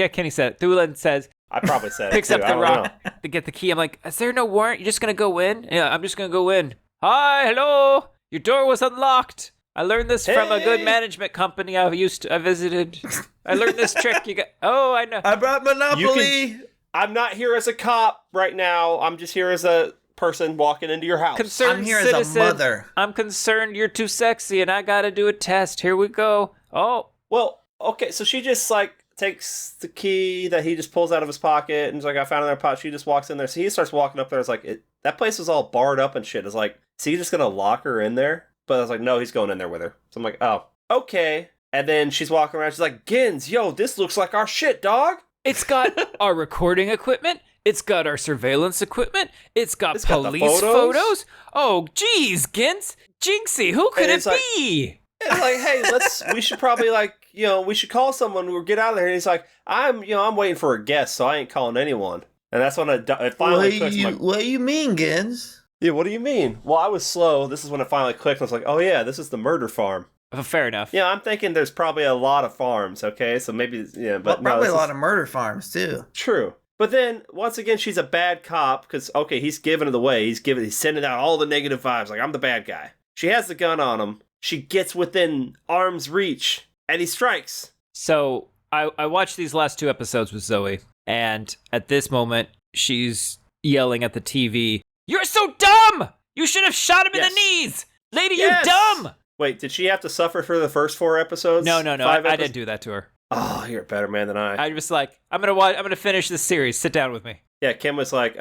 Kenny said it. Thulin says... I probably said picks it too. up the rock to get the key. I'm like, is there no warrant? You're just going to go in? Yeah, I'm just going to go in. Hi, hello. Your door was unlocked. I learned this from a good management company I visited. I learned this trick. I know. I brought Monopoly. I'm not here as a cop right now. I'm just here as a person walking into your house. Concerned I'm here citizen. as a mother. I'm concerned you're too sexy and I got to do a test. Here we go. Oh. Well, okay, so she just takes the key that he just pulls out of his pocket and is like, I found it in their pot. She just walks in there. So he starts walking up there. It's like, that place was all barred up and shit. It's like, is he just going to lock her in there? But I was like, no, he's going in there with her. So I'm like, oh, okay. And then she's walking around. She's like, Gins, yo, this looks like our shit, dog. It's got our recording equipment. It's got our surveillance equipment. It's got police photos. Oh, geez, Gins. Jinxie, who could it be? It's like, hey, we should probably we should call someone or get out of there. And he's like, I'm waiting for a guest, so I ain't calling anyone. And that's when it finally clicks. What do you mean, Gins? Yeah, what do you mean? Well, I was slow. This is when it finally clicked. I was like, oh yeah, this is the murder farm. Fair enough. Yeah, I'm thinking there's probably a lot of farms, okay? So maybe, yeah, but probably a lot of murder farms, too. True. But then, once again, she's a bad cop, because, okay, he's giving it away. He's sending out all the negative vibes, like, I'm the bad guy. She has the gun on him. She gets within arm's reach, and he strikes. So, I watched these last 2 episodes with Zoe, and at this moment, she's yelling at the TV, "You're so dumb! You should have shot him in the knees! Lady, you're dumb!" Wait, did she have to suffer for the first 4 episodes? No. I didn't do that to her. Oh, you're a better man than I. I was like, I'm gonna finish this series. Sit down with me. Yeah, Kim was like,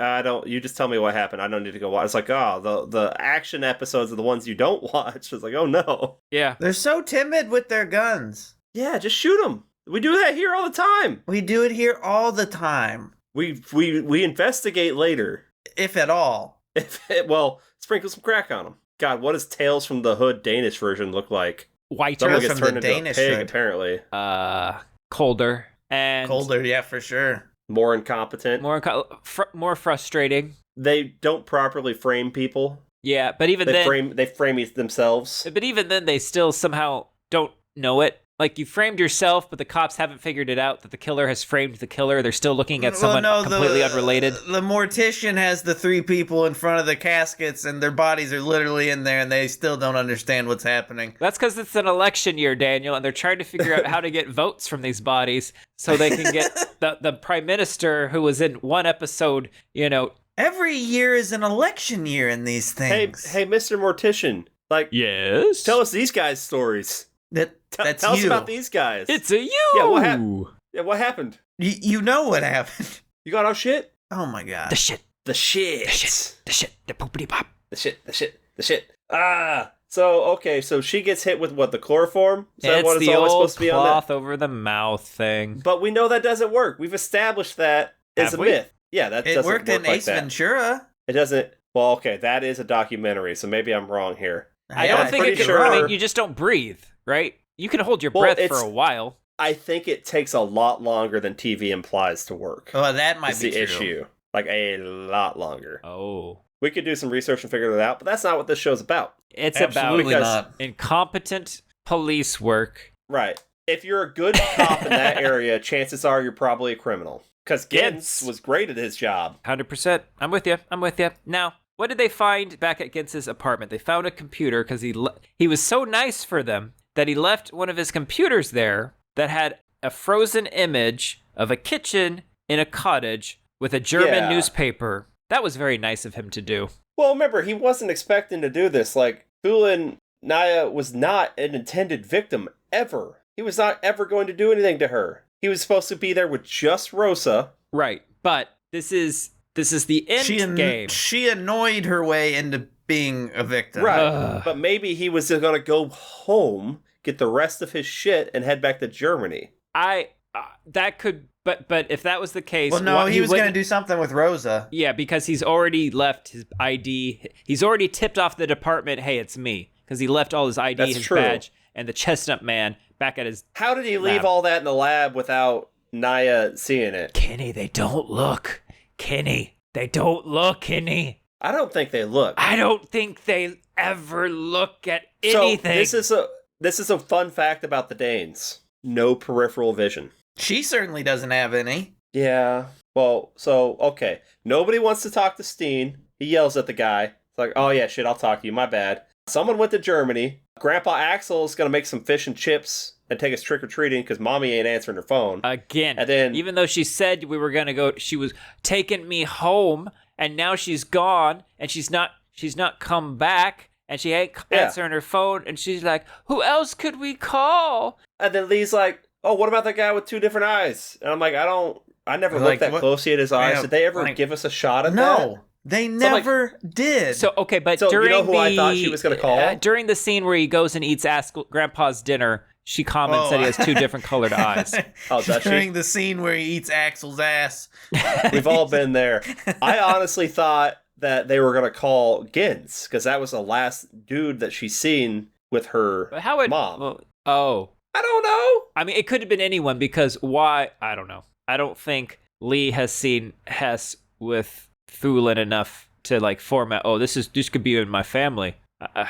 you just tell me what happened. I don't need to go watch. It's like, the action episodes are the ones you don't watch. It's like, oh no. Yeah. They're so timid with their guns. Yeah, just shoot them. We do that here all the time. We do it here all the time. We investigate later. If at all. Sprinkle some crack on them. God, what does Tales from the Hood Danish version look like? Whiter. Someone gets from turned the into Danish a pig, hood. apparently. Colder. And colder, yeah, for sure. More incompetent. More frustrating. They don't properly frame people. Yeah, but even then... They frame themselves. But even then, they still somehow don't know it. Like, you framed yourself, but the cops haven't figured it out that the killer has framed the killer. They're still looking at someone completely unrelated. The mortician has the 3 people in front of the caskets, and their bodies are literally in there, and they still don't understand what's happening. That's because it's an election year, Daniel, and they're trying to figure out how to get votes from these bodies so they can get the prime minister who was in one episode, Every year is an election year in these things. Hey, Mr. Mortician. Yes? Tell us these guys' stories. That's Tell us you. about these guys. It's a you. Yeah, what happened? Yeah, what happened? You know what happened. You got our shit? Oh my god. The shit. The shit. The shit. The shit. The poopity pop. The shit. So she gets hit with what, the chloroform? Is that what it's the always old supposed to be on cloth that? over the mouth thing. But we know that doesn't work. We've established that is a myth. Yeah, that doesn't work. It worked in Ace Ventura. It doesn't. Well, okay, that is a documentary, so maybe I'm wrong here. I don't think it can. I mean, you just don't breathe, right? You can hold your breath for a while. I think it takes a lot longer than TV implies to work. Oh, that might be the issue. Like, a lot longer. Oh. We could do some research and figure that out, but that's not what this show's about. It's Absolutely about incompetent police work. Right. If you're a good cop in that area, chances are you're probably a criminal. Because Gintz was great at his job. 100%. I'm with you. Now, what did they find back at Gintz's apartment? They found a computer because he was so nice for them that he left one of his computers there that had a frozen image of a kitchen in a cottage with a German newspaper. That was very nice of him to do. Well, remember, he wasn't expecting to do this. Like, Thulin Naya was not an intended victim ever. He was not ever going to do anything to her. He was supposed to be there with just Rosa. Right, but this is the end game. She annoyed her way into being a victim. Right, but maybe he was going to go home, get the rest of his shit, and head back to Germany. That could... But if that was the case... Well, no, he was going to do something with Rosa. Yeah, because he's already left his ID. He's already tipped off the department, hey, it's me. Because he left all his ID, his badge, and the Chestnut Man back at his How did he leave all that in the lab without Naya seeing it? Kenny, they don't look. Kenny, they don't look, Kenny. I don't think they look. I don't think they ever look at So anything. this is a fun fact about the Danes. No peripheral vision. She certainly doesn't have any. Yeah. Well, so, okay. Nobody wants to talk to Steen. He yells at the guy. It's like, oh yeah, shit, I'll talk to you. My bad. Someone went to Germany. Grandpa Axel's going to make some fish and chips and take us trick-or-treating because Mommy ain't answering her phone. Again, And then, even though she said we were going to go, she was taking me home, and now she's gone, and she's not come back, and she ain't answering her phone, and she's like, who else could we call? and then Lee's like, oh, what about that guy with two different eyes? And I'm like, I never looked that closely at his eyes. Did they ever give us a shot at that? No, they never did. So, okay, but So, during you know who I thought she was going to call? during the scene where he goes and eats Grandpa's dinner, she comments that he has two different colored eyes. Oh, does she? During the scene where he eats Axel's ass. We've all been there. I honestly thought that they were going to call Gins because that was the last dude that she's seen with her But how would mom. Well, I don't know. I mean, it could have been anyone because why? I don't know. I don't think Lee has seen Hess with Thulin enough to like format. Oh, this could be in my family.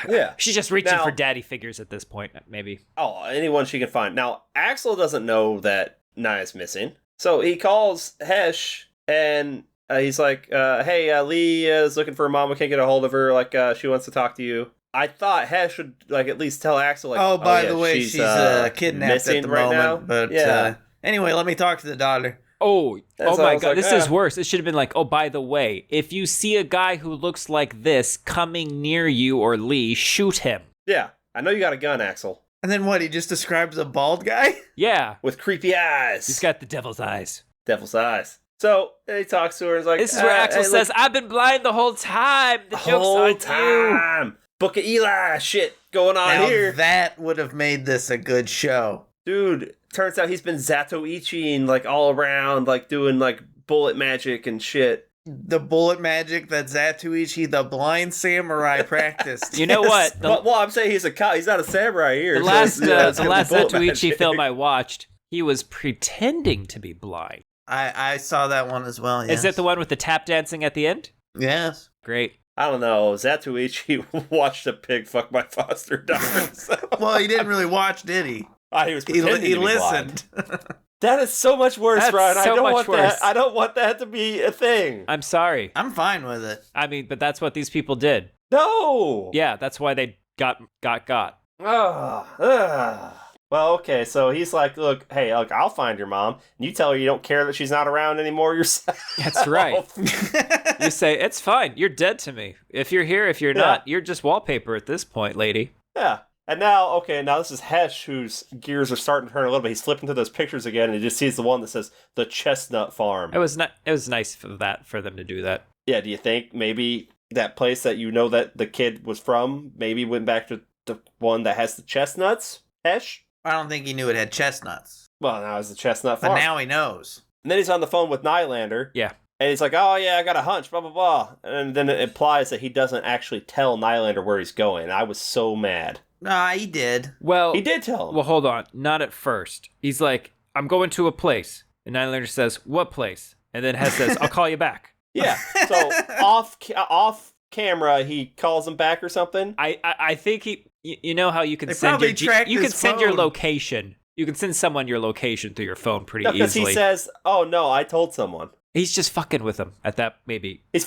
Yeah. She's just reaching Now- for daddy figures at this point, maybe. Oh, anyone she can find. Now, Axel doesn't know that Naya's missing. So he calls Hesh and he's like, hey, Lee is looking for a mom. We can't get a hold of her. Like, she wants to talk to you. I thought Hesh would like at least tell Axel, like, Oh, by yeah, the way, she's kidnapped at the right moment. now. But anyway, let me talk to the daughter. Oh That's why my I was god, like, this is worse. It should have been like, oh, by the way, if you see a guy who looks like this coming near you or Lee, shoot him. Yeah, I know you got a gun, Axel, And then what? He just describes a bald guy? Yeah, with creepy eyes. he's got the devil's eyes. Devil's eyes. So he talks to her. He's like, This is where Axel hey, says, look, I've been blind the whole time. The joke's whole on you. time. Book of Eli shit going on Now here. that would have made this a good show. Dude, turns out he's been Zatoichiing like all around, like doing like bullet magic and shit. The bullet magic that Zatuichi, the blind samurai, practiced. You know what? Well, I'm saying he's a cop. He's not a samurai here. The last It's bullet Zatoichi magic. film I watched, he was pretending to be blind. I saw that one as well. Yes. Is it the one with the tap dancing at the end? Yes. Great. I don't know. Zatoichi watched a pig fuck my foster daughter. So. Well, he didn't really watch, did he? He was pretending He to be blind. listened. That is so much worse, That's Ryan. I so don't much want worse. that. I don't want that to be a thing. I'm sorry. I'm fine with it. I mean, but that's what these people did. No. Yeah, that's why they got. Well, okay, so he's like, look, I'll find your mom. And you tell her you don't care that she's not around anymore yourself. That's right. You say, it's fine. You're dead to me. If you're here, if you're not, you're just wallpaper at this point, lady. Yeah. And now this is Hesh, whose gears are starting to turn a little bit. He's flipping through those pictures again, and he just sees the one that says the Chestnut Farm. It was nice for them to do that. Yeah, do you think maybe that place that you know that the kid was from maybe went back to the one that has the chestnuts? Hesh? I don't think he knew it had chestnuts. Well, now it's the Chestnut Farm. But now he knows. And then he's on the phone with Nylander. Yeah. And he's like, oh, yeah, I got a hunch, blah, blah, blah. And then it implies that he doesn't actually tell Nylander where he's going. I was so mad. Nah, he did. Well, He did tell him. Well, hold on. Not at first. He's like, I'm going to a place. And Nylander says, what place? And then Hess says, I'll call you back. Yeah. So off camera, he calls him back or something. I think he. You know how you can They send probably your tracked you can his send your phone. location. You can send someone your location through your phone pretty No, because easily. he says, oh, no, I told someone. He's just fucking with him at that maybe. It's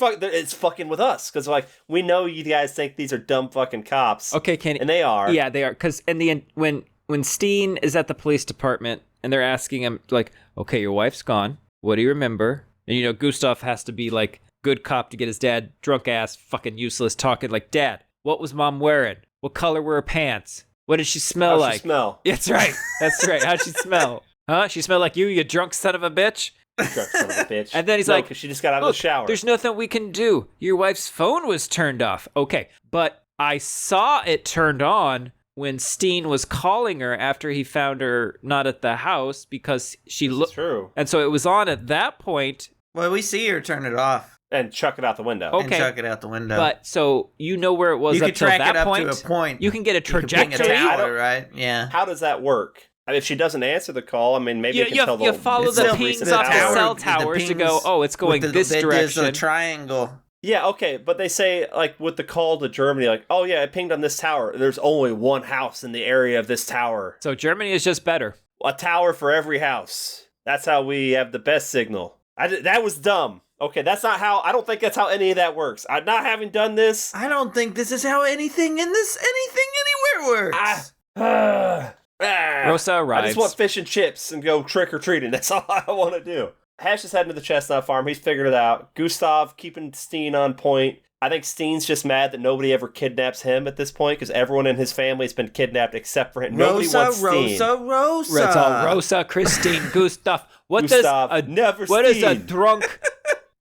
fucking with us. Because, like, we know you guys think these are dumb fucking cops. Okay, Kenny. And they are. Yeah, they are. Because in the end, when Steen is at the police department and they're asking him like, okay, your wife's gone. What do you remember? And Gustav has to be like good cop to get his dad drunk ass fucking useless talking like, Dad, what was mom wearing? What color were her pants? What did she smell How'd like? she smell? That's right. That's right. How'd she smell? Huh? She smelled like you drunk son of a bitch? Drunk son of a bitch. And then he's No, like, 'cause she just got out of Look, the shower. there's nothing we can do. Your wife's phone was turned off. Okay, but I saw it turned on when Steen was calling her after he found her not at the house because she looked. True. And so it was on at that point. Well, we see her turn it off And chuck it out the window. Oh. and Okay. chuck it out the window. But so you know where it was you up could till track that it up point. to a point. You can get a You could trajectory. ping a I tower, don't- right? Yeah. How does that work? I mean, if she doesn't answer the call, I mean, maybe You, you can tell you the follow it's the still pings recent off the tower. cell The towers to pings go, oh, it's going With this there's direction. a triangle. Yeah, okay, but they say, like, with the call to Germany, like, oh yeah, it pinged on this tower. There's only one house in the area of this tower. So Germany is just better. A tower for every house. That's how we have the best signal. That was dumb. Okay, that's not how, I don't think that's how any of that works. I'm not having done this. I don't think this is how anything anywhere works. Rosa arrives. I just want fish and chips and go trick-or-treating. That's all I want to do. Hesh is heading to the Chestnut Farm. He's figured it out. Gustav keeping Steen on point. I think Steen's just mad that nobody ever kidnaps him at this point because everyone in his family has been kidnapped except for him. Nobody wants Steen. Rosa, Christine, Gustav. What does a drunk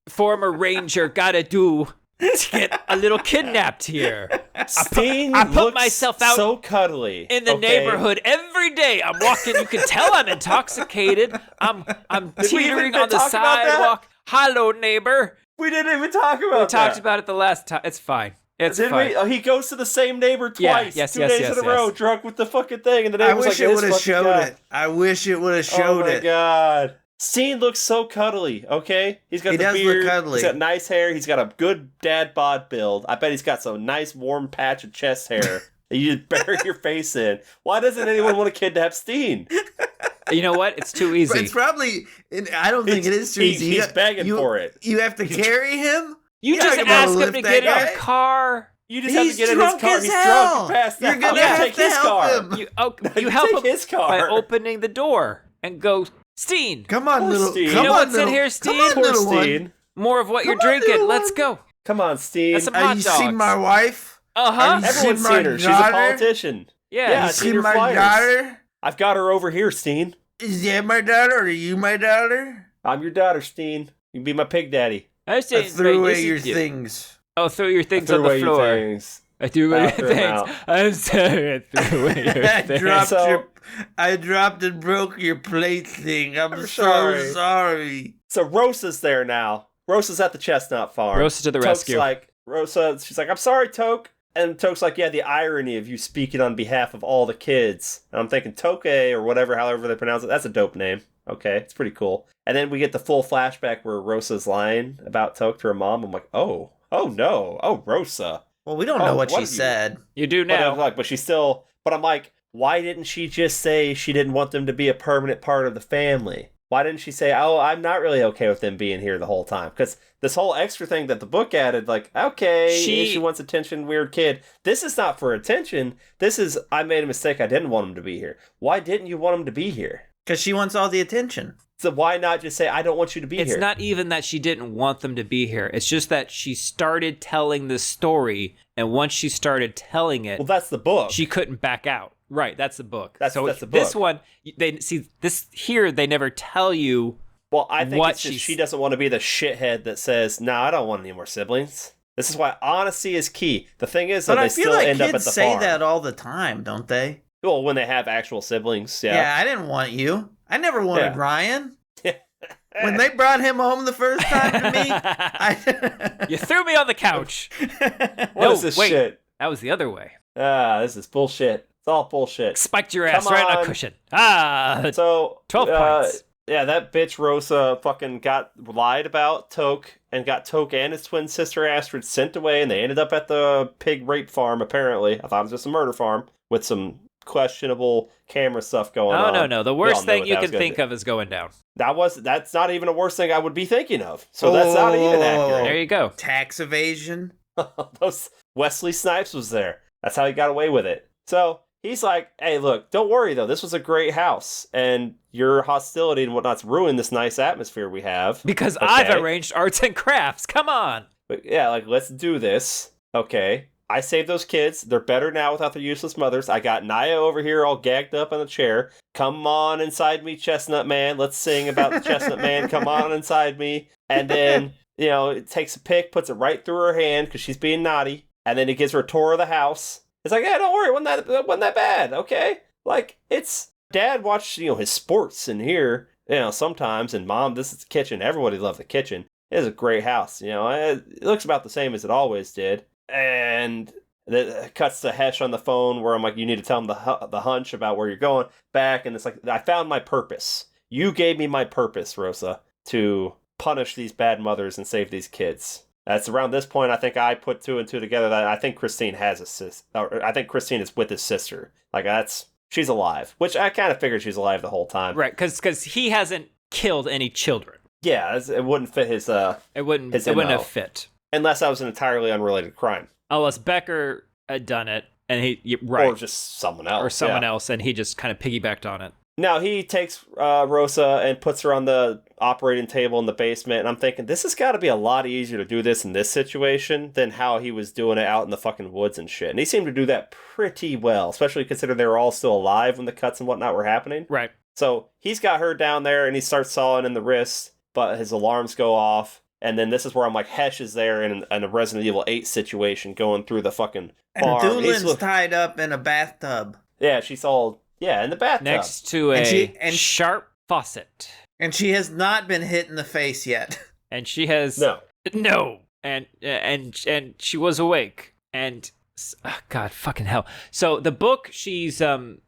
former ranger gotta do to get a little kidnapped here? Steen I put myself out so cuddly in the neighborhood every day. I'm walking. You can tell I'm intoxicated. I'm teetering on the sidewalk. Hello, neighbor. We didn't even talk about that. We talked about it the last time. It's fine. It's fine. Oh, he goes to the same neighbor twice. Yes, 2 days in a row, drunk with the fucking thing. And the neighbor's I wish it would have showed it. I wish it would have showed it. Oh my god. Steen looks so cuddly, okay? He does beard, look cuddly. He's got nice hair, he's got a good dad bod build. I bet he's got some nice warm patch of chest hair that you just bury your face in. Why doesn't anyone want to kidnap Steen? You know what? It's too easy. It's probably, I don't think it is too easy. He's begging for it. You have to carry him? You just ask him to get in your car. You just have to get in his car. He's drunk. You're going to have take to his car. help him. You help him his car by opening the door and go, Steen. Come on, little Steen. You know what's in here, Steen? Poor Steen. More of what you're drinking. Let's go. Come on, Steen. That's some hot You dogs. seen my wife? Uh-huh. Everyone's seen her. She's a politician. Yeah. You seen my daughter? I've got her over here, Steen. Is that my daughter or are you my daughter? I'm your daughter, Steen. You can be my pig daddy. I threw away your things. Oh, throw your things on the floor. I threw away your things. I'm sorry, I threw away your things. I dropped and broke your plate thing. I'm so sorry. So Rosa's there now. Rosa's at the Chestnut Farm. Rosa to the rescue. She's like, I'm sorry, Toke. And Toke's like, yeah, the irony of you speaking on behalf of all the kids. And I'm thinking Toke or whatever, however they pronounce it. That's a dope name. Okay, it's pretty cool. And then we get the full flashback where Rosa's lying about Toke to her mom. I'm like, oh no, Rosa. Well, we don't know what she said. You do now. But I'm like, why didn't she just say she didn't want them to be a permanent part of the family? Why didn't she say, oh, I'm not really okay with them being here the whole time? Because this whole extra thing that the book added, like, okay, she wants attention, weird kid. This is not for attention. This is, I made a mistake. I didn't want him to be here. Why didn't you want him to be here? Because she wants all the attention. So why not just say, I don't want you to be here? It's not even that she didn't want them to be here. It's just that she started telling the story, and once she started telling it... Well, that's the book. She couldn't back out. Right, that's the book. That's the book. This one, they never tell you. Well, I think it's just she doesn't want to be the shithead that says, "No, I don't want any more siblings." This is why honesty is key. The thing is, that they still end up at the farm. Kids say that all the time, don't they? Well, when they have actual siblings, yeah. Yeah, I didn't want you. I never wanted Ryan. When they brought him home the first time to me, you threw me on the couch. What is this shit? That was the other way. This is bullshit. It's all bullshit. Spiked your ass right on a cushion. So 12 points. Yeah, that bitch Rosa fucking lied about Toke and got Toke and his twin sister Astrid sent away, and they ended up at the pig rape farm, apparently. I thought it was just a murder farm with some questionable camera stuff going on. No. The worst thing you can think of is going down. That's not even a worst thing I would be thinking of. So that's not even accurate. There you go. Tax evasion. Wesley Snipes was there. That's how he got away with it. So he's like, hey, look, don't worry, though. This was a great house, and your hostility and whatnot's ruined this nice atmosphere we have. Because I've arranged arts and crafts. Come on. But yeah, like, let's do this. Okay. I saved those kids. They're better now without their useless mothers. I got Naya over here all gagged up on the chair. Come on inside me, Chestnut Man. Let's sing about the Chestnut Man. Come on inside me. And then, it takes a pick, puts it right through her hand because she's being naughty. And then it gives her a tour of the house. It's like, yeah, don't worry, it wasn't that bad, okay? Like, it's... Dad watched, his sports in here, sometimes, and Mom, this is the kitchen. Everybody loved the kitchen. It is a great house, It looks about the same as it always did. And it cuts to Hesh on the phone where I'm like, you need to tell him the hunch about where you're going back. And it's like, I found my purpose. You gave me my purpose, Rosa, to punish these bad mothers and save these kids. That's around this point, I think I put 2 and 2 together that I think Christine has a sister. Or I think Christine is with his sister. Like, she's alive. Which I kind of figured she's alive the whole time. Right, because he hasn't killed any children. Yeah, it wouldn't fit his It wouldn't have fit. Unless that was an entirely unrelated crime. Unless Becker had done it, and right. Or just someone else. Or someone else, and he just kind of piggybacked on it. Now, he takes Rosa and puts her on the operating table in the basement, and I'm thinking, this has got to be a lot easier to do this in this situation than how he was doing it out in the fucking woods and shit. And he seemed to do that pretty well, especially considering they were all still alive when the cuts and whatnot were happening. Right. So he's got her down there, and he starts sawing in the wrist, but his alarms go off. And then this is where I'm like, Hesh is there in a Resident Evil 8 situation going through the fucking farm. And Doolin's tied up in a bathtub. Yeah, she's all... Yeah, in the bathtub. Next to a sharp faucet. And she has not been hit in the face yet. And she has... No. And she was awake. And... Oh, God, fucking hell. So the book, she's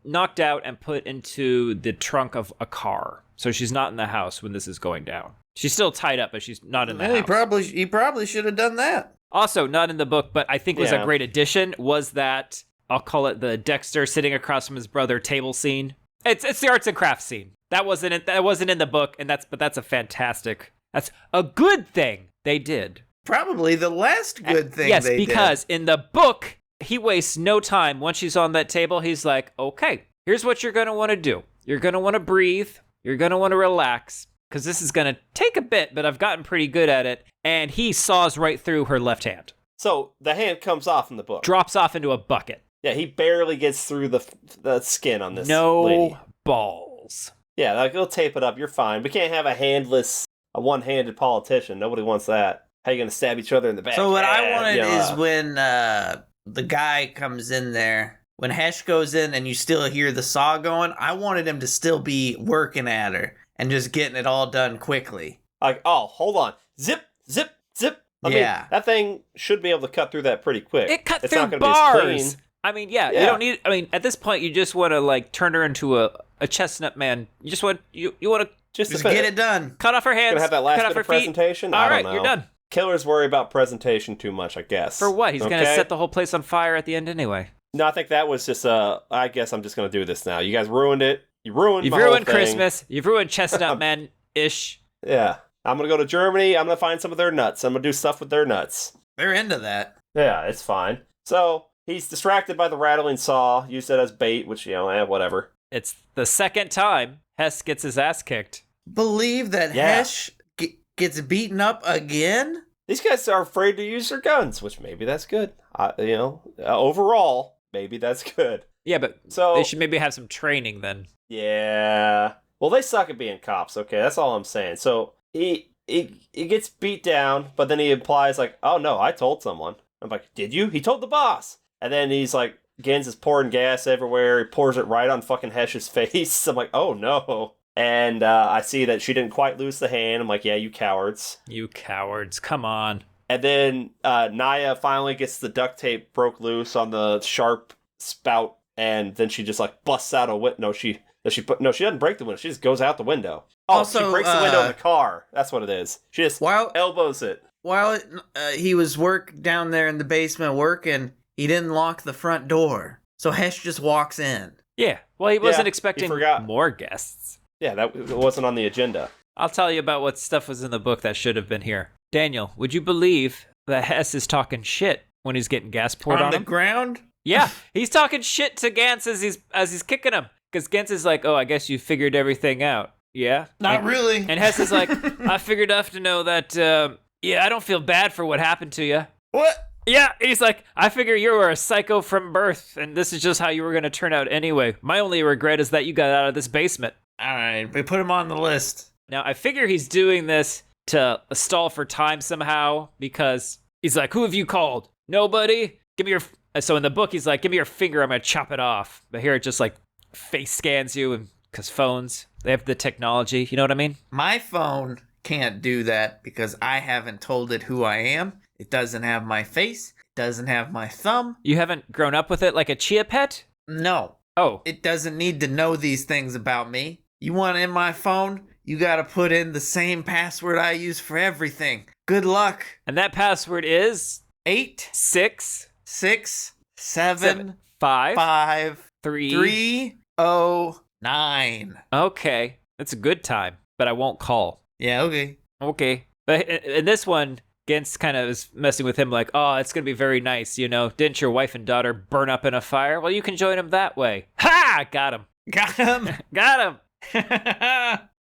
knocked out and put into the trunk of a car. So she's not in the house when this is going down. She's still tied up, but she's not in the house. He probably should have done that. Also, not in the book, but I think was a great addition, was that... I'll call it the Dexter sitting across from his brother table scene. It's the arts and crafts scene. That wasn't in the book, but that's a good thing they did. Probably the last good thing yes, they did. Yes, because in the book, he wastes no time. Once she's on that table, he's like, okay, here's what you're going to want to do. You're going to want to breathe. You're going to want to relax, because this is going to take a bit, but I've gotten pretty good at it. And he saws right through her left hand. So the hand comes off in the book. Drops off into a bucket. Yeah, he barely gets through the skin on this lady. Balls. Yeah, like, he'll tape it up. You're fine. We can't have a one-handed politician. Nobody wants that. How are you going to stab each other in the back? So what I wanted is when the guy comes in there, when Hesh goes in and you still hear the saw going, I wanted him to still be working at her and just getting it all done quickly. Like, oh, hold on. Zip, zip, zip. I mean, that thing should be able to cut through that pretty quick. It cut through bars. I mean, you don't need... I mean, at this point, you just want to, like, turn her into a Chestnut Man. You just want... You want to... Just get it done. Cut off her hands. Gonna have that last bit of presentation? All right, you're done. Killers worry about presentation too much, I guess. For what? He's going to set the whole place on fire at the end anyway. No, I think that was just I guess I'm just going to do this now. You guys ruined it. You've ruined Christmas. You've ruined Chestnut Man-ish. Yeah. I'm going to go to Germany. I'm going to find some of their nuts. I'm going to do stuff with their nuts. They're into that. Yeah, it's fine. So... He's distracted by the rattling saw, used it as bait, which, whatever. It's the second time Hess gets his ass kicked. Believe that Hesh gets beaten up again? These guys are afraid to use their guns, which maybe that's good. Overall, maybe that's good. Yeah, but they should maybe have some training then. Yeah. Well, they suck at being cops, okay? That's all I'm saying. So he gets beat down, but then he implies, like, oh, no, I told someone. I'm like, did you? He told the boss. And then he's like, Gens is pouring gas everywhere. He pours it right on fucking Hesh's face. I'm like, oh no. And I see that she didn't quite lose the hand. I'm like, yeah, you cowards. You cowards. Come on. And then Naya finally gets the duct tape broke loose on the sharp spout. And then she just like busts out a window. No, she doesn't break the window. She just goes out the window. Oh, also, she breaks the window of the car. That's what it is. She just elbows it. While he was down there in the basement working, he didn't lock the front door. So Hesh just walks in. Yeah. Well, he wasn't expecting more guests. Yeah, that wasn't on the agenda. I'll tell you about what stuff was in the book that should have been here. Daniel, would you believe that Hess is talking shit when he's getting gas poured on him? On the ground? Yeah. He's talking shit to Gantz as he's kicking him. Because Gantz is like, oh, I guess you figured everything out. Yeah? Not really. And Hess is like, I figured enough to know that, I don't feel bad for what happened to you. What? Yeah, he's like, I figure you were a psycho from birth, and this is just how you were going to turn out anyway. My only regret is that you got out of this basement. All right, we put him on the list. Now, I figure he's doing this to stall for time somehow, because he's like, who have you called? Nobody? Give me your... So in the book, he's like, give me your finger, I'm going to chop it off. But here it just, like, face scans you, and because phones, they have the technology, you know what I mean? My phone can't do that because I haven't told it who I am. It doesn't have my face. It doesn't have my thumb. You haven't grown up with it like a chia pet? No. Oh. It doesn't need to know these things about me. You want in my phone? You gotta put in the same password I use for everything. Good luck. And that password is 8, 6, 6, 7, 5, 5, 3. 3, 0, 9. Okay, that's a good time, but I won't call. Yeah, okay. Okay. But in this one, Gintz kind of is messing with him like, oh, it's going to be very nice, you know. Didn't your wife and daughter burn up in a fire? Well, you can join him that way. Ha! Got him. Got him. Got him.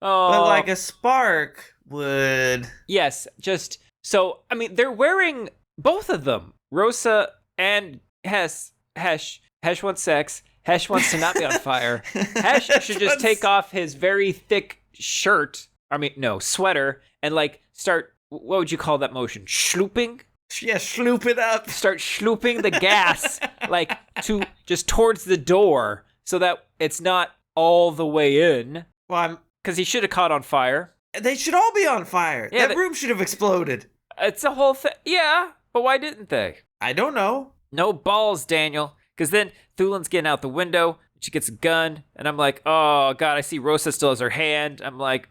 Oh. But like a spark would... Yes, just... So, I mean, they're wearing both of them. Rosa and Hesh. Hesh wants sex. Hesh wants to not be on fire. Hesh should just take off his very thick sweater, and like start, what would you call that motion? Schlooping? Yeah, sloop it up. Start schlooping the gas, like to just towards the door so that it's not all the way in. Well, because he should have caught on fire. They should all be on fire. Yeah, that room should have exploded. It's a whole thing. Yeah, but why didn't they? I don't know. No balls, Daniel. Because then Thulin's getting out the window. She gets a gun. And I'm like, oh, God, I see Rosa still has her hand. I'm like,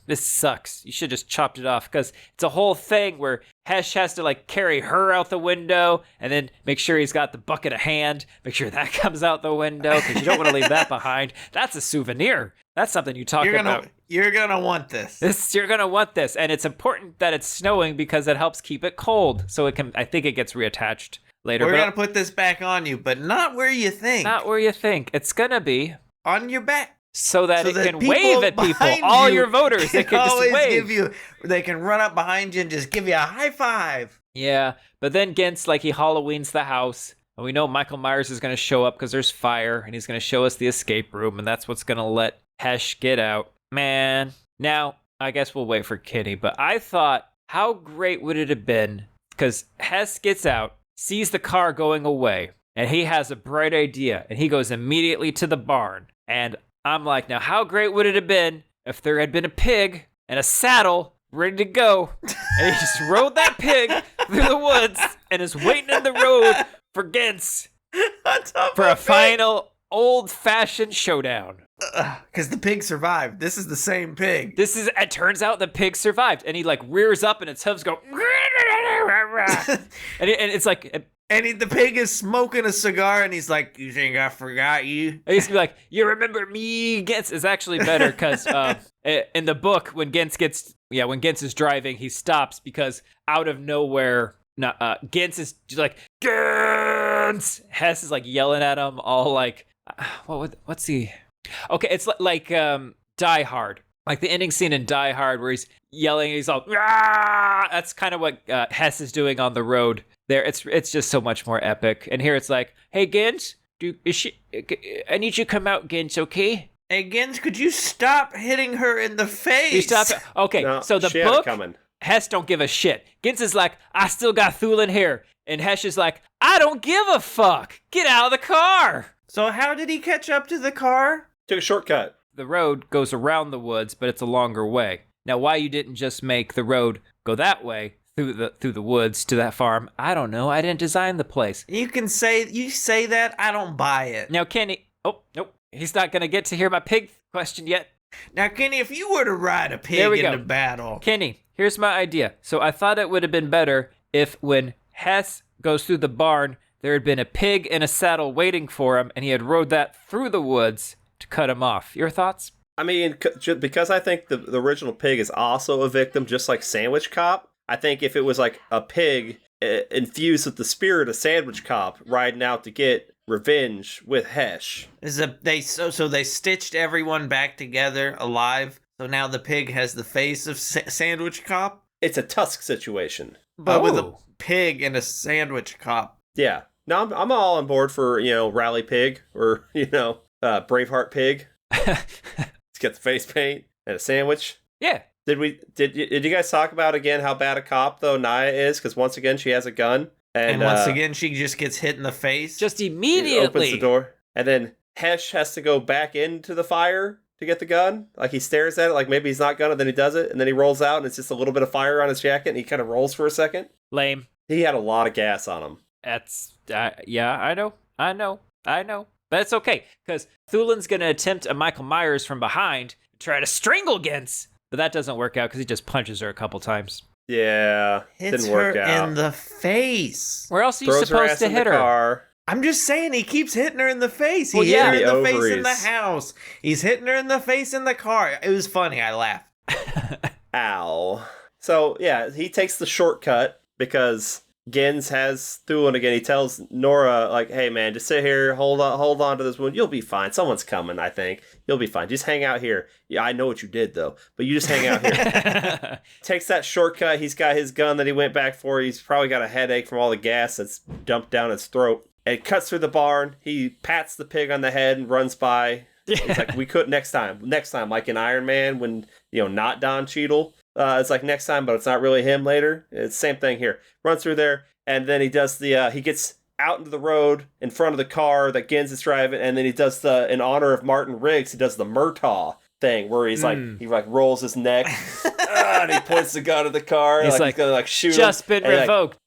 this sucks. You should have just chopped it off. Because it's a whole thing where Hesh has to, like, carry her out the window. And then make sure he's got the bucket of hand. Make sure that comes out the window. Because you don't want to leave that behind. That's a souvenir. That's something you talk about. You're going to want this. You're going to want this. And it's important that it's snowing because it helps keep it cold. So I think it gets reattached later. We're going to put this back on you, but not where you think. Not where you think. It's going to be on your back. So that it can wave at people. All your voters, they can just wave. They can run up behind you and just give you a high five. Yeah, but then Gintz, like, he Halloweens the house. And we know Michael Myers is going to show up because there's fire. And he's going to show us the escape room. And that's what's going to let Hesh get out. Man. Now, I guess we'll wait for Kitty. But I thought, how great would it have been? Because Hesh gets out, sees the car going away, and he has a bright idea, and he goes immediately to the barn. And I'm like, now how great would it have been if there had been a pig and a saddle ready to go, and he just rode that pig through the woods and is waiting in the road for Gintz for a final old-fashioned showdown. Because the pig survived. This is the same pig. It turns out the pig survived, and he like rears up and its hooves go and it's like, the pig is smoking a cigar, and he's like, "You think I forgot you?" And he's like, "You remember me?" Gintz is actually better because in the book, when Gintz is driving, he stops because out of nowhere, Gintz is just like, Gintz. Hess is like yelling at him, all like, what's the? Okay, it's like Die Hard. Like the ending scene in Die Hard where he's yelling and he's all, "Rah!" That's kind of what Hess is doing on the road there. It's just so much more epic. And here it's like, "Hey, Gintz, I need you to come out, Gintz, okay?" Hey, Gintz, could you stop hitting her in the face? You stop. Okay, no, so the book, Hess don't give a shit. Gintz is like, "I still got Thulin here." And Hesh is like, "I don't give a fuck. Get out of the car." So how did he catch up to the car? Took a shortcut. The road goes around the woods, but it's a longer way. Now, why you didn't just make the road go that way through the woods to that farm, I don't know. I didn't design the place. You say that, I don't buy it. Now, Kenny, oh, nope, he's not going to get to hear my pig question yet. Now, Kenny, if you were to ride a pig into battle. Kenny, here's my idea. So I thought it would have been better if when Hess goes through the barn, there had been a pig in a saddle waiting for him, and he had rode that through the woods to cut him off. Your thoughts? I mean, because I think the original pig is also a victim, just like Sandwich Cop. I think if it was like a pig infused with the spirit of Sandwich Cop riding out to get revenge with Hesh. So they stitched everyone back together alive. So now the pig has the face of Sandwich Cop. It's a Tusk situation, but with a pig and a Sandwich Cop. Yeah. No, I'm all on board for Rally Pig or Braveheart Pig. Let's get the face paint and a sandwich. Yeah. Did you guys talk about again how bad a cop though Naya is? Because once again she has a gun, and once again she just gets hit in the face. Just immediately opens the door, and then Hesh has to go back into the fire to get the gun. Like he stares at it, like maybe he's not gonna, then he does it, and then he rolls out, and it's just a little bit of fire on his jacket, and he kind of rolls for a second. Lame. He had a lot of gas on him. That's yeah, I know. But it's okay, because Thulin's going to attempt a Michael Myers from behind, try to strangle Gintz. But that doesn't work out because he just punches her a couple times. Yeah, Hits didn't work her out. in the face. Where else are you Throws her supposed ass to in hit the her? car. I'm just saying he keeps hitting her in the face. He Well, hit yeah. her in The the face in the ovaries. house. He's hitting her in the face in the car. It was funny. I laughed. Ow. So, yeah, he takes the shortcut because Gens has Thulin again. He tells Nora, like, hey, man, just sit here, hold on to this wound. You'll be fine. Someone's coming, I think. You'll be fine. Just hang out here. Yeah, I know what you did, though, but you just hang out here. Takes that shortcut. He's got his gun that he went back for. He's probably got a headache from all the gas that's dumped down his throat. And cuts through the barn. He pats the pig on the head and runs by. It's like, we could next time, like in Iron Man when, not Don Cheadle. It's like next time, but it's not really him later. It's the same thing here. Runs through there, and then he does he gets out into the road in front of the car that Gens is driving, and then he does in honor of Martin Riggs, he does the Murtaugh thing where he's he rolls his neck, and he points the gun at the car. He's he's gonna shoot him. Just been revoked.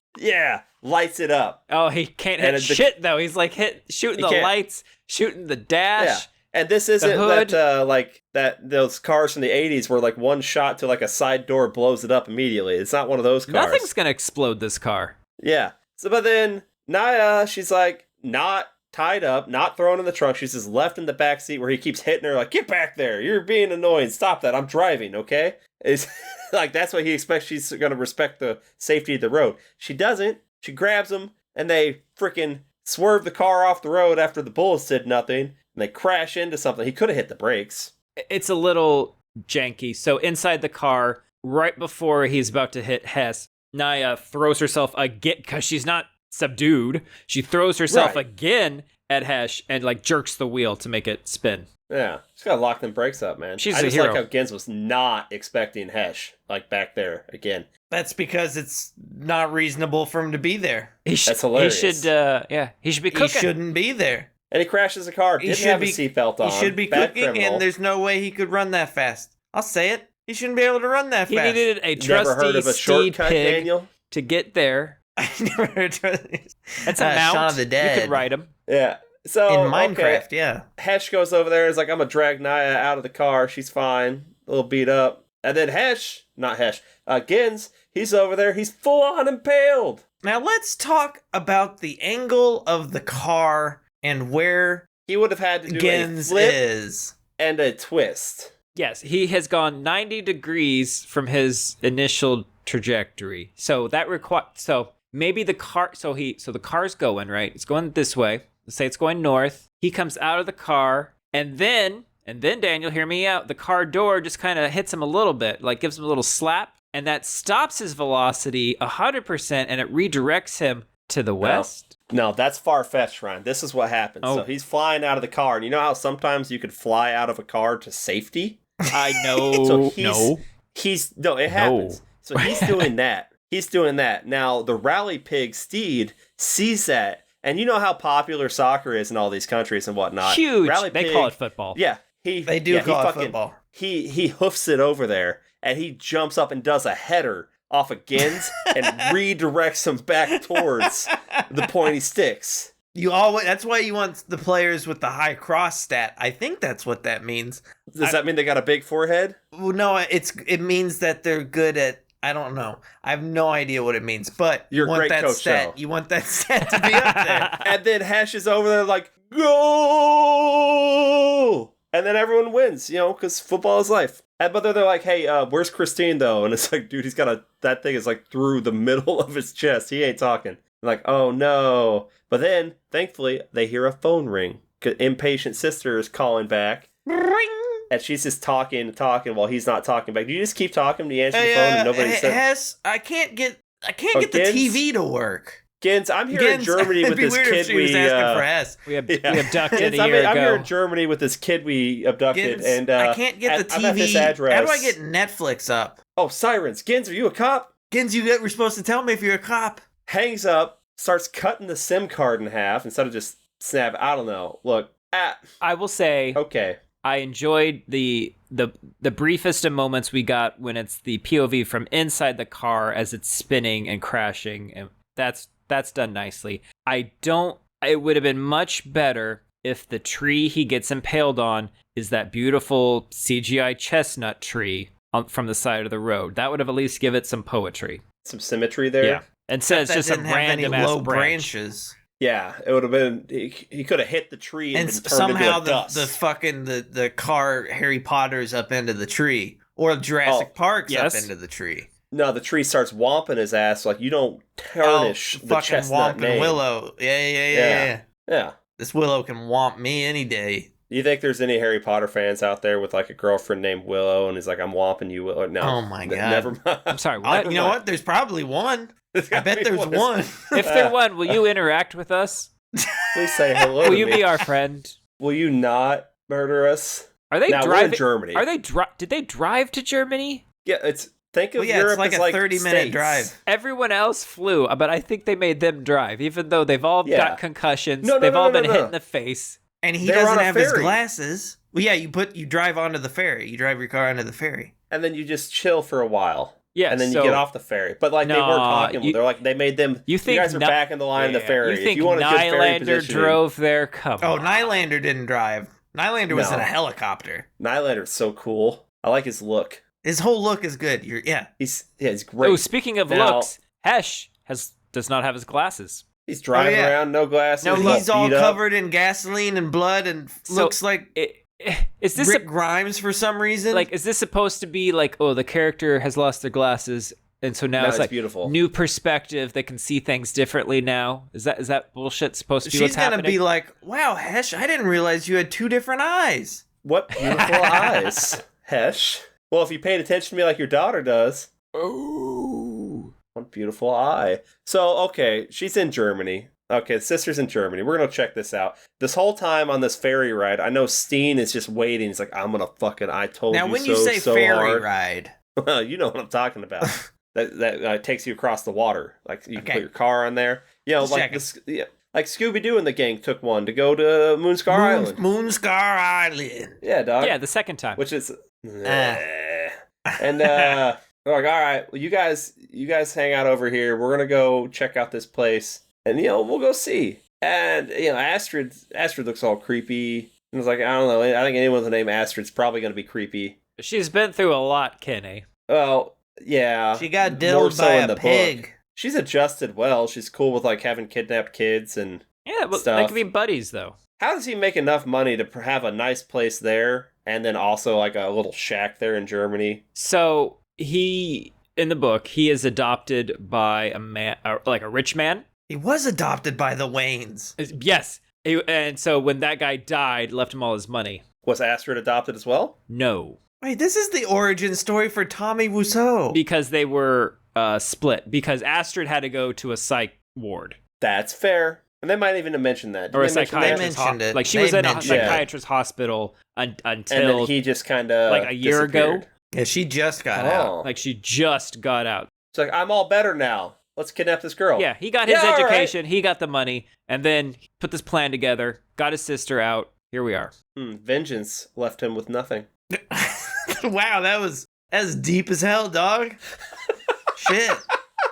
Lights it up. Oh, he can't hit shit though. He's like shooting the lights, shooting the dash. Yeah. And this isn't that those cars from the 80s where like one shot to like a side door blows it up immediately. It's not one of those cars. Nothing's gonna explode this car. Yeah. So, but then Naya, she's like not tied up, not thrown in the trunk. She's just left in the back seat where he keeps hitting her like, get back there. You're being annoying. Stop that. I'm driving. Okay. It's like, that's what he expects. She's going to respect the safety of the road. She doesn't. She grabs him and they freaking swerve the car off the road after the bullets did nothing. And they crash into something. He could have hit the brakes. It's a little janky. So inside the car, right before he's about to hit Hess, Naya throws herself again, because she's not subdued. She throws herself again at Hesh and like jerks the wheel to make it spin. Yeah, she's got to lock them brakes up, man. She's I a just hero. like how Gens was not expecting Hesh, like back there again. That's because it's not reasonable for him to be there. That's hilarious. He should, he should be cooking. He shouldn't be there. And he crashes the car. Didn't have a seatbelt on. He should be Bad cooking, criminal. and there's no way he could run that fast. I'll say it. He shouldn't be able to run that He fast. needed a Never heard trusty of a steed shortcut, pig Daniel? to get there. I never heard That's a mount. Shaun of the Dead. You could ride him. Yeah. So in Minecraft, yeah. Hesh goes over there and is like, I'm going to drag Naya out of the car. She's fine. A little beat up. And then Gens, he's over there. He's full on impaled. Now let's talk about the angle of the car and where He would have had to do Gens a flip is. and a twist. Yes, he has gone 90 degrees from his initial trajectory. So that so maybe the car so the car's going, right? It's going this way. Let's say it's going north. He comes out of the car and then Daniel, hear me out. The car door just kind of hits him a little bit, like gives him a little slap, and that stops his velocity 100% and it redirects him to the west. No, that's far-fetched, Ryan. This is what happens. Oh. So he's flying out of the car, and you know how sometimes you could fly out of a car to safety? I know. So it happens. So he's doing that. He's doing that. Now, the rally pig Steed sees that, and you know how popular soccer is in all these countries and whatnot. Huge. Rally They pig, call it football. Yeah. They do call it football. He hoofs it over there, and he jumps up and does a header off of Gens and redirects him back towards the pointy sticks. That's why you want the players with the high cross stat. I think that's what that means. Does that mean they got a big forehead? Well, no, it means that they're good at. I don't know. I have no idea what it means, but You're you want great, that Coach stat. Shell. You want that stat to be up there. And then Hesh is over there like, go! And then everyone wins, because football is life. But they're like, hey, where's Christine, though? And it's like, dude, that thing is like through the middle of his chest. He ain't talking. They're like, oh, no. But then, thankfully, they hear a phone ring. Impatient sister is calling back. Ring. And she's just talking while he's not talking back. Do you just keep talking? Do you answer the phone and nobody says? Hess, I can't get the Gens? TV to work. Gens, I'm here in Germany with this kid if she was asking for Hess. We abducted Gens, a year ago. I'm here in Germany with this kid we abducted, Gens, and I can't get the TV. I'm at this address. How do I get Netflix up? Oh, sirens! Gens, are you a cop? Gens, you were supposed to tell me if you're a cop. Hangs up, starts cutting the SIM card in half instead of just snap. I don't know. Look, I will say, okay. I enjoyed the briefest of moments we got when it's the POV from inside the car as it's spinning and crashing, and that's done nicely. It would have been much better if the tree he gets impaled on is that beautiful CGI chestnut tree from the side of the road. That would have at least give it some poetry. Some symmetry there. Yeah. Instead, it's just some random ass low branch. branches. Yeah, it would have been. He could have hit the tree and been turned somehow into a dust. the car Harry Potter's up into the tree, or Jurassic Park's yes. up into the tree. No, the tree starts womping his ass like you don't tarnish the fucking Chestnut Man. Willow. Yeah. Yeah. This Willow can womp me any day. Do you think there's any Harry Potter fans out there with like a girlfriend named Willow and he's like, I'm womping you, Willow? No. Oh my God. Never mind. I'm sorry, what? You know what? There's probably one. I bet there's one. If there one, will you interact with us? Please say hello Will to you me. be our friend? Will you not murder us? Are they now, driving? We're in Germany. Are they did they drive to Germany? Yeah, think of Well, Europe it's like as a like 30-minute states. drive. Everyone else flew, but I think they made them drive, even though they've all got concussions. They've all been hit in the face. And he They're doesn't on a have his ferry. glasses. Well, yeah, you drive onto the ferry. You drive your car onto the ferry. And then you just chill for a while. Yeah, and then you get off the ferry. But like they weren't talking. They're like they made them. You guys are back in the line of the ferry. You think if you want a good ferry Nylander positioning, drove there? Come on. Nylander didn't drive. Nylander was in a helicopter. Nylander's so cool. I like his look. His whole look is good. He's great. Oh, speaking of looks, Hesh does not have his glasses. He's driving around, no glasses. No, he's all covered in gasoline and blood and looks like is this Rick Grimes for some reason. Like, is this supposed to be like, oh, the character has lost their glasses, and so now it's like beautiful. New perspective. They can see things differently now. Is that bullshit supposed to be what's happening? She's gonna be like, wow, Hesh, I didn't realize you had two different eyes. What beautiful eyes, Hesh. Well, if you paid attention to me like your daughter does. Oh, what beautiful eye. So, okay, she's in Germany. Okay, the sister's in Germany. We're going to check this out. This whole time on this ferry ride, I know Steen is just waiting. He's like, I'm going to fucking, I told you so, Now, when you say ferry hard. Ride. You know what I'm talking about. that takes you across the water. Like, you can put your car on there. You know, like Scooby-Doo and the gang took one to go to Moonscar Island. Moonscar Island. Yeah, dog. Yeah, the second time. Which is... And they're like, all right, well, you guys hang out over here. We're gonna go check out this place, and we'll go see. And Astrid looks all creepy, and was like, I don't know. I think anyone with the name Astrid's probably gonna be creepy. She's been through a lot, Kenny. Well, yeah. She got diddled by a pig. Book. She's adjusted well. She's cool with like having kidnapped kids and but stuff. They can be buddies though. How does he make enough money to have a nice place there? And then also like a little shack there in Germany. So in the book, he is adopted by a man, like a rich man. He was adopted by the Waynes. Yes. And so when that guy died, left him all his money. Was Astrid adopted as well? No. Wait, this is the origin story for Tommy Wiseau. Because they were split. Because Astrid had to go to a psych ward. That's fair. And they might even have mentioned that. Or a psychiatrist. Like she was in a psychiatrist hospital until. And then he just kind of like a year ago. Yeah, she just got out. Like she just got out. It's like, I'm all better now. Let's kidnap this girl. Yeah, he got his education. Right. He got the money. And then he put this plan together. Got his sister out. Here we are. Vengeance left him with nothing. Wow, that was deep as hell, dog. Shit.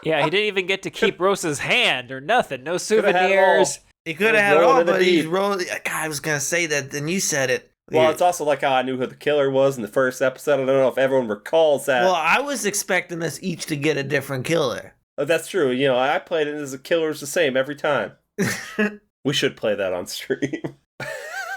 Yeah, he didn't even get to keep Rosa's hand or nothing. No souvenirs. He could have had it all, but he's rolling. God, I was going to say that, then you said it. Well, it's also like how I knew who the killer was in the first episode. I don't know if everyone recalls that. Well, I was expecting us each to get a different killer. That's true. I played it as the killer's the same every time. We should play that on stream.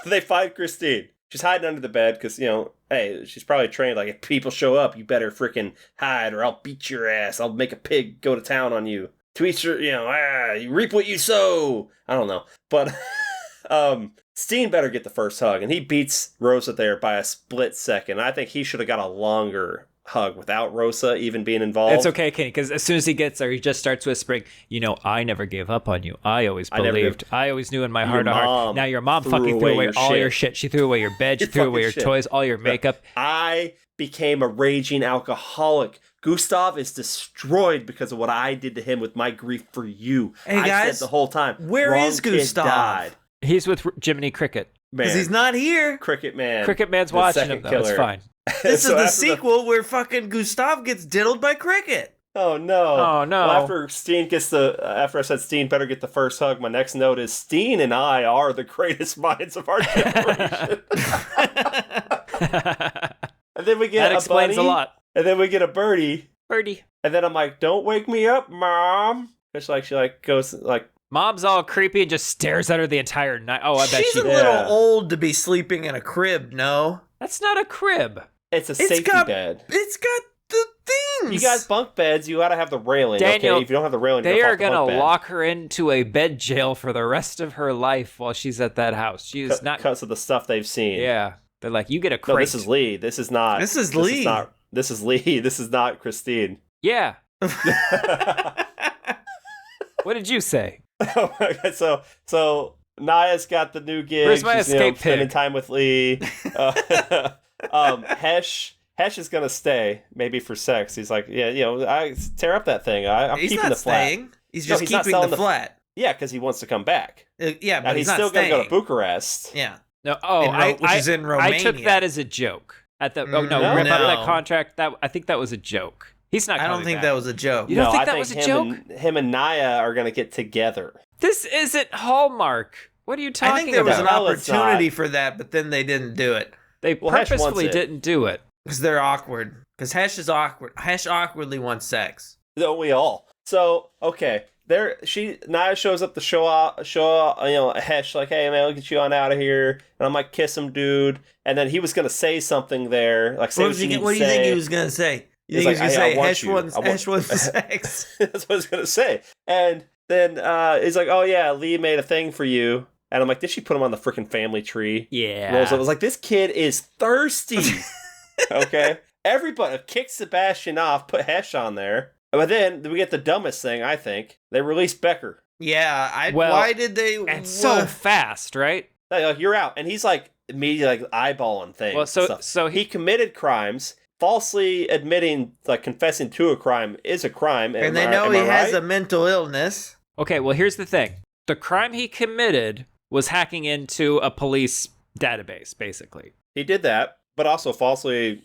They find Christine. She's hiding under the bed because, hey, she's probably trained. Like, if people show up, you better freaking hide or I'll beat your ass. I'll make a pig go to town on you. To each your, you reap what you sow. I don't know. But Steen better get the first hug. And he beats Rosa there by a split second. I think he should have got a longer hug without Rosa even being involved. It's okay, Kenny, because as soon as he gets there, he just starts whispering, I never gave up on you. I always believed. I always knew in my heart of heart. Now your mom fucking threw away all your shit. She threw away your bed. She threw away your toys, all your makeup. I became a raging alcoholic. Gustav is destroyed because of what I did to him with my grief for you. Hey guys, I said the whole time. Where is Gustav? Died. He's with Jiminy Cricket. Because he's not here. Cricket Man. Cricket Man's watching him, though. It's fine. This is the sequel where fucking Gustav gets diddled by Cricket. Oh, no. Oh, no. Well, after I said Steen better get the first hug, my next note is Steen and I are the greatest minds of our generation. And then we get that explains a lot. And then we get a birdie. Birdie. And then I'm like, don't wake me up, Mom. She goes like... Mom's all creepy and just stares at her the entire night. Oh, I bet she's a she... little old to be sleeping in a crib, no? That's not a crib. It's a safety bed. It's got the things. You got bunk beds. You gotta have the railing, Daniel, okay? If you don't have the railing, they you're are going to lock her into a bed jail for the rest of her life while she's at that house. She is not... Because of the stuff they've seen. Yeah. They're like, you get a crate. No, this is Lee. This is not... This is Lee. This is Lee. This is not Christine. Yeah. What did you say? Oh my God. So Naya's got the new gig. Where's my escape pig? Spending time with Lee. Hesh is gonna stay, maybe for sex. He's like, I tear up that thing. I'm he's keeping not the flat. staying. He's just he's not keeping selling the flat. Yeah, because he wants to come back. Yeah, but and he's still not staying. gonna go to Bucharest. Yeah. No. Which is in Romania. I took that as a joke. Rip up that contract. I think that was a joke. He's not. I don't think that was a joke. You don't think that was a joke? Him and Naya are gonna get together. This isn't Hallmark. What are you talking about? I think there was an opportunity for that, but then they didn't do it. They purposefully didn't do it. Because they're awkward. Because Hesh is awkward. Hesh awkwardly wants sex. Don't we all? So, okay. Naya shows up to show Hesh, like, hey, man, I'll get you on out of here. And I'm like, kiss him, dude. And then he was going to say something there. Like, what do you think he was going to say? You think he was going to say, Hesh wants sex? That's what I was going to say. And then he's like, oh, yeah, Lee made a thing for you. And I'm like, did she put him on the freaking family tree? Yeah. Rolls up. I was like, this kid is thirsty. Okay? Everybody kicked Sebastian off, put Hesh on there. But then we get the dumbest thing, I think. They released Becker. Yeah, why did they... And so fast, right? Like, you're out. And he's like, immediately like eyeballing things. Well, so he committed crimes. Falsely admitting, like confessing to a crime is a crime. And they know he has a mental illness. Okay, well, here's the thing. The crime he committed was hacking into a police database, basically. He did that, but also falsely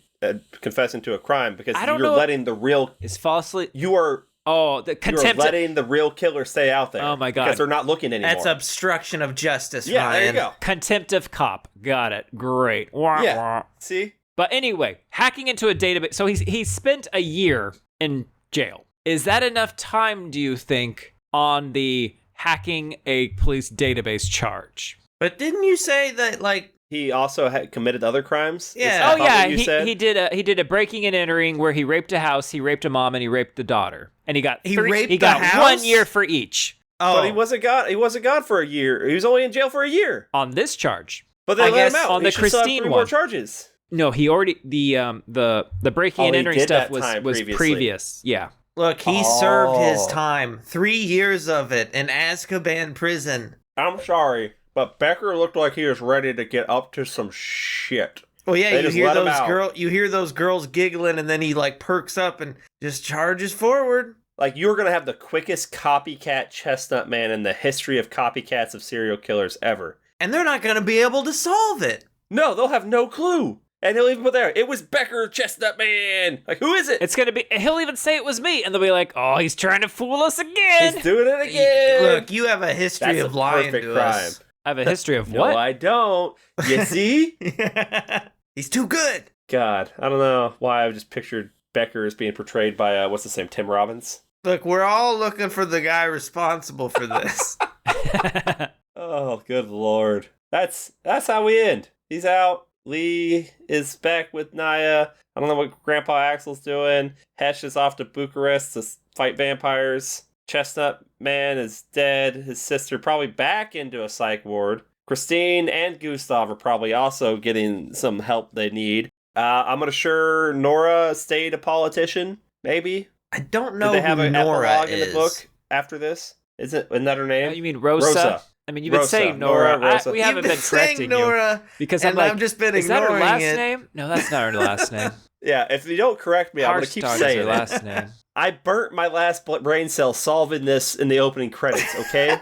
confessing to a crime because letting the real... Is falsely... You are... Oh, the contempt... You're letting the real killer stay out there. Oh my God. Because they're not looking anymore. That's obstruction of justice, Yeah, Ryan. there you go. Contempt of cop. Got it. Great. Yeah. See? But anyway, hacking into a database. So he spent a year in jail. Is that enough time, do you think, on the hacking a police database charge? But didn't you say that, like... He also had committed other crimes? Yeah. He did a breaking and entering where he raped a house, he raped a mom, and he raped the daughter. And he got 1 year for each. Oh. But he wasn't gone for a year. He was only in jail for a year. On this charge. But they let him out. On the Christine one. More charges. No, he already... The breaking and entering stuff was previous. Yeah. Look, he served his time. 3 years of it in Azkaban prison. I'm sorry, but Becker looked like he was ready to get up to some shit. Well, yeah, you hear those girls giggling, and then he like perks up and just charges forward. Like, you're gonna have the quickest copycat Chestnut Man in the history of copycats of serial killers ever. And they're not gonna be able to solve it. No, they'll have no clue. And he'll even put there, it was Becker Chestnut Man. Like, who is it? It's gonna be, he'll even say it was me, and they'll be like, oh, he's trying to fool us again. He's doing it again. Look, you have a history of lying to us. I have a history of what? No, I don't. You see? He's too good. God, I don't know why I just pictured Becker as being portrayed by, what's his name, Tim Robbins? Look, we're all looking for the guy responsible for this. Oh, good Lord. That's how we end. He's out. Lee is back with Naya. I don't know what Grandpa Axel's doing. Hesh is off to Bucharest to fight vampires. Chestnut Man is dead. His sister probably back into a psych ward. Christine and Gustav are probably also getting some help they need. I'm gonna sure Nora stayed a politician, maybe. I don't know. Did they have who an Nora epilogue is in the book after this? Isn't that her name? You mean Rosa? I mean, you've been saying Nora. We haven't been correcting Nora, you because I've just been ignoring it. Is that her last name? No, that's not her last name. Yeah, if you don't correct me, I'm going to keep saying her last name. I burnt my last brain cell solving this in the opening credits, okay?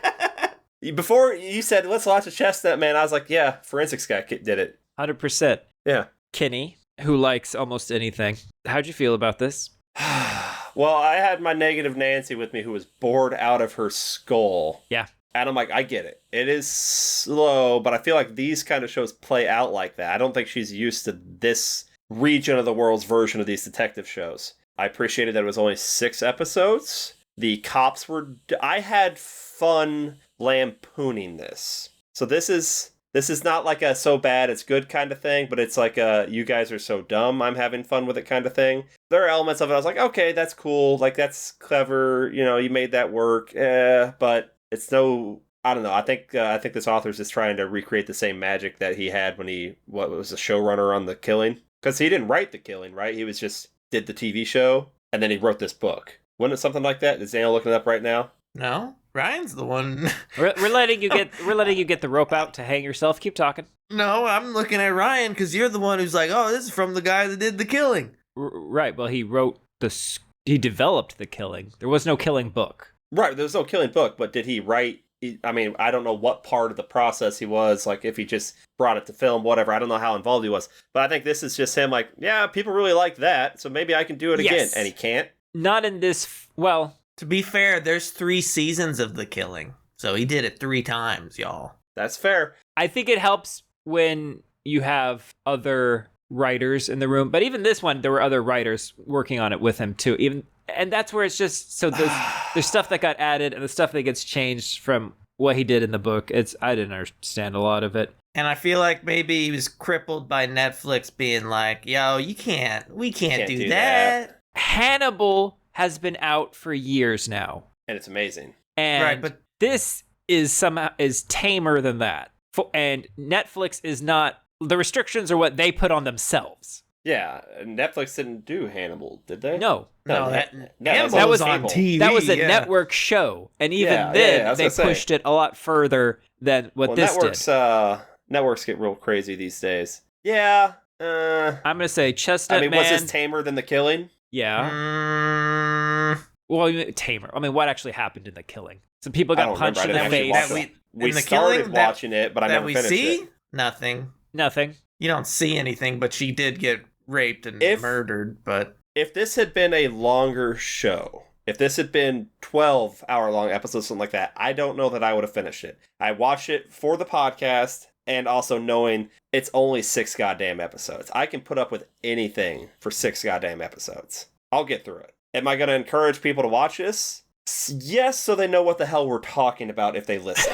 Before you said, let's watch a Chestnut Man, I was like, yeah, forensics guy did it. 100%. Yeah. Kenny, who likes almost anything. How'd you feel about this? Well, I had my negative Nancy with me who was bored out of her skull. Yeah. And I'm like, I get it. It is slow, but I feel like these kind of shows play out like that. I don't think she's used to this region of the world's version of these detective shows. I appreciated that it was only 6 episodes. The cops were... I had fun lampooning this. So this is not like a so bad it's good kind of thing, but it's like a you guys are so dumb, I'm having fun with it kind of thing. There are elements of it I was like, okay, that's cool, like that's clever, you made that work, but it's no... I don't know. I think this author's just trying to recreate the same magic that he had when he was a showrunner on The Killing. Because he didn't write The Killing, right? He was just did the TV show, and then he wrote this book. Wasn't it something like that? Is Daniel looking it up right now? No, Ryan's the one. We're letting you get the rope out to hang yourself. Keep talking. No, I'm looking at Ryan because you're the one who's like, oh, this is from the guy that did The Killing. Right. Well, he developed The Killing. There was no Killing book. Right. There was no Killing book, but did he write? I mean, I don't know what part of the process he was, like if he just brought it to film, whatever. I don't know how involved he was. But I think this is just him like, yeah, people really like that, so maybe I can do it again. And he can't. Not in this, well... To be fair, there's 3 seasons of The Killing. So he did it 3 times, y'all. That's fair. I think it helps when you have other writers in the room. But even this one, there were other writers working on it with him, too. And that's where it's just... So there's stuff that got added and the stuff that gets changed from what he did in the book. I didn't understand a lot of it. And I feel like maybe he was crippled by Netflix being like, yo, we can't do that. Hannibal has been out for years now. And it's amazing. And right, but this is tamer than that. And Netflix is not... The restrictions are what they put on themselves. Yeah, Netflix didn't do Hannibal, did they? No, that was on TV. That was a network show, and even then they pushed it a lot further than what this did. Networks get real crazy these days. Yeah, I'm gonna say Chestnut Man. Was this tamer than The Killing? Yeah. Well, tamer. I mean, what actually happened in The Killing? Some people got punched in the face. We started watching it, but I never finished it. Nothing. You don't see anything, but she did get raped and murdered. But if this had been a longer show, if this had been 12-hour-long episodes, something like that, I don't know that I would have finished it. I watched it for the podcast, and also knowing it's only 6 goddamn episodes. I can put up with anything for 6 goddamn episodes. I'll get through it. Am I going to encourage people to watch this? Yes, so they know what the hell we're talking about if they listen.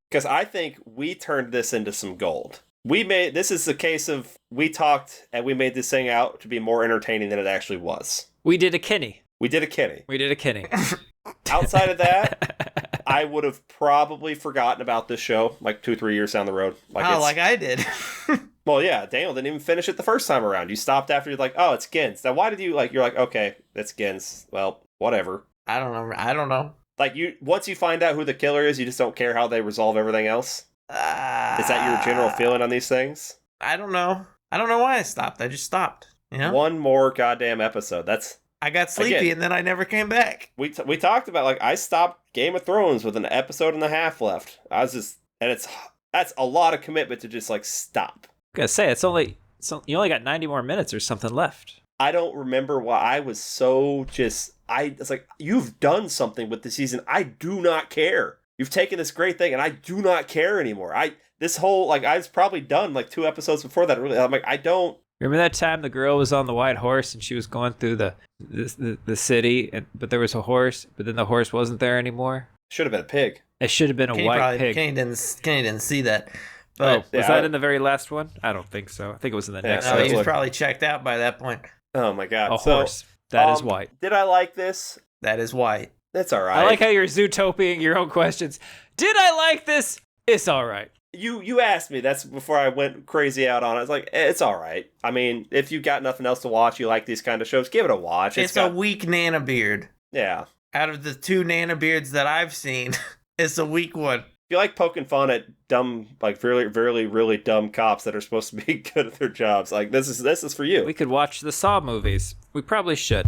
Because I think we turned this into some gold. This is the case of, we talked and we made this thing out to be more entertaining than it actually was. We did a Kinney. Outside of that, I would have probably forgotten about this show like 2-3 years down the road. Like I did. Well, yeah, Daniel didn't even finish it the first time around. You stopped after you're like, oh, it's Gins. Now, why did you you're like, okay, that's Gins. Well, whatever. I don't know. Like, once you find out who the killer is, you just don't care how they resolve everything else? Is that your general feeling on these things? I don't know. I don't know why I stopped. I just stopped. One more goddamn episode. I got sleepy and then I never came back. We talked about, I stopped Game of Thrones with an episode and a half left. That's a lot of commitment to just, stop. I gotta say, you only got 90 more minutes or something left. I don't remember why I was so it's like, you've done something with the season. I do not care. You've taken this great thing and I do not care anymore. I was probably done 2 episodes before that. Really, I'm like, I don't. Remember that time the girl was on the white horse and she was going through the city, but there was a horse, but then the horse wasn't there anymore? Should have been a pig. It should have been a white pig. Kenny didn't see that. But was that in the very last one? I don't think so. I think it was in the next one. He was probably checked out by that point. Oh my god. A horse. That is white. Did I like this? That is white. That's all right. I like how you're Zootopiaing your own questions. Did I like this? It's all right. You asked me. That's before I went crazy out on it. It's like, it's all right. I mean, if you got nothing else to watch, you like these kind of shows, give it a watch. It's a weak Nana Beard. Yeah. Out of the 2 Nana Beards that I've seen, it's a weak one. If you like poking fun at dumb, really, really, really dumb cops that are supposed to be good at their jobs, this is for you. We could watch the Saw movies. We probably should.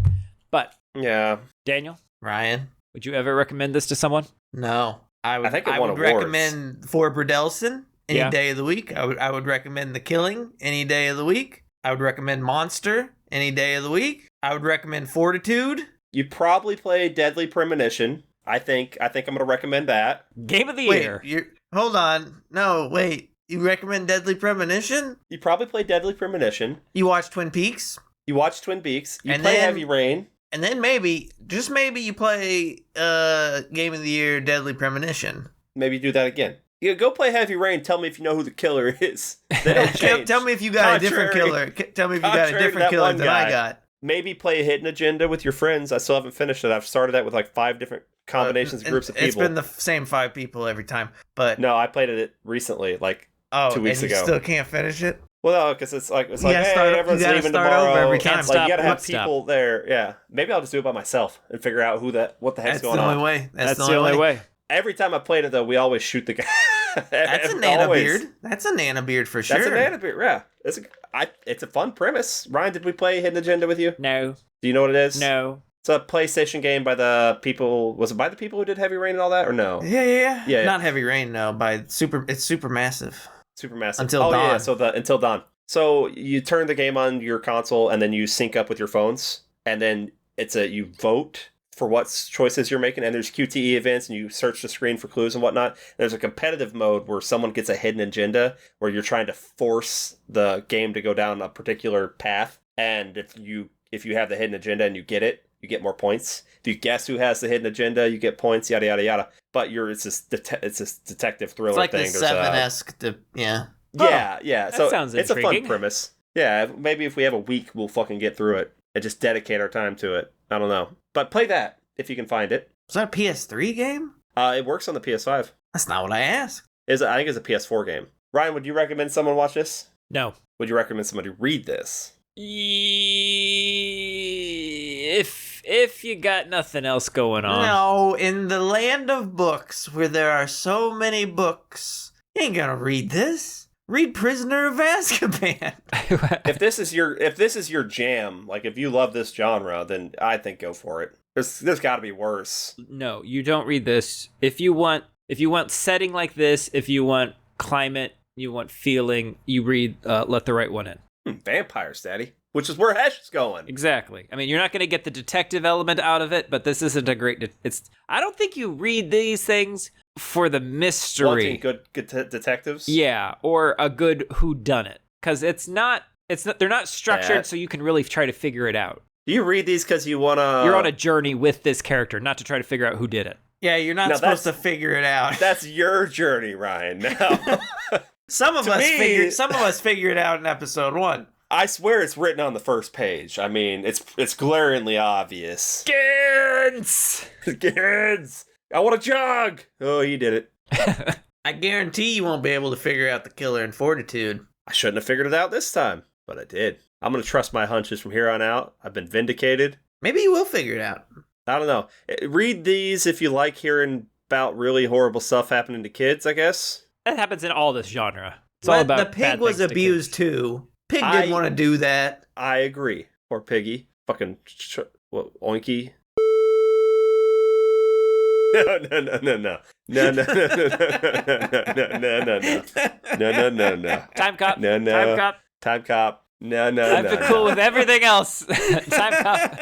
But yeah, Daniel, Ryan, would you ever recommend this to someone? No. I would awards. recommend For Bradelson any day of the week. I would recommend The Killing any day of the week. I would recommend Monster any day of the week. I would recommend Fortitude. You probably play Deadly Premonition. I think I'm going to recommend that. Game of the year. Hold on. No, wait. You recommend Deadly Premonition? You probably play Deadly Premonition. You watch Twin Peaks? You watch Twin Peaks. You And play then- Heavy Rain. And then maybe, just maybe, you play Game of the Year Deadly Premonition. Maybe do that again. You go play Heavy Rain. Tell me if you know who the killer is. They don't change. Tell me if you got a different killer. Tell me if you got a Contrary to different that killer one than guy. I got. Maybe play Hidden Agenda with your friends. I still haven't finished it. I've started that with like 5 different combinations, groups of people. It's been the same 5 people every time. But No, I played it recently, like 2 weeks and ago. you still can't finish it? Well, no, because it's like gotta hey, start- you everyone's gotta leaving start tomorrow. over every time. Can't Like stop, you gotta have won't stop. people there. Yeah, maybe I'll just do it by myself and figure out what the heck's That's going the on. only way. That's the only way. Every time I played it, though, we always shoot the guy. That's a Nana Always. beard. That's a Nana beard for sure. That's a Nana beard. Yeah, it's a fun premise. Ryan, did we play Hidden Agenda with you? No. Do you know what it is? No. It's a PlayStation game by the people. Was it by the people who did Heavy Rain and all that, or no? Yeah. Not Heavy Rain, no. It's super massive. Supermassive. Until Dawn. Yeah, so Until Dawn. So you turn the game on your console and then you sync up with your phones, and then you vote for what choices you're making, and there's QTE events, and you search the screen for clues and whatnot. There's a competitive mode where someone gets a hidden agenda where you're trying to force the game to go down a particular path, and if you have the hidden agenda and you get it, you get more points. If you guess who has the hidden agenda, you get points, yada yada yada. But it's this detective thriller It's like thing. the Seven-esque, yeah. Yeah. So sounds it's a fun intriguing. premise. Yeah, maybe if we have a week, we'll fucking get through it and just dedicate our time to it. I don't know. But play that if you can find it. Was that a PS3 game? It works on the PS5. That's not what I asked. I think it's a PS4 game. Ryan, would you recommend someone watch this? No. Would you recommend somebody read this? If you got nothing else going on. No, in the land of books, where there are so many books, you ain't gonna read this. Read Prisoner of Azkaban. If this is your jam, like if you love this genre, then I think go for it. There's got to be worse. No, you don't read this. If you want setting like this, if you want climate, you want feeling, you read Let the Right One In. Vampires, Daddy. Which is where Hesh is going. Exactly. I mean, you're not going to get the detective element out of it, but this isn't a great. I don't think you read these things for the mystery. Wanting good detectives. Yeah, or a good whodunit, because it's not. They're not structured, so you can really try to figure it out. Do you read these because you wanna? You're on a journey with this character, not to try to figure out who did it. Yeah, you're not supposed to figure it out. That's your journey, Ryan. Now, some of us figure it out in episode 1. I swear it's written on the first page. I mean, it's glaringly obvious. Kids! Kids! I want to jog! Oh, he did it. I guarantee you won't be able to figure out the killer in Fortitude. I shouldn't have figured it out this time, but I did. I'm going to trust my hunches from here on out. I've been vindicated. Maybe you will figure it out. I don't know. Read these if you like hearing about really horrible stuff happening to kids, I guess. That happens in all this genre. It's But all about the bad pig was things to abused kids. too. Pig didn't want to do that. I agree. Poor Piggy. Fucking oinky. No. Time cop. No. Time cop. Time cop. No. I've been cool with everything else. Time cop.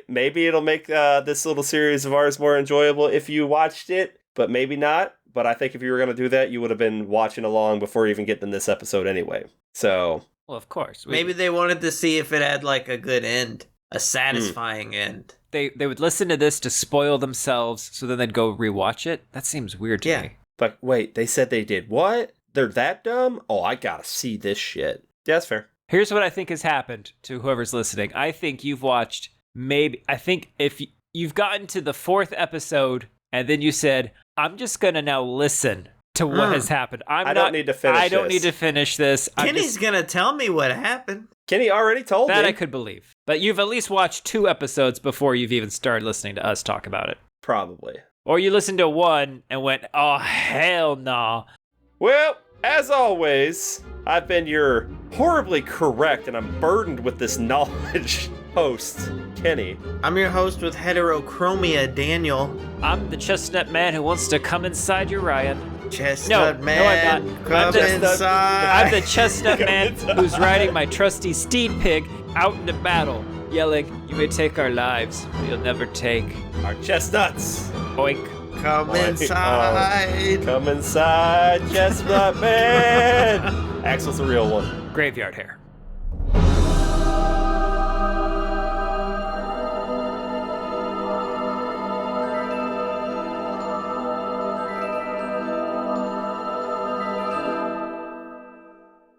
Maybe it'll make this little series of ours more enjoyable if you watched it, but maybe not. But I think if you were going to do that, you would have been watching along before even getting in this episode anyway. So, Well, of course. Maybe they wanted to see if it had like a good end, a satisfying end. They would listen to this to spoil themselves, so then they'd go rewatch it. That seems weird to me. But wait, they said they did what? They're that dumb? Oh, I gotta see this shit. Yeah, that's fair. Here's what I think has happened to whoever's listening. I think you've watched I think if you've gotten to the 4th episode and then you said, I'm just going to now listen to what has happened. I don't need to finish this. Kenny's going to tell me what happened. Kenny already told me. That I could believe. But you've at least watched 2 episodes before you've even started listening to us talk about it. Probably. Or you listened to 1 and went, oh, hell no. Well, as always, I've been your horribly correct and I'm burdened with this knowledge host, Kenny. I'm your host with heterochromia, Daniel. I'm the Chestnut Man who wants to come inside your Ryan. Chestnut Man, I'm not. come inside. I'm the Chestnut Man who's riding my trusty steed pig out into battle, yelling, you may take our lives, but you'll never take our chestnuts. Oink. Come inside. Come inside, Chestnut Man. Axel's the real one. Graveyard hair.